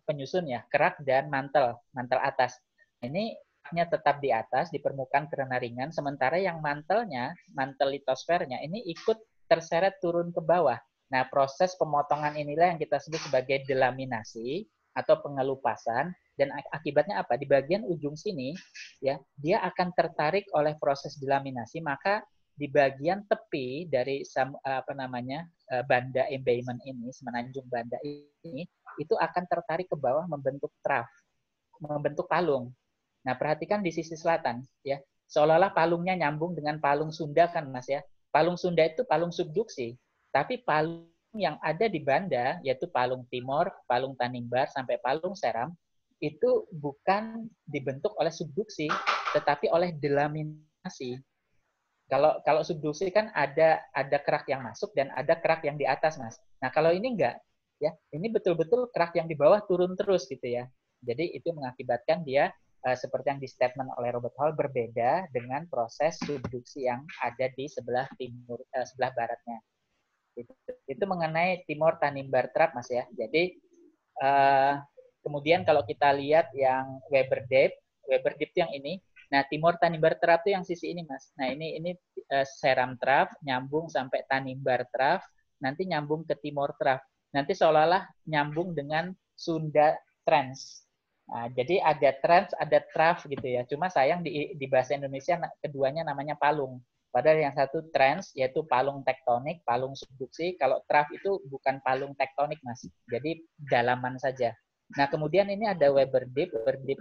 penyusun ya, kerak dan mantel atas. Ini keraknya tetap di atas di permukaan karena ringan, sementara yang mantel litosfernya ini ikut terseret turun ke bawah. Nah, proses pemotongan inilah yang kita sebut sebagai delaminasi atau pengelupasan, dan akibatnya apa? Di bagian ujung sini ya, dia akan tertarik oleh proses delaminasi, maka di bagian tepi dari banda embayment ini, semenanjung banda ini, itu akan tertarik ke bawah membentuk trough, membentuk palung. Nah, perhatikan di sisi selatan ya, seolah-olah palungnya nyambung dengan palung Sunda kan, Mas ya. Palung Sunda itu palung subduksi, tapi palung yang ada di banda, yaitu palung Timor, palung Tanimbar sampai palung Seram, itu bukan dibentuk oleh subduksi, tetapi oleh delaminasi. Kalau subduksi kan ada kerak yang masuk dan ada kerak yang di atas, Mas. Nah, kalau ini enggak, ya, ini betul-betul kerak yang di bawah turun terus gitu ya. Jadi itu mengakibatkan dia seperti yang di statement oleh Robert Hall berbeda dengan proses subduksi yang ada di sebelah sebelah baratnya. Itu mengenai Timor Tanimbar Trap, Mas ya. Jadi kemudian kalau kita lihat yang Weber Deep yang ini. Nah, Timor Tanimbar Trap itu yang sisi ini, Mas. Nah, ini Seram Trap, nyambung sampai Tanimbar Trap, nanti nyambung ke Timor Trap. Nanti seolah-olah nyambung dengan Sunda Trans. Nah, jadi ada trans, ada trap gitu ya. Cuma sayang di bahasa Indonesia keduanya namanya palung. Padahal yang satu trans, yaitu palung tektonik, palung subduksi. Kalau trap itu bukan palung tektonik, Mas. Jadi dalaman saja. Nah, kemudian ini ada Weber Deep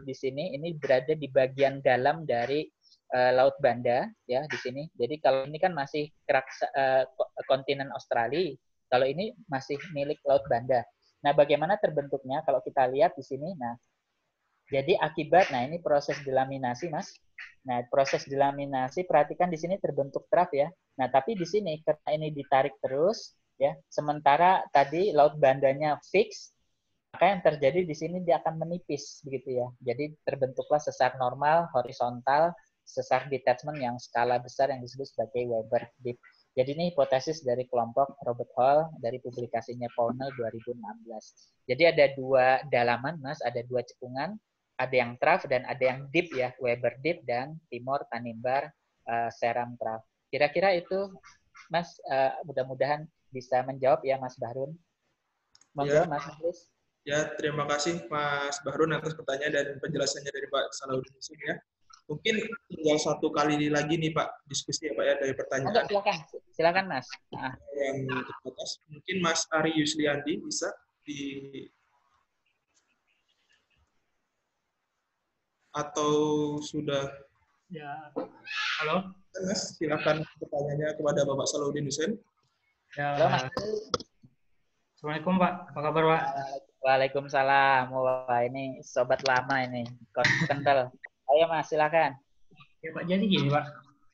di sini, ini berada di bagian dalam dari Laut Banda, ya, di sini. Jadi kalau ini kan masih kerak kontinen Australia, kalau ini masih milik Laut Banda. Nah, bagaimana terbentuknya? Kalau kita lihat di sini, nah, jadi akibat, nah ini proses delaminasi, Mas. Nah, proses delaminasi, perhatikan di sini terbentuk trough ya. Nah, tapi di sini karena ini ditarik terus, ya, sementara tadi Laut Bandanya fix, maka yang terjadi di sini dia akan menipis begitu ya. Jadi terbentuklah sesar normal, horizontal, sesar detachment yang skala besar yang disebut sebagai Weber Deep. Jadi ini hipotesis dari kelompok Robert Hall dari publikasinya Pownall 2016. Jadi ada 2 dalaman, Mas, ada 2 cekungan, ada yang trough dan ada yang deep ya, Weber Deep dan Timor Tanimbar Seram trough. Kira-kira itu, Mas, mudah-mudahan bisa menjawab ya, Mas Bahrun. Monggo, Mas Chris. Ya, terima kasih Mas Bahrun atas pertanyaan dan penjelasannya dari Pak Salahuddin ya. Mungkin tinggal 1 kali lagi nih Pak diskusi ya Pak ya dari pertanyaan. Silakan Mas. Yang terbatas, mungkin Mas Ari Yusliandi bisa atau sudah? Ya, halo. Mas, silakan pertanyaannya kepada Bapak Salahuddin Hussein. Ya, halo Mas. Assalamualaikum Pak, apa kabar Pak? Waalaikumsalam. Wah, ini sobat lama ini, kental. Ayo Mas, silakan. Ya Pak, jadi gini Pak.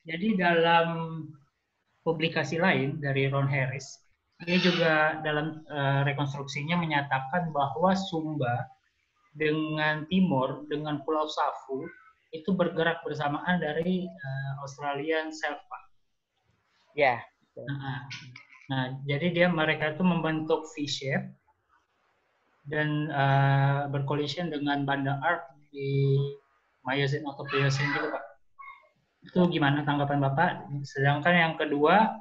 Jadi dalam publikasi lain dari Ron Harris, dia juga dalam rekonstruksinya menyatakan bahwa Sumba dengan Timor, dengan Pulau Safu, itu bergerak bersamaan dari Australian Shelf, Pak. Ya. Nah, jadi mereka itu membentuk V-shape dan bercollision dengan banda arc di Miocene atau Pliocene gitu, Pak. Itu gimana tanggapan Bapak? Sedangkan yang kedua,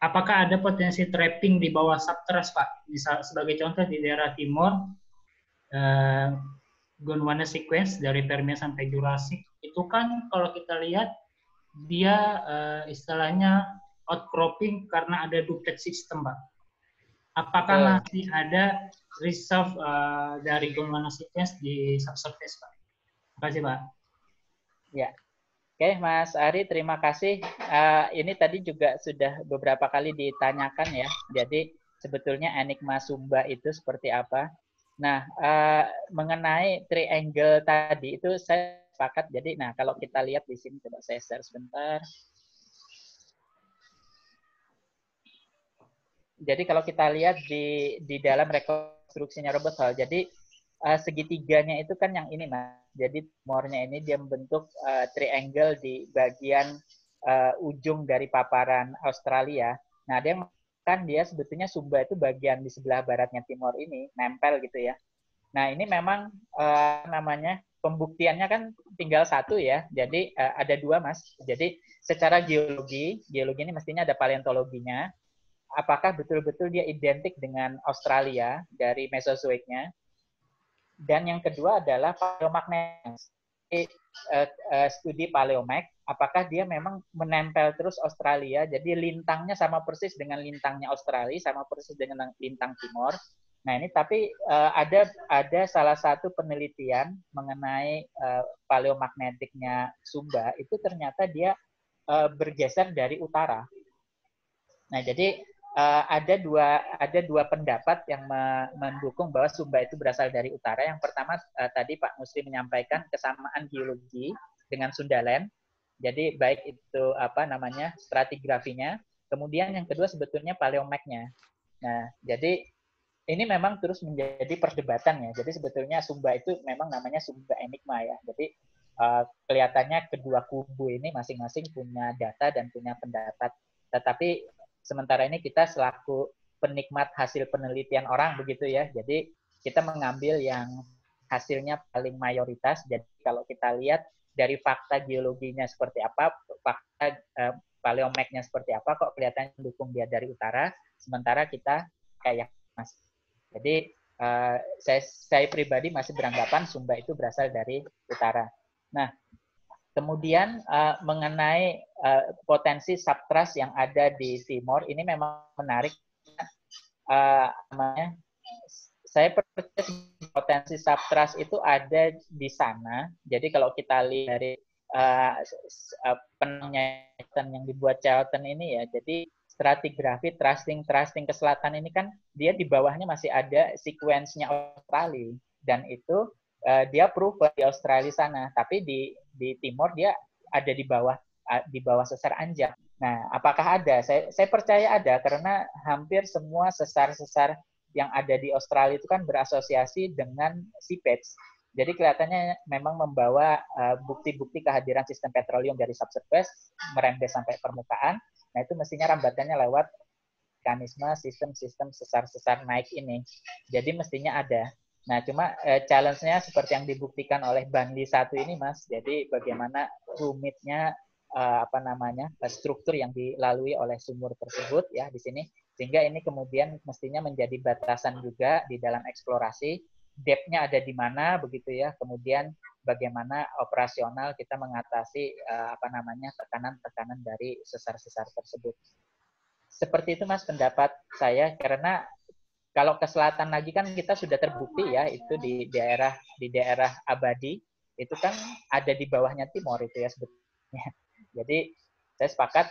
apakah ada potensi trapping di bawah subthrust, Pak? Misal sebagai contoh di daerah timur, Gondwana sequence dari Permian sampai Jurassic, itu kan kalau kita lihat dia istilahnya outcropping karena ada duplex system, Pak. Apakah masih ada reserve dari Gondwana sequence di subsurface, Pak? Terima kasih, Pak. Ya. Oke, Mas Ari, terima kasih. Ini tadi juga sudah beberapa kali ditanyakan ya. Jadi sebetulnya enigma Sumba itu seperti apa? Nah, mengenai triangle tadi itu saya sepakat. Jadi, nah kalau kita lihat di sini, coba saya share sebentar. Jadi kalau kita lihat di dalam rekonstruksinya Robert Hall, jadi segitiganya itu kan yang ini, nah. Jadi tumornya ini dia membentuk triangle di bagian ujung dari paparan Australia. Nah, dia sebetulnya Sumba itu bagian di sebelah baratnya timor ini, nempel gitu ya. Nah, ini memang namanya pembuktiannya kan tinggal satu ya. Jadi ada dua, Mas. Jadi secara geologi ini mestinya ada paleontologinya. Apakah betul-betul dia identik dengan Australia dari Mesozoiknya? Dan yang kedua adalah paleomagnet. Studi paleomag, apakah dia memang menempel terus Australia, jadi lintangnya sama persis dengan lintangnya Australia, sama persis dengan lintang Timor. Nah ini tapi ada salah satu penelitian mengenai paleomagnetiknya Sumba, itu ternyata dia bergeser dari utara. Nah jadi ada dua pendapat yang mendukung bahwa Sumba itu berasal dari utara. Yang pertama tadi Pak Musri menyampaikan kesamaan geologi dengan Sundaland. Jadi baik itu stratigrafinya. Kemudian yang kedua sebetulnya paleomagnya. Nah, jadi ini memang terus menjadi perdebatan ya. Jadi sebetulnya Sumba itu memang namanya Sumba Enigma ya. Jadi kelihatannya kedua kubu ini masing-masing punya data dan punya pendapat. Tetapi sementara ini kita selaku penikmat hasil penelitian orang begitu ya. Jadi kita mengambil yang hasilnya paling mayoritas. Jadi kalau kita lihat dari fakta geologinya seperti apa, fakta paleomagnya seperti apa, kok kelihatannya mendukung dia dari utara, sementara kita kayak Mas. Jadi saya pribadi masih beranggapan Sumba itu berasal dari utara. Nah, kemudian mengenai potensi subtrust yang ada di Timor, ini memang menarik. Saya percaya potensi subtrust itu ada di sana. Jadi kalau kita lihat dari penelitian yang dibuat Charlton ini ya, jadi stratigrafi thrusting ke selatan ini kan dia di bawahnya masih ada sequence-nya Australia, dan itu dia proof di Australia sana, tapi di Timor dia ada di bawah sesar Anjak. Nah, apakah ada? Saya percaya ada, karena hampir semua sesar-sesar yang ada di Australia itu kan berasosiasi dengan seepage. Jadi kelihatannya memang membawa bukti-bukti kehadiran sistem petroleum dari subsurface merembes sampai permukaan. Nah, itu mestinya rambatannya lewat mekanisme sistem-sistem sesar-sesar naik ini. Jadi mestinya ada. Nah, cuma challenge-nya seperti yang dibuktikan oleh Bandi 1 ini, Mas. Jadi bagaimana rumitnya struktur yang dilalui oleh sumur tersebut ya di sini, sehingga ini kemudian mestinya menjadi batasan juga di dalam eksplorasi. Depth-nya ada di mana begitu ya. Kemudian bagaimana operasional kita mengatasi tekanan-tekanan dari sesar-sesar tersebut. Seperti itu Mas pendapat saya, karena kalau ke selatan lagi kan kita sudah terbukti ya, itu di daerah Abadi itu kan ada di bawahnya Timor itu ya sebetulnya. Jadi saya sepakat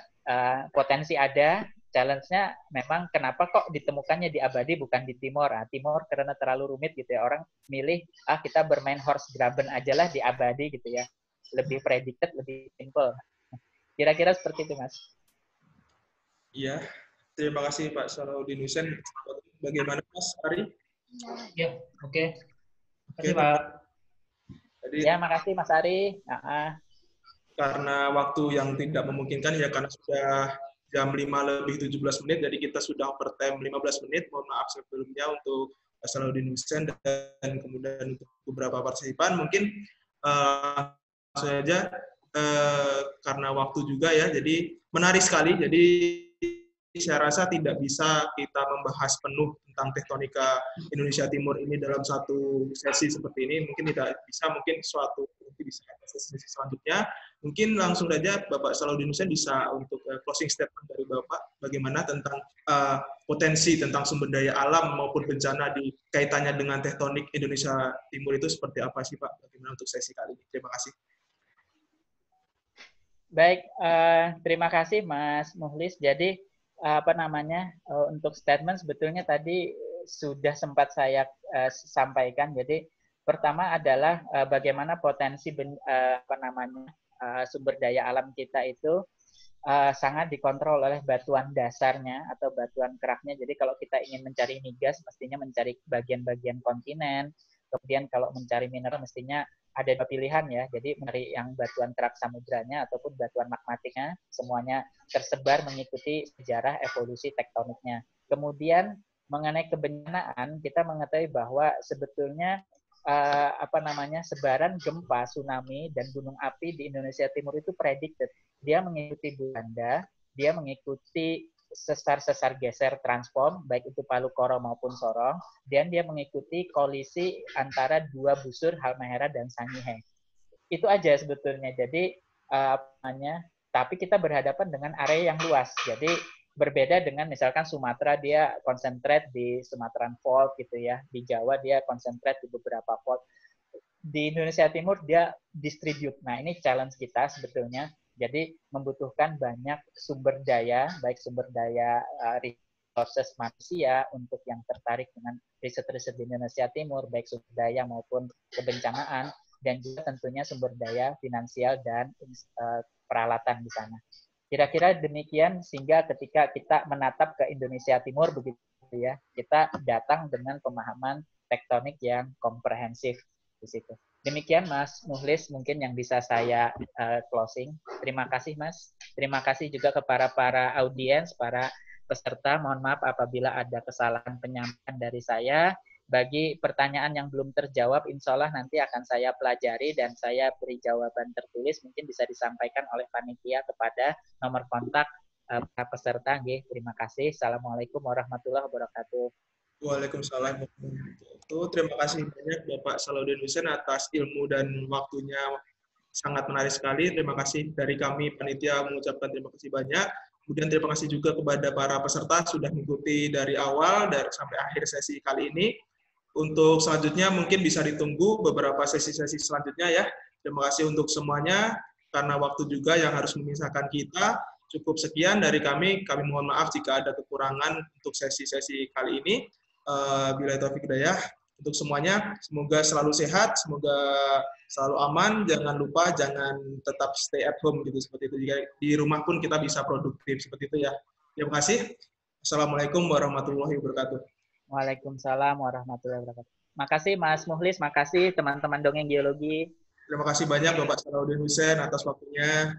potensi ada, challenge-nya memang kenapa kok ditemukannya di Abadi bukan di Timor. Timor karena terlalu rumit gitu ya, orang milih kita bermain horse graben aja lah di Abadi gitu ya, lebih predicted, lebih simple. Kira-kira seperti itu Mas. Iya, terima kasih Pak Salahuddin Hussein. Bagaimana Mas Ari? Ya, oke. Terima kasih Pak. Jadi, ya, makasih Mas Ari. Karena waktu yang tidak memungkinkan ya, karena sudah jam 5:17, jadi kita sudah overtime 15 menit. Mohon maaf sebelumnya untuk Pak Salahuddin Hussein dan kemudian untuk beberapa partisipan. Mungkin saja karena waktu juga ya, jadi menarik sekali. Jadi saya rasa tidak bisa kita membahas penuh tentang tektonika Indonesia Timur ini dalam satu sesi seperti ini. Mungkin tidak bisa, mungkin bisa sesi selanjutnya. Mungkin langsung saja Bapak Salahuddin Hussein bisa untuk closing statement dari Bapak, bagaimana tentang potensi tentang sumber daya alam maupun bencana di kaitannya dengan tektonik Indonesia Timur itu seperti apa sih Pak? Bagaimana untuk sesi kali ini? Terima kasih. Baik, terima kasih Mas Muhlis. Jadi untuk statement sebetulnya tadi sudah sempat saya sampaikan. Jadi pertama adalah bagaimana potensi sumber daya alam kita itu sangat dikontrol oleh batuan dasarnya atau batuan keraknya. Jadi kalau kita ingin mencari migas, mestinya mencari bagian-bagian kontinen. Kemudian kalau mencari mineral, mestinya ada dua pilihan ya. Jadi mencari yang batuan kerak samudranya ataupun batuan magmatiknya. Semuanya tersebar mengikuti sejarah evolusi tektoniknya. Kemudian mengenai kebencanaan, kita mengetahui bahwa sebetulnya sebaran gempa, tsunami, dan gunung api di Indonesia Timur itu predicted. Dia mengikuti Belanda, dia mengikuti sesar-sesar geser transform, baik itu Palu Koro maupun Sorong, dan dia mengikuti kolisi antara dua busur Halmahera dan Sangihe. Itu aja sebetulnya. Jadi tapi kita berhadapan dengan area yang luas. Jadi berbeda dengan misalkan Sumatera, dia konsentrate di Sumatran Fault gitu ya. Di Jawa dia konsentrate di beberapa fault. Di Indonesia Timur dia distribute. Nah, ini challenge kita sebetulnya. Jadi membutuhkan banyak sumber daya, baik sumber daya resources manusia untuk yang tertarik dengan riset-riset di Indonesia Timur, baik sumber daya maupun kebencanaan, dan juga tentunya sumber daya finansial dan peralatan di sana. Kira-kira demikian, sehingga ketika kita menatap ke Indonesia Timur begitu ya, kita datang dengan pemahaman tektonik yang komprehensif di situ. Demikian Mas Mukhlis mungkin yang bisa saya closing. Terima kasih Mas. Terima kasih juga kepada para audiens, para peserta. Mohon maaf apabila ada kesalahan penyampaian dari saya. Bagi pertanyaan yang belum terjawab, insya Allah nanti akan saya pelajari dan saya beri jawaban tertulis. Mungkin bisa disampaikan oleh panitia kepada nomor kontak para peserta. Terima kasih. Assalamualaikum warahmatullahi wabarakatuh. Waalaikumsalam. Terima kasih banyak Bapak Salahuddin Hussein atas ilmu dan waktunya, sangat menarik sekali. Terima kasih dari kami panitia mengucapkan terima kasih banyak. Kemudian terima kasih juga kepada para peserta sudah mengikuti dari awal sampai akhir sesi kali ini. Untuk selanjutnya mungkin bisa ditunggu beberapa sesi-sesi selanjutnya ya. Terima kasih untuk semuanya. Karena waktu juga yang harus memisahkan kita. Cukup sekian dari kami. Kami mohon maaf jika ada kekurangan untuk sesi-sesi kali ini. Billahi taufiq hidayah untuk semuanya. Semoga selalu sehat, semoga selalu aman. Jangan lupa, jangan tetap stay at home gitu seperti itu. Jika di rumah pun kita bisa produktif seperti itu ya. Terima kasih. Assalamualaikum warahmatullahi wabarakatuh. Waalaikumsalam warahmatullahi wabarakatuh. Makasih Mas Mukhlis, makasih teman-teman Dongeng Geologi. Terima kasih banyak Bapak Salahuddin Hussein atas waktunya.